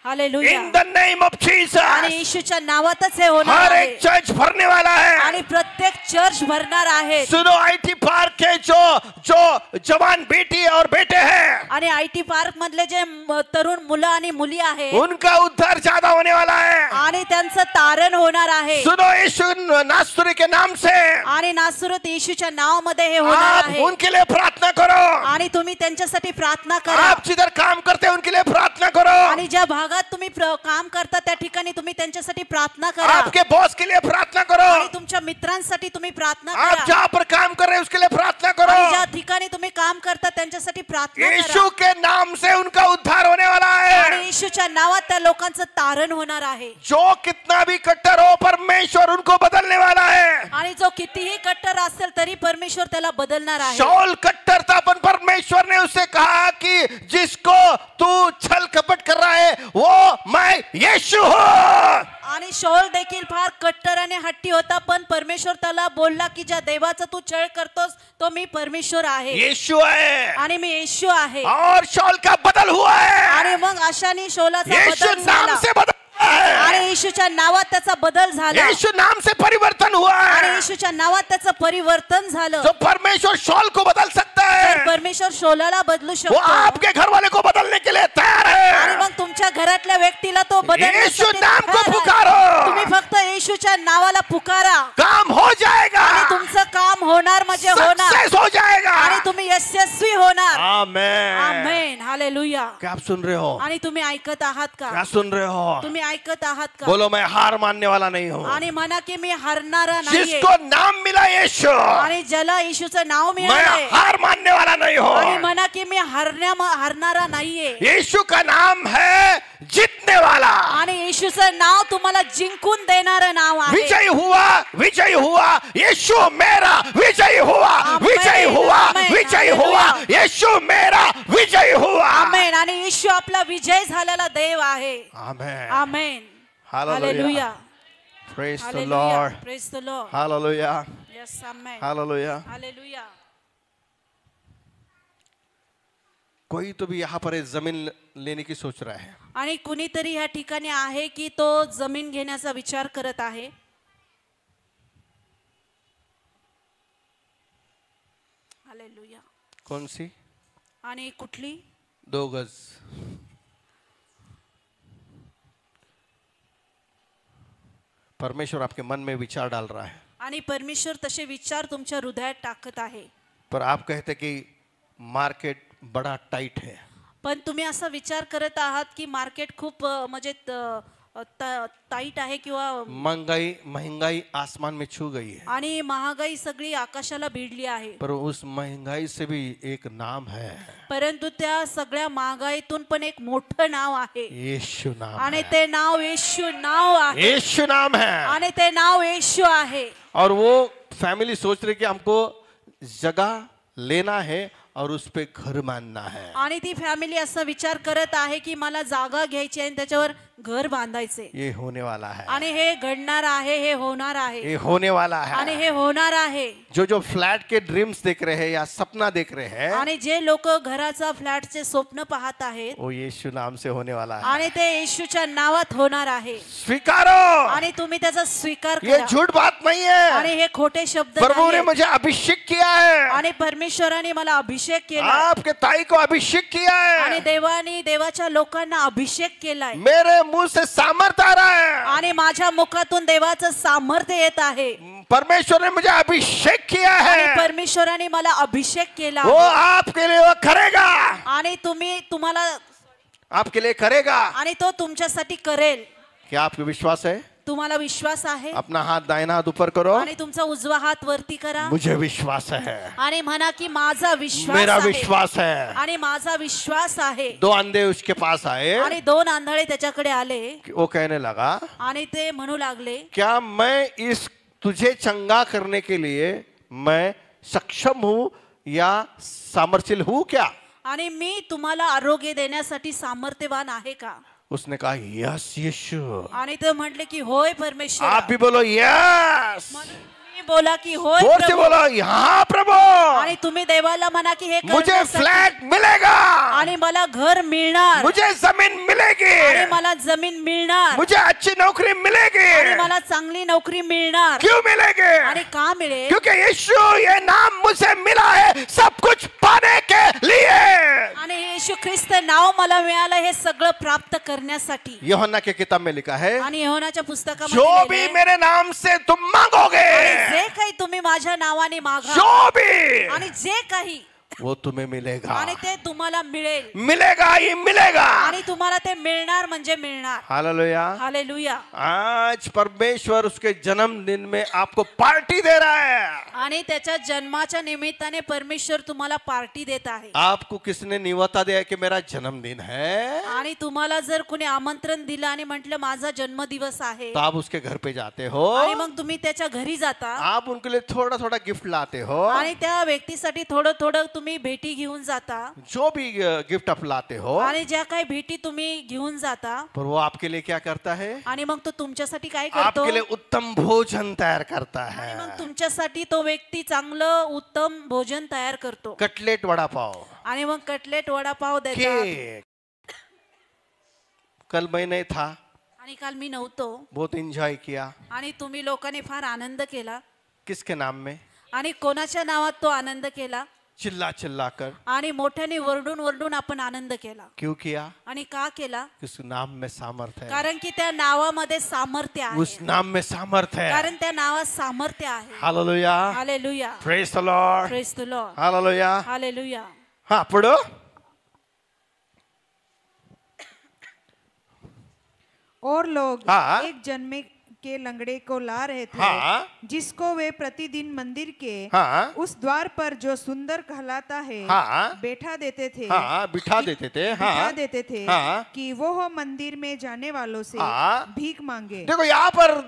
Hallelujah. In the name of Jesus। आणि येशूच्या नावातच हे होणार हर आहे। एक चर्च भरने वाला है। आणि प्रत्येक चर्च भरणार आहे। सुनो, आईटी पार्क के जो जवान बेटी और बेटे हैं, आणि आईटी पार्क मधले जे तरुण मुलं आणि मुली आहेत, उनका उद्धार ज्यादा होने वाला है। आणि त्यांचं तारण होणार आहे। सुनो, यीशु नासरी के नाम से, आणि नासरत येशूच्या नावामध्ये हे होणार आप आहे। उनके लिए प्रार्थना करो। आणि तुम्ही त्यांच्यासाठी प्रार्थना करा। आप जिधर काम करते हैं उनके लिए प्रार्थना करो। आणि ज्या भागात तुम्ही काम करता त्या ठिकाणी तुम्ही त्यांच्यासाठी प्रार्थना करा। आपके बॉस के लिए प्रार्थना करो। आणि तुमच्या मित्रांसाठी तुम्ही प्रार्थना आप करा। जहाँ पर काम कर रहे हैं उसके लिए प्रार्थना आणि करो। ज्या ठिकाणी तुम्ही काम करता त्यांच्यासाठी प्रार्थना यीशु करा। के नाम से उनका उद्धार होने वाला आणि है। येशूच्या नावात त्या लोकांचं तारण होणार आहे। जो कितना भी कट्टर हो, परमेश्वर उनको बदलने वाला है। आणि जो कितीही कट्टर असेल तरी परमेश्वर त्याला बदलणार आहे। शाऊल कट्टर था, पर परमेश्वर ने उससे कहा कि जिसको तू छल कपट कर रहा है वो मैं यीशु हूँ। आणि शौल देखील फार कट्टर आणि हट्टी होता, पण परमेश्वर त्याला बोलला की ज्या देवाचा तू छळ करतोस तो मी परमेश्वर आहे। यीशु है। आणि मी येशू आहे। और शाऊल का बदल हुआ है। आणि मग अशाने शौलाचा यीशु बदल नाम झाला। से बदल है। आणि येशूच्या नावात त्याचा बदल झाला। यीशु नाम से परिवर्तन हुआ आणि है। येशूच्या नावात त्याचं परिवर्तन झालं। जो परमेश्वर शाऊल को बदल सकता है, तर परमेश्वर शौलाला बदलू वो शकतो। आपके घर वाले को बदलने के लिए तैयार आणि है। मग तुमच्या घरातल्या व्यक्तीला तो यीशु बदलण्यासाठी नाम को तयार आहे। पुकारो। तुम्ही फक्त येशूच्या नावाला पुकारा। काम हो जाएगा। आणि तुमचं काम होणार म्हणजे होणार। सक्सेस हो जाएगा। आणि तुम्ही यशस्वी होणार। आमेन। आमेन। हालेलुया। क्या आप सुन रहे हो? आणि तुम्ही ऐकत आहात क्या का? सुन रहे हो? तुम्ही ऐकत आहात का? बोलो, मैं हार मानने वाला नहीं हूँ। आणि म्हणा की मी हरणारा नाहीये। जिसको नाम मिला यीशु, आणि ज्याला येशूचं नाव मैं मिळालंय, हार मानने वाला नहीं आणि हूँ। म्हणा की मी हरणारा नाहीये। यीशु का नाम है जीतने वाला। आणि येशूचं नाव तुम्हाला जिंकून देणारं नाव आहे। विजय हुआ, विजय हुआ, यीशु मेरा विजय हुआ, आमेन, विजय हुआ, आमेन, विजय हुआ, हालेलुया। यीशु मेरा विजय हुआ। आमेन। आणि येशू आपला विजय झालेला देव आहे। आमेन। आमेन। Hallelujah. Praise the hallelujah. Lord. Praise the Lord. Hallelujah. Yes, amen. Hallelujah. Hallelujah. कोई तो भी यहाँ पर जमीन लेने की सोच रहा है। आणि कुणीतरी ह्या ठिकाणी आहे की तो जमीन घेण्याचा विचार करत आहे। हालेलुया। कौन सी? आणि कुठली? 2 गज। परमेश्वर आपके मन में विचार डाल रहा है। आणि परमेश्वर तसे विचार तुमच्या हृदयात टाकत आहे। पर आप कहते कि मार्केट बड़ा टाइट है। पण तुम्ही असा विचार करत आहात की मार्केट खूप म्हणजे टाईट आहे किंवा महंगाई आसमान में छू गई है, आणि महागाई सगळी आकाशाला भिडली आहे. पर उस महंगाई से भी एक नाम है, परंतु त्या सगळ्या महागाईतून पण एक मोठं नाव आहे, यीशु नाम आणि है. ते नाव येशू नाव आहे, यीशु नाम है. आणि ते नाव येशू आहे. और वो फैमिली सोच रही कि हमको जगह लेना है और उस पे घर बांधना है. आणि ती फॅमिली असा विचार करत आहे की मला जागा घ्यायची आहे आणि त्याच्यावर घर बांधायचे. ये होने वाला है, आणि हे घडणार आहे, हे होणार आहे, ये होने वाला आणि है. हे होणार आहे. जो फ्लैट के ड्रीम्स देख रहे हैं या सपना देख रहे हैं, आणि जे लोक घराचा फ्लॅटचे स्वप्न पाहत आहेत, वो यीशु नाम से होने वाला है. आणि ते येशूच्या नावात होणार आहे. स्वीकारो. आणि तुम्ही त्याचा स्वीकार ये करा. झूठ बात नहीं है. आणि हे खोटे शब्द प्रभु ने नाहीत. मुझे अभिषेक किया है, आणि परमेश्वराने मला अभिषेक केला, आपके ताई को अभिषेक किया आणि है, देवाने देवाच्या लोकांना अभिषेक केलाय. मेरे मुंह से सामर्थ्य आ रहा है. आणि माझ्या मुखातून देवाचं सामर्थ्य येत आहे. परमेश्वर ने मुझे अभिषेक किया आणि है, परमेश्वराने मला अभिषेक केला वो आहे. आपके लिए वो करेगा, आणि तुम्हाला आपके लिए करेगा. आणि तो तुमच्यासाठी करेल. क्या आपको विश्वास है? तुम्हाला विश्वास आहे? अपना हाथ दाहिना हाथ ऊपर करो. आणि तुमचा उजवा हात वरती करा. मुझे विश्वास है, आणि म्हणा की माझा विश्वास मेरा आहे. विश्वास है. आणि माझा विश्वास आहे. 2 अंधे उसके पास आए. आणि 2 आंधळे त्याच्याकडे आले. वो कहने लगा, आणि ते म्हणू लागले, क्या मैं इस तुझे चंगा करने के लिए मैं सक्षम हूँ या सामर्थ्य हूँ क्या? आणि मी तुम्हाला आरोग्य देण्यासाठी सामर्थ्यवान आहे का? उसने कहा यस यीशु. आणि ते म्हटले की होय परमेश्वर. आप भी बोलो यस. तुम्ही बोला की होय जोर से प्रभू. बोलो यहाँ प्रभु, आणि तुम्ही देवाला म्हणा की हे मुझे करण्यासाठी. फ्लैट मिलेगा, आणि मला घर मिळणार. मुझे जमीन मिलेगी, आणि मला जमीन मिळणार. मुझे अच्छी नौकरी आणि मिलेगी. मला चांगली नोकरी मिळणार. क्यों मिलेगी? आणि का मिळेल? क्योंकि यीशु ये नाम मुझे मिला है सब कुछ पाने के लिए. आणि येशू ख्रिस्त नाव मला मिळालं हे सगळं प्राप्त करण्यासाठी. यूहन्ना के किताब में लिखा है, आणि योहानाच्या पुस्तकामध्ये जो लिहिलंय, भी मेरे नाम से तुम मांगोगे, आणि जे काही तुम्ही माझ्या नावाने मागा, जो भी, आणि जे काही, वो तुम्हें मिलेगा. आणि ते तुम्हाला मिळेल. मिलेगा ही मिलेगा. आणि तुम्हाला ते मिळणार म्हणजे मिळणार. हालेलुया. हालेलुया. आज परमेश्वर उसके जन्मदिन में आपको पार्टी दे रहा है. आणि त्याच्या जन्माच्या निमित्ताने परमेश्वर तुम्हाला पार्टी देत आहे. आपको किसने निवता दिया कि मेरा जन्मदिन है, आणि तुम्हाला जर कोणी आमंत्रण दिलं आणि म्हटलं माझा जन्मदिवस आहे, तो आप उसके घर पे जाते हो. आणि मग तुम्ही त्याच्या घरी जाता. आप उनके लिए थोड़ा थोड़ा गिफ्ट लाते हो. आणि त्या व्यक्तीसाठी थोडं थोडं तुम्ही भेटी घेऊन जाता. जो भी गिफ्ट आप लाते हो, आणि ज्या काही भेटी तुम्ही घेऊन जाता, पर वो आपके लिए क्या करता है? आणि मग तो तुमच्यासाठी काय करतो? आपके लिए उत्तम भोजन तैयार करता आणि है. मग तुमच्यासाठी तो व्यक्ती चांगलं उत्तम भोजन तयार करतो. कटलेट वड़ा पाव, आणि मग कटलेट वडापाव देतात. केक. कल मैं नहीं था, आणि काल मी नव्हतो, बहुत एंजॉय किया. आणि तुम्ही लोकांनी फार आनंद केला. किसके नाम में? आणि कोणाच्या नावात तो आनंद केला? चिल्ला चिल्ला कर. आणि मोठ्याने वरडून वरडून आपण आनंद केला. क्यों किया? आणि का केला? उस नाम में सामर्थ्य है. कारण की त्या नावामध्ये सामर्थ्य आहे. उस नाम में सामर्थ्य है. कारण त्या नावात सामर्थ्य आहे. Hallelujah. Hallelujah. Praise the Lord. Praise the Lord. Hallelujah. Hallelujah. हाँ पढ़ो. और लोग हाँ। एक जन्मे के लंगड़े को ला रहे थे, हाँ। जिसको वे प्रतिदिन मंदिर के हाँ। उस द्वार पर जो सुंदर कहलाता है हाँ। बैठा देते थे। हाँ बिठा देते थे. बिठा हाँ देते थे हाँ। कि वो मंदिर में जाने वालों से हाँ। भीख मांगे। देखो यहाँ पर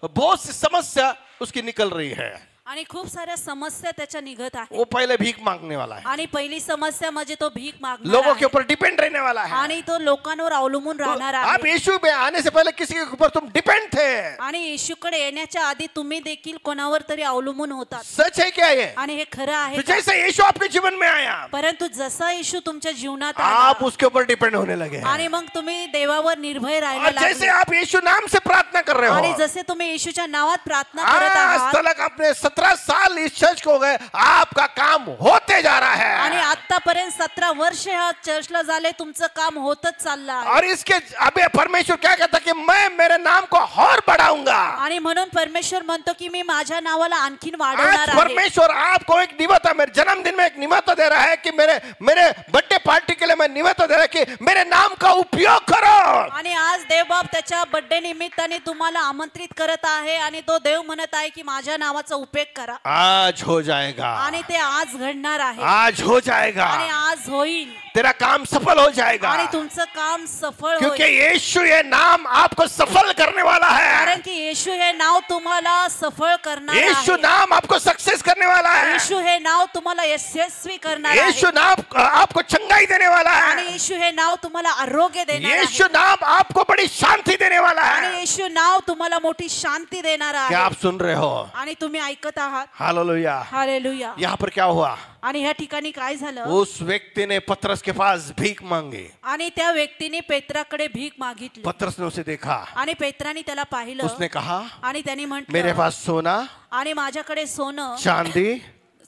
बहुत सी समस्या उसकी निकल रही है. आणि खूप साऱ्या समस्या त्याच्या निघत आहे. वो पहले भीख मांगने वाला है, आणि पहिली समस्या म्हणजे तो भीक मागणार लोगों आहे. के ऊपर डिपेंड रहने वाला है. आणि तो लोकांवर अवलंबून राहणार आप आहे. यीशु में आने से पहले किसी के ऊपर तुम डिपेंड थे. आणि येशूकडे येण्याच्या आधी तुम्ही देखील कोणावर तरी अवलंबून होतात. सच है क्या ये? आणि हे खरं आहे तो का? जैसे यीशु आपके जीवन में आया, परंतु जसा येशू तुमच्या जीवनात आप आला, उसके ऊपर डिपेंड होने लगे. आणि मग तुम्ही देवावर निर्भय राहायला और जैसे लागले. आप यीशु नाम से प्रार्थना कर रहे आणि हो, जसे तुम्ही येशूच्या नावात प्रार्थना करत आज आहात, तक आपने 17 17 साल इस चर्च को हो गए, आपका काम होते जा रहा आणि है. आतापर्यंत 17 वर्ष ह्या चर्चला झाले, तुमचं काम होतच चाललं आहे. और इसके अभी परमेश्वर क्या कहता कि मैं मेरे नाम को और बढ़ाऊंगा. आणि म्हणून परमेश्वर म्हणतो की मी माझ्या नावाला आणखीन आज वाढवणार आहे. परमेश्वर आपको एक निमंत्रण, मेरे जन्मदिन में एक निमंत्रण दे रहा है कि मेरे बर्थडे पार्टी के लिए मैं निमंत्रण दे रहा है कि मेरे नाम का उपयोग करो. आणि आज देवबाप त्याच्या बर्थडे निमित्ताने तुम्हाला आमंत्रित करत आहे आणि तो देव म्हणत आहे की माझ्या नावाचा उपयोग करा. आज हो जाएगा. आणि ते आज घडणार आहे. आज हो जाएगा. आणि आज होईल. तेरा काम सफल हो जाएगा. आणि तुमचं काम सफल क्योंकि होईल. यीशु ये नाम आपको सफल करने वाला है. कारण की येशू हे नाव तुम्हाला सफल करणार आहे. यीशु नाम आपको सक्सेस करने वाला है. येशू हे नाव तुम्हाला यशस्वी करणार आहे. यीशु नाम आपको चंगाई देने वाला आणि है. येशू हे नाव तुम्हाला आरोग्य देणार आहे. यीशु नाम आपको बड़ी शांति देने वाला आणि है. येशू नाव तुम्हाला मोठी शांती देणार क्या आहे. आप सुन रहे हो? आणि तुम्ही ऐकत आहात. हालेलुया. हालेलुया. यहाँ पर क्या हुआ? आणि ह्या ठिकाणी काय झालं? उस व्यक्ति ने पतरस के पास भीख मांगी. आणि त्या व्यक्तीने पेत्राकडे भीक मागितली. पतरस ने उसे देखा. आणि पेत्राने त्याला पाहिलं. उसने कहा आणि त्याने म्हटलं मेरे पास सोना, आणि माझ्याकडे सोनं, चांदी,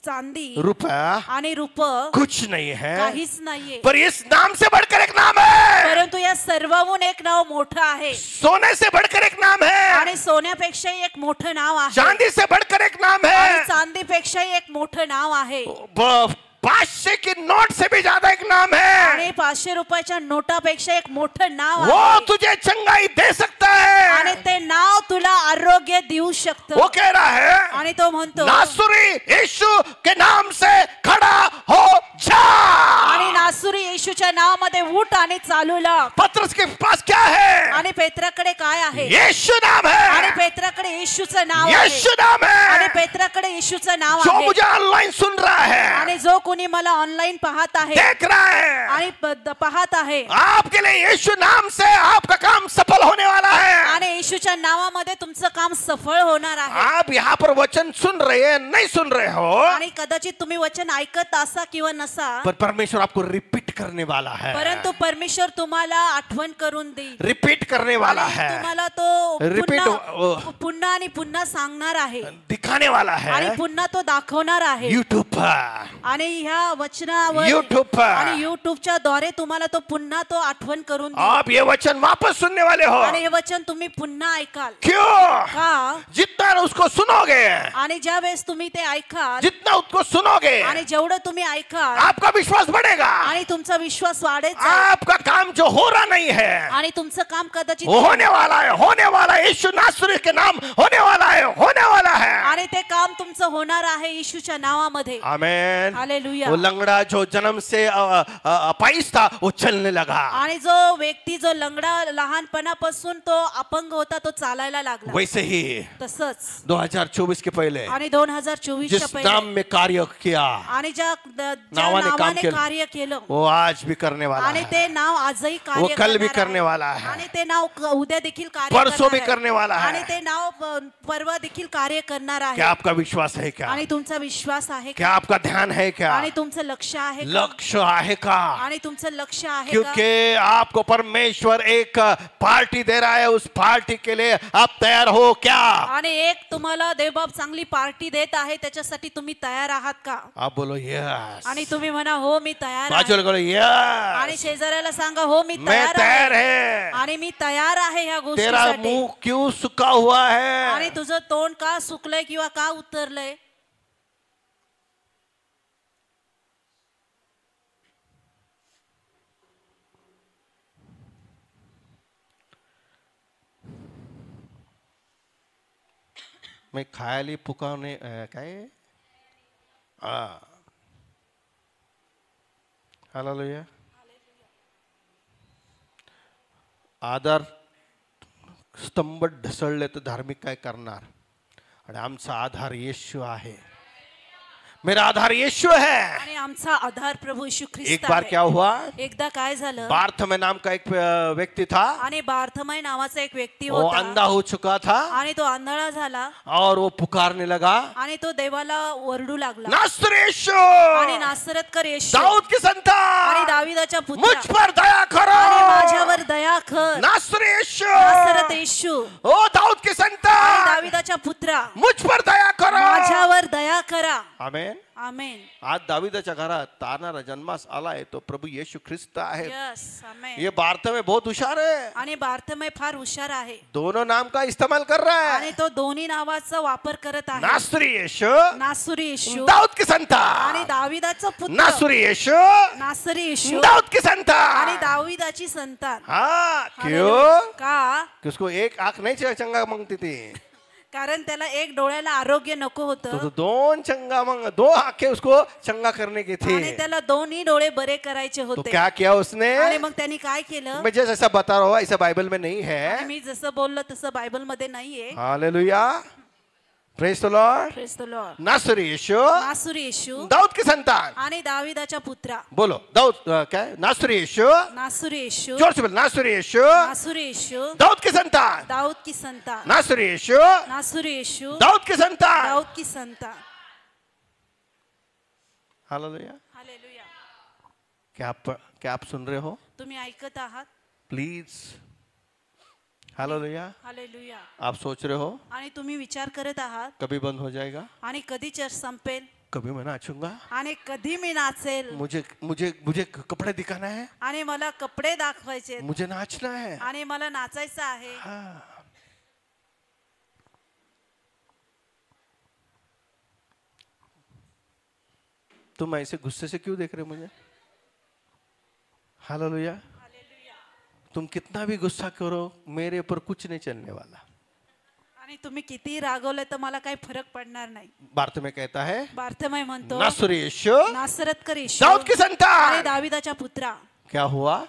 चांदी, रुपया आणि रूप कुछ नहीं है, काहीच नाहीये. पर इस नाम से बढ़कर एक नाम है. परंतु या सर्वाहून एक नाव मोठं आहे. सोने से बढ़कर एक नाम है. आणि सोन्यापेक्षाही एक मोठं नाव आहे. चांदी से बढ़कर एक नाम आणि है. चांदीपेक्षाही एक मोठं नाव आहे. 500 की नोट से भी ज्यादा एक नाम है. आणि 500 रुपयाच्या नोटापेक्षा एक मोठं नाव वो आहे. तुझे चंगाई दे सकता है. आणि ते नाव तुला आरोग्य देऊ शकतं. वो कह रहा है आणि तो म्हणतो नासुरी यीशु के नाम से खड़ा हो जा. आणि नासुरी येशूच्या नावामध्ये उठ आणि चालू लाग. पतरस के पास क्या है? आणि पेत्राकडे काय आहे? यीशु नाम आणि है. पेत्राकडे येशूचं नाव आहे. यीशु नाम आणि है. पेत्राकडे येशूचं नाव जो आहे. मुझे ऑनलाइन सुन रहा है, आणि जो कोणी मला ऑनलाईन पाहत आहे देख रहा है, आणि पाहत आहे, आपके लिए यीशु नाम से आपका काम सफल होने वाला है. आणि येशूच्या नावामध्ये तुमचं काम सफल होणार आहे. आप यहाँ पर वचन सुन रहे हैं, नहीं सुन रहे हो, आणि कदाचित तुम्ही वचन ऐकत असा किंवा नसा, पर परमेश्वर आपको रिपीट करने वाला है. परंतु परमेश्वर तुम्हाला आठवण करून देईल. रिपीट करने वाला आणि है. तुम्हाला तो Repeat, पुन्हा आणि पुन्हा सांगणार आहे. दिखाने वाला आणि है. पुन्हा तो दाखवणार आहे. यूट्यूब पर, आणि ह्या वचनावर यूट्यूब पर आणि युट्यूबच्या द्वारे तुम्हाला तो पुन्हा तो आठवण करून देईल. आप ये वचन वापस सुनने वाले हो. आणि हे वचन तुम्ही पुन्हा ऐकाल. क्यों? का? जितना उसको सुनोगे, आणि ज्या वेळेस तुम्ही ते ऐकाल, जितना उसको सुनोगे, आणि जेवढं तुम्ही ऐकाल, आपका विश्वास बढ़ेगा. आणि तुमचा विश्वास वाढेल जाईल. आपका काम जो हो रहा नहीं है, आणि तुमचं काम कदाचित वो होने वाला है, होने वाला है. यीशु नासरी के नाम होने वाला है, होने वाला है. आणि ते काम तुमचं होणार आहे येशूच्या नावामध्ये. आमेन. हालेलुया. वो लंगड़ा जो जन्म से अपाइज था, वो चलने लगा. आणि जो व्यक्ती जो लंगडा लहानपणापासून तो अपंग होता, तो चालायला लागला. वैसे ही तसंच 2024 के पहले आणि 2024च्या जिस पहिले नाम में कार्य किया, आणि ज्या नावाने काम नावाने केलं, कार्य केलं, वो आज भी करने वाला आणि है. ते नाव आजही कार्य वो कल भी करणार करने आहे. वाला है. आणि ते नाव उद्या देखील कार्य परसों भी करणार आहे. करने वाला है. आणि ते नाव परवा देखील कार्य करणार आहे. क्या आपका विश्वास है क्या? आणि तुमचा विश्वास आहे क्या का? आपका ध्यान है क्या? आणि तुमचं लक्ष आहे का? लक्ष्य है का? आणि तुमचं लक्ष आहे का? क्योंकि आपको परमेश्वर एक पार्टी दे रहा है, उस पार्टी के लिए आप तैयार हो क्या? आणि एक तुम्हाला देवबाप चांगली पार्टी देत आहे, त्याच्यासाठी तुम्ही तयार आहात का? आप बोलो यस. आणि तुम्ही म्हणा हो मी तयार बाजूला आहे. बोलो आणि यस. शेजाऱ्याला सांगा हो मी मैं तयार तैयार आहे. है. आणि मी तयार आहे ह्या तेरा गोष्टीसाठी. मुंह क्यों सुखा हुआ आणि है? तुझं तोंड का सुकलंय किंवा का उतरलंय? मैं खायली पुकारने काय हालेलुया. आधार स्तंभ ढसळले तर धार्मिक काय करणार? आणि आमचा आधार येशू आहे. मेरा आधार यीशु है। आणि आमचा आधार प्रभू येशू ख्रिस्त एक बार आहे. क्या हुआ, एकदा काय झालं, बार्थमे नाम का एक व्यक्ति था, आणि बार्थमय नावाचा एक व्यक्ती वो होता अंधा हो चुका था आणि तो आंधळा झाला और वो पुकारने लगा, आणि तो देवाला ओरडू लागला नासरी यीशु, आणि नासरतकर येशू दाऊद की संतान, आणि दाविदाच्या मुझ पुत्रा पर दया करो, आणि माझ्यावर दया कर. नासरी यीशु, नासरत येशू ओ दाऊद की आणि संतान, दाविदाच्या पुत्रा मुझ पर दया करो. माझ्यावर दया करा. आमेन. आमेन. आज दाविदाच्या घरात तारणारा जन्मास आलाय तो प्रभू येशू ख्रिस्त आहे. Yes amen. ये बार्थमे बहुत हुशार है, आणि बार्थमय फार हुशार आहे दोनों नाम का इस्तेमाल कर रहा आणि है. तो दोन्ही नावाचा वापर करत आहे. नासरी यीशु, नासुरी येशू दाऊद की आणि संतान, दाविदाचा पुत्र नासरी यीशु, नासरी येशू दाऊद की आणि संतान. दाविदाची संतान. हाँ, हालेलुया. क्यों? का? कि उसको एक आंख नहीं चंगा मांगती थी, कारण त्याला एक डोळ्याला आरोग्य नको तो होतं दोन चंगा मांग, दो आंखें उसको चंगा करने की थी. आणि त्याला दोन्ही डोळे बरे करायचे तो होते. क्या किया उसने? आणि मग त्यांनी काय केलं, मैं जैसा बता रहा हूँ ऐसा बाइबल में नहीं आणि है. मी जसं बोललो तसं बायबल मध्ये नाहीये. Hallelujah, praise the Lord. Praise the Lord. नासरी यीशु, नासुरी येशू दाऊद की संतान. आणि दाविदाच्या पुत्रा बोलो दाऊद क्या है? नासरी यीशु, नासुरी येशू जोर से बोलो, नासरी यीशु, नासुरी येशू दाऊद की संतान. दाऊद की संतान. नासरी यीशु, नासुरी येशू दाऊद की संतान. दाऊद की संतान. हालेलुया. हालेलुया. क्या आप सुन रहे हो? तुम्ही ऐकत आहात? प्लीज. हालेलुया. हालेलुया. आप सोच रहे हो आणि तुम्ही विचार करत आहात कभी बंद हो जाएगा, आणि कधी चर्च संपेल कभी मैं नाचूंगा, आणि कधी मी नाचेल मुझे मुझे मुझे कपड़े दिखाना है, आणि मला कपडे दाखवायचे मुझे नाचना है. आणि मला नाचायचं आहे. हाँ. तुम ऐसे गुस्से से क्यों देख रहे हो मुझे? हालेलुया. तुम कितना भी गुस्सा करो मेरे ऊपर कुछ नहीं चलने वाला. आणि तुम्ही किती रागवले तर मला काही फरक पडणार नाही. बार्थमे कहता है, बार्थमय म्हणतो नासरी यीशु, नासरतकर येशू दाऊद की आणि संतान. दाविदाच्या पुत्रा. क्या हुआ?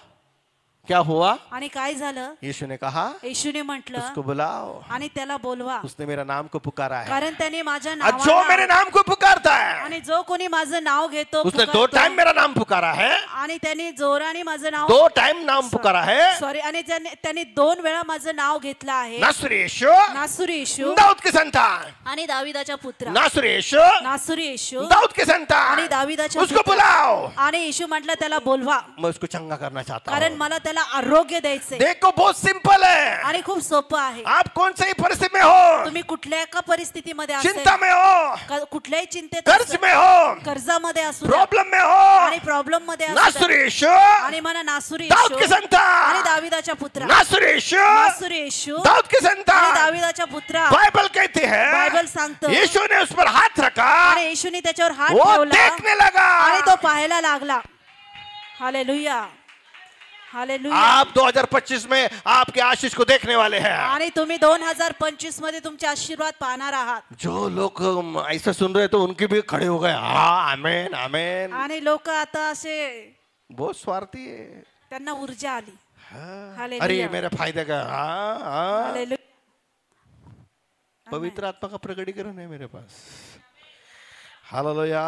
क्या हुआ? आणि काय झालं, यीशु ने कहा येशूने म्हटलं उसको बुलाओ, आणि त्याला बोलवा, उसने मेरा नाम को पुकारा है. कारण त्याने माझ्या और जो मेरे नावाला नाम को पुकारता है, आणि जो कोणी माझं नाव घेतो उसने 2 पुकारतो, टाइम मेरा नाम पुकारा है. आणि त्याने जोराने माझं नाव 2 टाइम नाम पुकारा है. सॉरी आणि त्याने 2 वेळा माझं नाव घेतलं आहे. नासरी यीशु, नासुरी येशू दाऊद की संतान. आणि दाविदाच्या पुत्रा. नासरी यीशु, नासुरी येशू दाऊद की आणि संतान. दाविदाच्या उसको पुत्रा. बुलाओ. आणि येशू म्हटलं त्याला बोलवा, मैं उसको चंगा करना चाहता कारण हूँ. मला त्याला आरोग्य द्यायचे. देखो बहुत सिंपल है. आणि खूप सोपं आहे. आप कौन सी परिस्थिति में हो, तुम्ही कुठल्या का परिस्थितीमध्ये चिंता असेल, में हो, कुठल्याही चिंतेत कर्ज असेल, में हो, कर्जामध्ये असू द्या, प्रॉब्लम में आणि हो, प्रॉब्लेम मध्ये असू नासरी द्या, यीशु, आणि मला नासुरी दाऊद की येशू आणि संतान. दाविदाच्या पुत्रा. नासरी यीशु, नासुरी येशू दाऊद की आणि संतान. दाविदाच्या पुत्रा. बाइबल कहती है, बाइबल सांगतो यीशु ने उस पर हाथ रखा, आणि येशूने त्याच्यावर हात वो ठेवला देखने लगा. आणि तो पाहायला लागला. हालेलुया. हालेलुया. आप 2025 में आपके आशीष को देखने वाले हैं. आणि तुम्ही 2025 मध्ये तुमचे आशीर्वाद पाहणार आहात. जो लोग ऐसा सुन रहे तो उनके भी खड़े हो गए. हाँ, आमेन आमेन. आणि लोक आता असे बहुत स्वार्थी है. त्यांना ऊर्जा आली. हाँ. हालेलुया. अरे ये मेरे फायदे का. हाँ हाँ. हालेलुया. पवित्र आत्मा का प्रकटीकरण है मेरे पास. हालेलुया.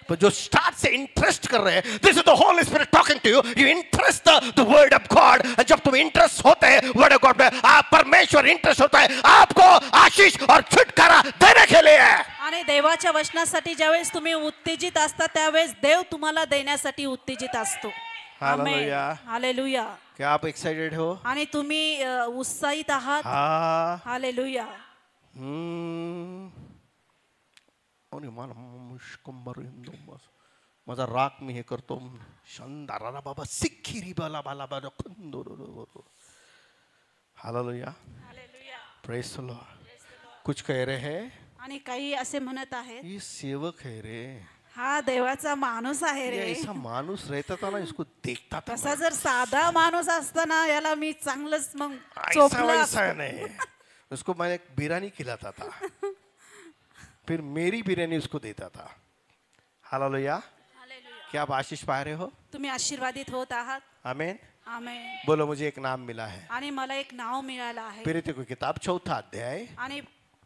पर जो स्टार्ट से इंटरेस्ट कर रहे हैं, this is the Holy Spirit talking to you. You interest the word of God. जब तुम इंटरेस्ट होते हैं वर्ड ऑफ गॉड में, आप परमेश्वर इंटरेस्ट होता है आपको आशीष और छुटकारा देने के लिए. आणि देवाच्या वचनासाठी ज्यावेळेस तुम्ही उत्तेजित असता त्यावेळेस देव तुम्हाला देण्यासाठी उत्तेजित असतो. हालेलुया. हालेलुया. क्या आप एक्साइटेड हो? आणि तुम्ही उत्साहित आहात. हाँ. हालेलुया. आणि माझा राग मी हे करतो. शानदारा बाबा सिक्खिरी बाला बाला बाला खंदो. हालेलुया. Praise the Lord. कुछ कह रहे हैं, आणि काही असे म्हणत आहेत, ये सेवक है रे. हा देवाचा माणूस आहे ये रे. ऐसा माणूस रहता था ना, इसको देखता था. तसा जर साधा माणूस असता ना याला मी चांगलंच मग ऐसा चोपलं वैसा असतं. नहीं. उसको मैं एक बिरयानी खिलाता था, फिर मेरी बिरयानी उसको देता था. हालेलुया. क्या आप आशीष पा रहे हो? तुम्ही आशीर्वादित होत आहात. आमेन. आमेन. बोलो मुझे एक नाम मिला है. आणि मला एक नाव मिळालं आहे. प्रेरितों की किताब 4था अध्याय, आणि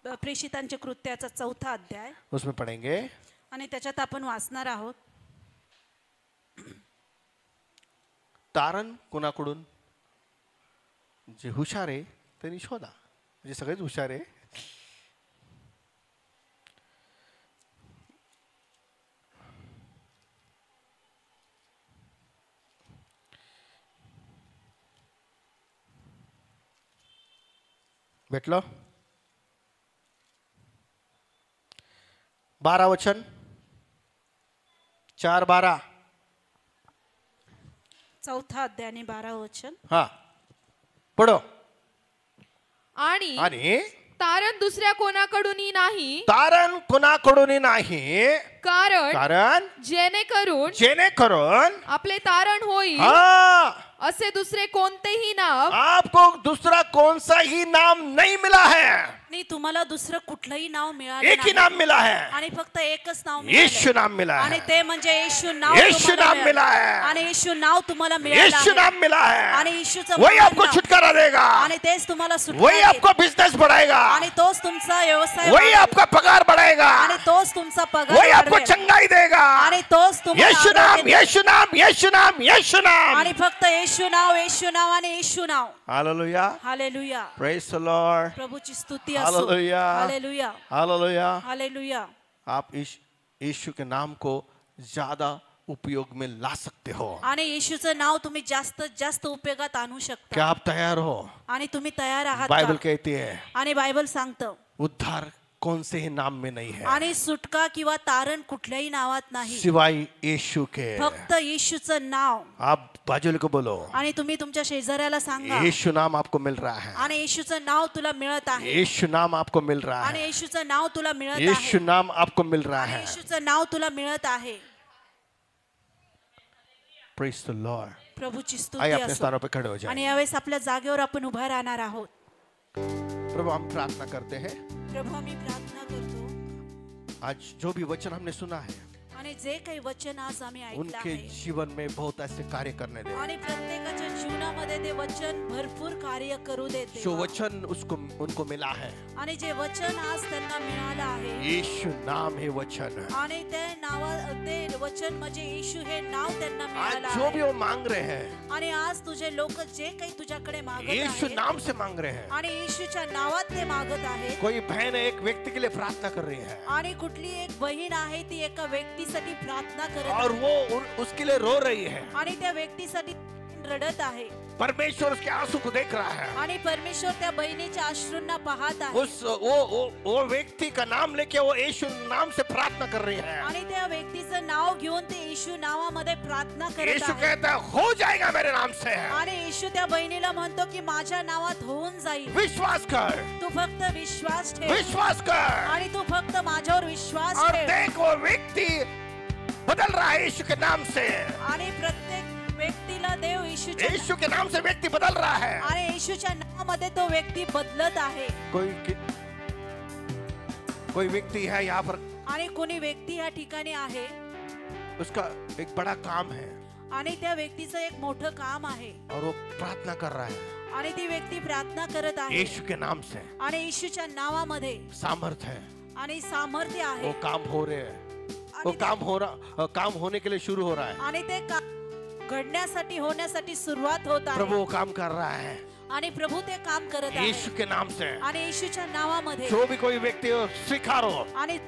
प्रेषितांच्या कृत्याचा 4था अध्याय, उसमें पढ़ेंगे आणि त्याच्यात आपण वाचणार आहोत. तारण कोणाकडून? जे हुशार आहे त्यांनी शोधा. म्हणजे सगळेच हुशार आहे. भेटलं? 12 वचन 4:12. चौथा अध्याय आणि 12 वचन. हा पढो. आणि तारण दुसऱ्या कोणाकडूनही नाही. तारण कोणाकडूनही नाही. कारण जेणेकरून आपले तारण होईल असे दुसरे कोणतेही नाव आपको दूसरा कौन सा ही नाम नहीं मिला है. आणि तुम्हाला दुसरं कुठलंही नाव मिळालं एक ही नाम मिला है. आणि फक्त एकच नाव यीशु नाम मिला है. आणि ते म्हणजे येशू नाव. यीशु नाम मिला है. आणि येशू नाव तुम्हाला मिळालं. यीशु नाम मिला है. आणि येशूचं वही आपको छुटकारा देगा. आणि तेच तुम्हाला सुटका वही आपको बिजनेस बढ़ाएगा. आणि तोच तुमचा व्यवसाय. वही आपका पगार बढ़ाएगा. आणि तोच तुमचा पगार. वही आपको चंगाई देगा. आणि तोच तुम्हाला यीशु नाम, यीशु नाम, यीशु नाम, यीशु नाम. आणि फक्त येशू नाव, येशू नाव आणि येशू नाव. Hallelujah. Hallelujah. Praise the Lord. प्रभूची स्तुती असो. हालेलुया. हालेलुया. हालेलुया. हालेलुया. आप यीशु के नाम को ज्यादा उपयोग में ला सकते हो. आणि येशूचं नाव तुम्ही जास्तीत जास्त उपयोगात आणू शकता. क्या आप तैयार हो? आणि तुम्ही तयार आहात बाइबल का? कहती है आणि बायबल सांगतं उद्धार कौन से ही नाम में नहीं है आणि सुटका किंवा तारण कुठल्याही नावात नाही, सिवाय यीशु के. फक्त येशूचं नाव. आप बाजू को बोलो, आणि तुम्ही तुमच्या शेजाऱ्याला सांगा, यीशु नाम आपको मिल रहा है. आणि येशूचं नाव तुला मिळत आहे. यीशु नाम आपको मिल रहा आणि है. येशूचं नाव तुला मिळत आहे. यीशु नाम आपको मिल रहा आणि है. येशूचं नाव तुला मिळत आहे. Praise the Lord. प्रभूची आइए स्तुती अपने असो. स्थानों पे खड़े हो जाएं. आणि यावेळेस आपल्या जागेवर आपण उभा राहणार आहोत. प्रभु हम प्रार्थना करते हैं, प्रभू आम्ही प्रार्थना करतो, आज जो भी वचन हमने सुना है आणि जे काही वचन आज आम्ही ऐकलं उनके आहे, जीवन में बहुत ऐसे कार्य करने दे. आणि प्रत्येकाच्या जीवनामध्ये ते वचन भरपूर कार्य करू देते. जो वचन उनको मिला है, आणि जे वचन आज त्यांना मिळालं आहे, यीशु नाम है वचन. आणि ते वचन म्हणजे येशू हे नाव त्यांना मिळालं आज जो भी आहे. वो मांग रहे हैं, आणि आज तुझे लोक जे काही तुझ्याकडे मागत यीशु आहेत, नाम से मांग रहे हैं. आणि येशूच्या नावात ते मागत आहेत. कोई बहन एक व्यक्ति के लिए प्रार्थना कर रही है आणि कुठली एक बहीण आहे ती एका व्यक्तीसाठी प्रार्थना करत और आहे, वो उसके लिए रो रही है. आणि त्या व्यक्तीसाठी रडत आहे. परमेश्वर उसके आंसू को देख रहा है. आणि परमेश्वर त्या बहिणीच्या अश्रूंना पाहत आहे. वो व्यक्ति का नाम लेके वो यीशु नाम से प्रार्थना कर रही है. आणि त्या व्यक्तीचं नाव घेऊन ते येशू नावामध्ये प्रार्थना करत यीशु आहे. कहता है हो जाएगा मेरे नाम से. आणि येशू त्या बहिणीला म्हणतो की माझ्या नावात होऊन जाईल. विश्वास कर, तू फक्त विश्वास ठेव. विश्वास कर, आणि तू फक्त माझ्यावर विश्वास और ठेव. देख वो व्यक्ति बदल रहा है यीशु के नाम से. आणि प्रत्येक व्यक्तीला देव यीशु के नाम से व्यक्ति बदल रहा है. आणि येशूच्या नावामध्ये तो व्यक्ती बदलत आहे. कोई व्यक्ति है यहाँ पर, आणि कोणी व्यक्ती या ठिकाणी आहे, उसका एक बड़ा काम है आणि त्या व्यक्तीचं एक मोठं काम आहे, और वो प्रार्थना कर रहा है आणि ती व्यक्ती प्रार्थना करत आहे. यीशु के नाम से. आणि येशूच्या नावामध्ये सामर्थ है, आणि सामर्थ्य आहे. वो काम हो रहे हैं, वो काम होने के लिए शुरू हो रहा है. आणि ते घडण्यासाठी होण्यासाठी सुरुवात होत आहे. प्रभु वो काम कर रहा है आणि प्रभू ते काम करत आहे. यीशु के नाम से. आणि येशूच्या नावामध्ये जो भी कोई व्यक्ति हो स्वीकारो. आणि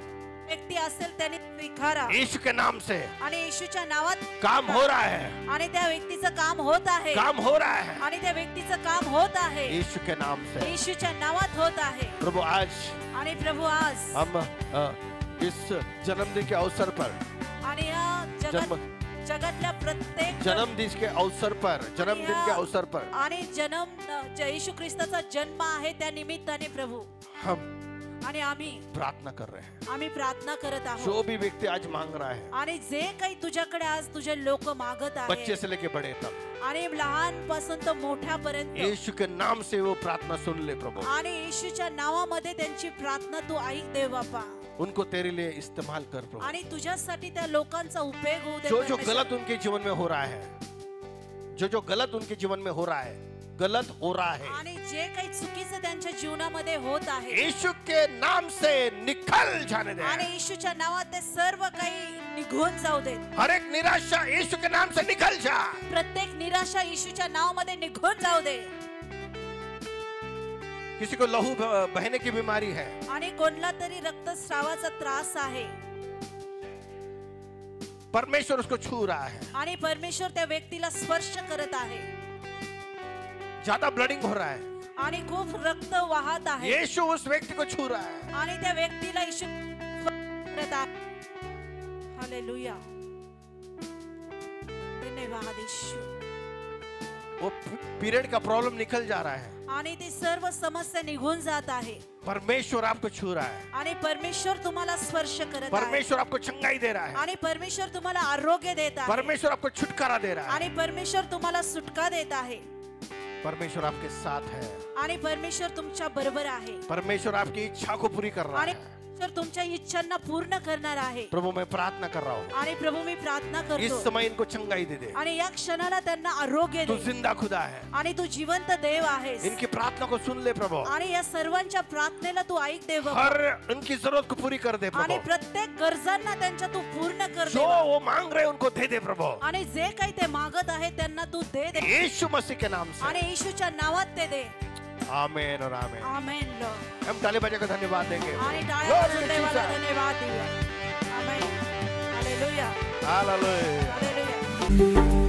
व्यक्ती असेल त्याने स्वीकारा. यीशु के नाम से. आणि येशूच्या नावात काम हो रहा है. आणि त्या व्यक्तीचं काम होत आहे. काम हो रहा है. आणि त्या व्यक्तीचं काम होत आहे. यीशु के नाम से. येशूच्या नावात होत आहे. प्रभु आज आणि प्रभू आज हम इस जन्मदिन के अवसर पर, आणि या जगातल्या प्रत्येक जन्मदिन के अवसर पर आणि येशू ख्रिस्ताचा जन्म आहे त्या निमित्ताने प्रभू हम आणि आम्ही प्रार्थना कर रहे हैं. आम्ही प्रार्थना करत आहोत. जो भी व्यक्ति आज मांग रहा है, आणि जे काही तुझ्याकडे आज तुझे लोक मागत आहेत, बच्चे से लेके बड़े तक, आणि लहानपासून तर मोठ्यापर्यंत, यीशु के नाम से वो प्रार्थना सुन ले प्रभु. आणि येशूच्या नावामध्ये त्यांची प्रार्थना तू ऐक देव बापा. उनको तेरे लिए इस्तेमाल कर प्रभु. आणि तुझ्यासाठी त्या लोकांचा उपयोग होऊ दे. जो गलत उनके जीवन में हो रहा है, जो गलत उनके जीवन में हो रहा है, गलत हो रहा है, आणि जे काही चुकीचं त्यांच्या जीवनामध्ये होत आहे, यीशु के नाम से निकल जाने दे. आणि येशूच्या नावात ते सर्व काही निघून जाऊ दे. हर एक निराशा यीशु के नाम से निकल जा. प्रत्येक निराशा येशूच्या नावामध्ये निघून जाऊ दे. किसी को लहू बहने की बीमारी है, आणि कोणला तरी रक्तस्रावाचा त्रास आहे, परमेश्वर उसको छू रहा है. आणि परमेश्वर त्या व्यक्तीला स्पर्श करत आहे, ज्यादा ब्लडिंग हो रहा है, आणि खूप रक्त वाहत आहे, यीशु उस व्यक्ति को छू रहा है. आणि त्या व्यक्तीला येशू करत आहे. हालेलुया, धन्यवाद येशू. वो पीरियड का प्रॉब्लम निकल जा रहा है, आणि ती सर्व समस्या निघून जात आहे, परमेश्वर आपको छू रहा है, आणि परमेश्वर तुम्हाला स्पर्श करत आहे, परमेश्वर आपको चंगाई दे रहा है, आणि परमेश्वर तुम्हाला आरोग्य देत आहे, परमेश्वर आपको छुटकारा दे रहा है, आणि परमेश्वर तुम्हाला सुटका देत आहे, परमेश्वर आपके साथ है, आणि परमेश्वर तुमच्या बरोबर आहे, परमेश्वर आपकी इच्छा को पूरी कर रहा आणि है. परमेश्वर तुमच्या इच्छांना पूर्ण करणार आहे. प्रभु मैं प्रार्थना कर रहा हूँ, आणि प्रभू मी प्रार्थना इस करतो, समय इनको चंगाई दे दे. आणि या क्षणाला त्यांना आरोग्य तू दे, जिंदा खुदा है, आणि तू जिवंत देव आहेस, इनकी प्रार्थना को सुन ले प्रभु, आणि या सर्वांच्या प्रार्थनेला तू ऐक देव, हर उनकी जरूरत को पूरी कर दे आणि प्रभु. प्रत्येक गरजांना त्यांच्या तू पूर्ण कर जो दे, वो मांग रहे उनको दे दे प्रभु, आणि जे काही ते मागत आहे त्यांना तू दे दे, यीशु मसीह के नाम से. आणि येशूच्या नावात ते दे. आमेन और आमेन. आमेन लॉर्ड. हम ताली बजाकर धन्यवाद देंगे. आणि टाळ्या Glory वाजवून to देवाला Jesus. धन्यवाद देऊया. आमेन. हालेलुया. Hallelujah. हालेलुया.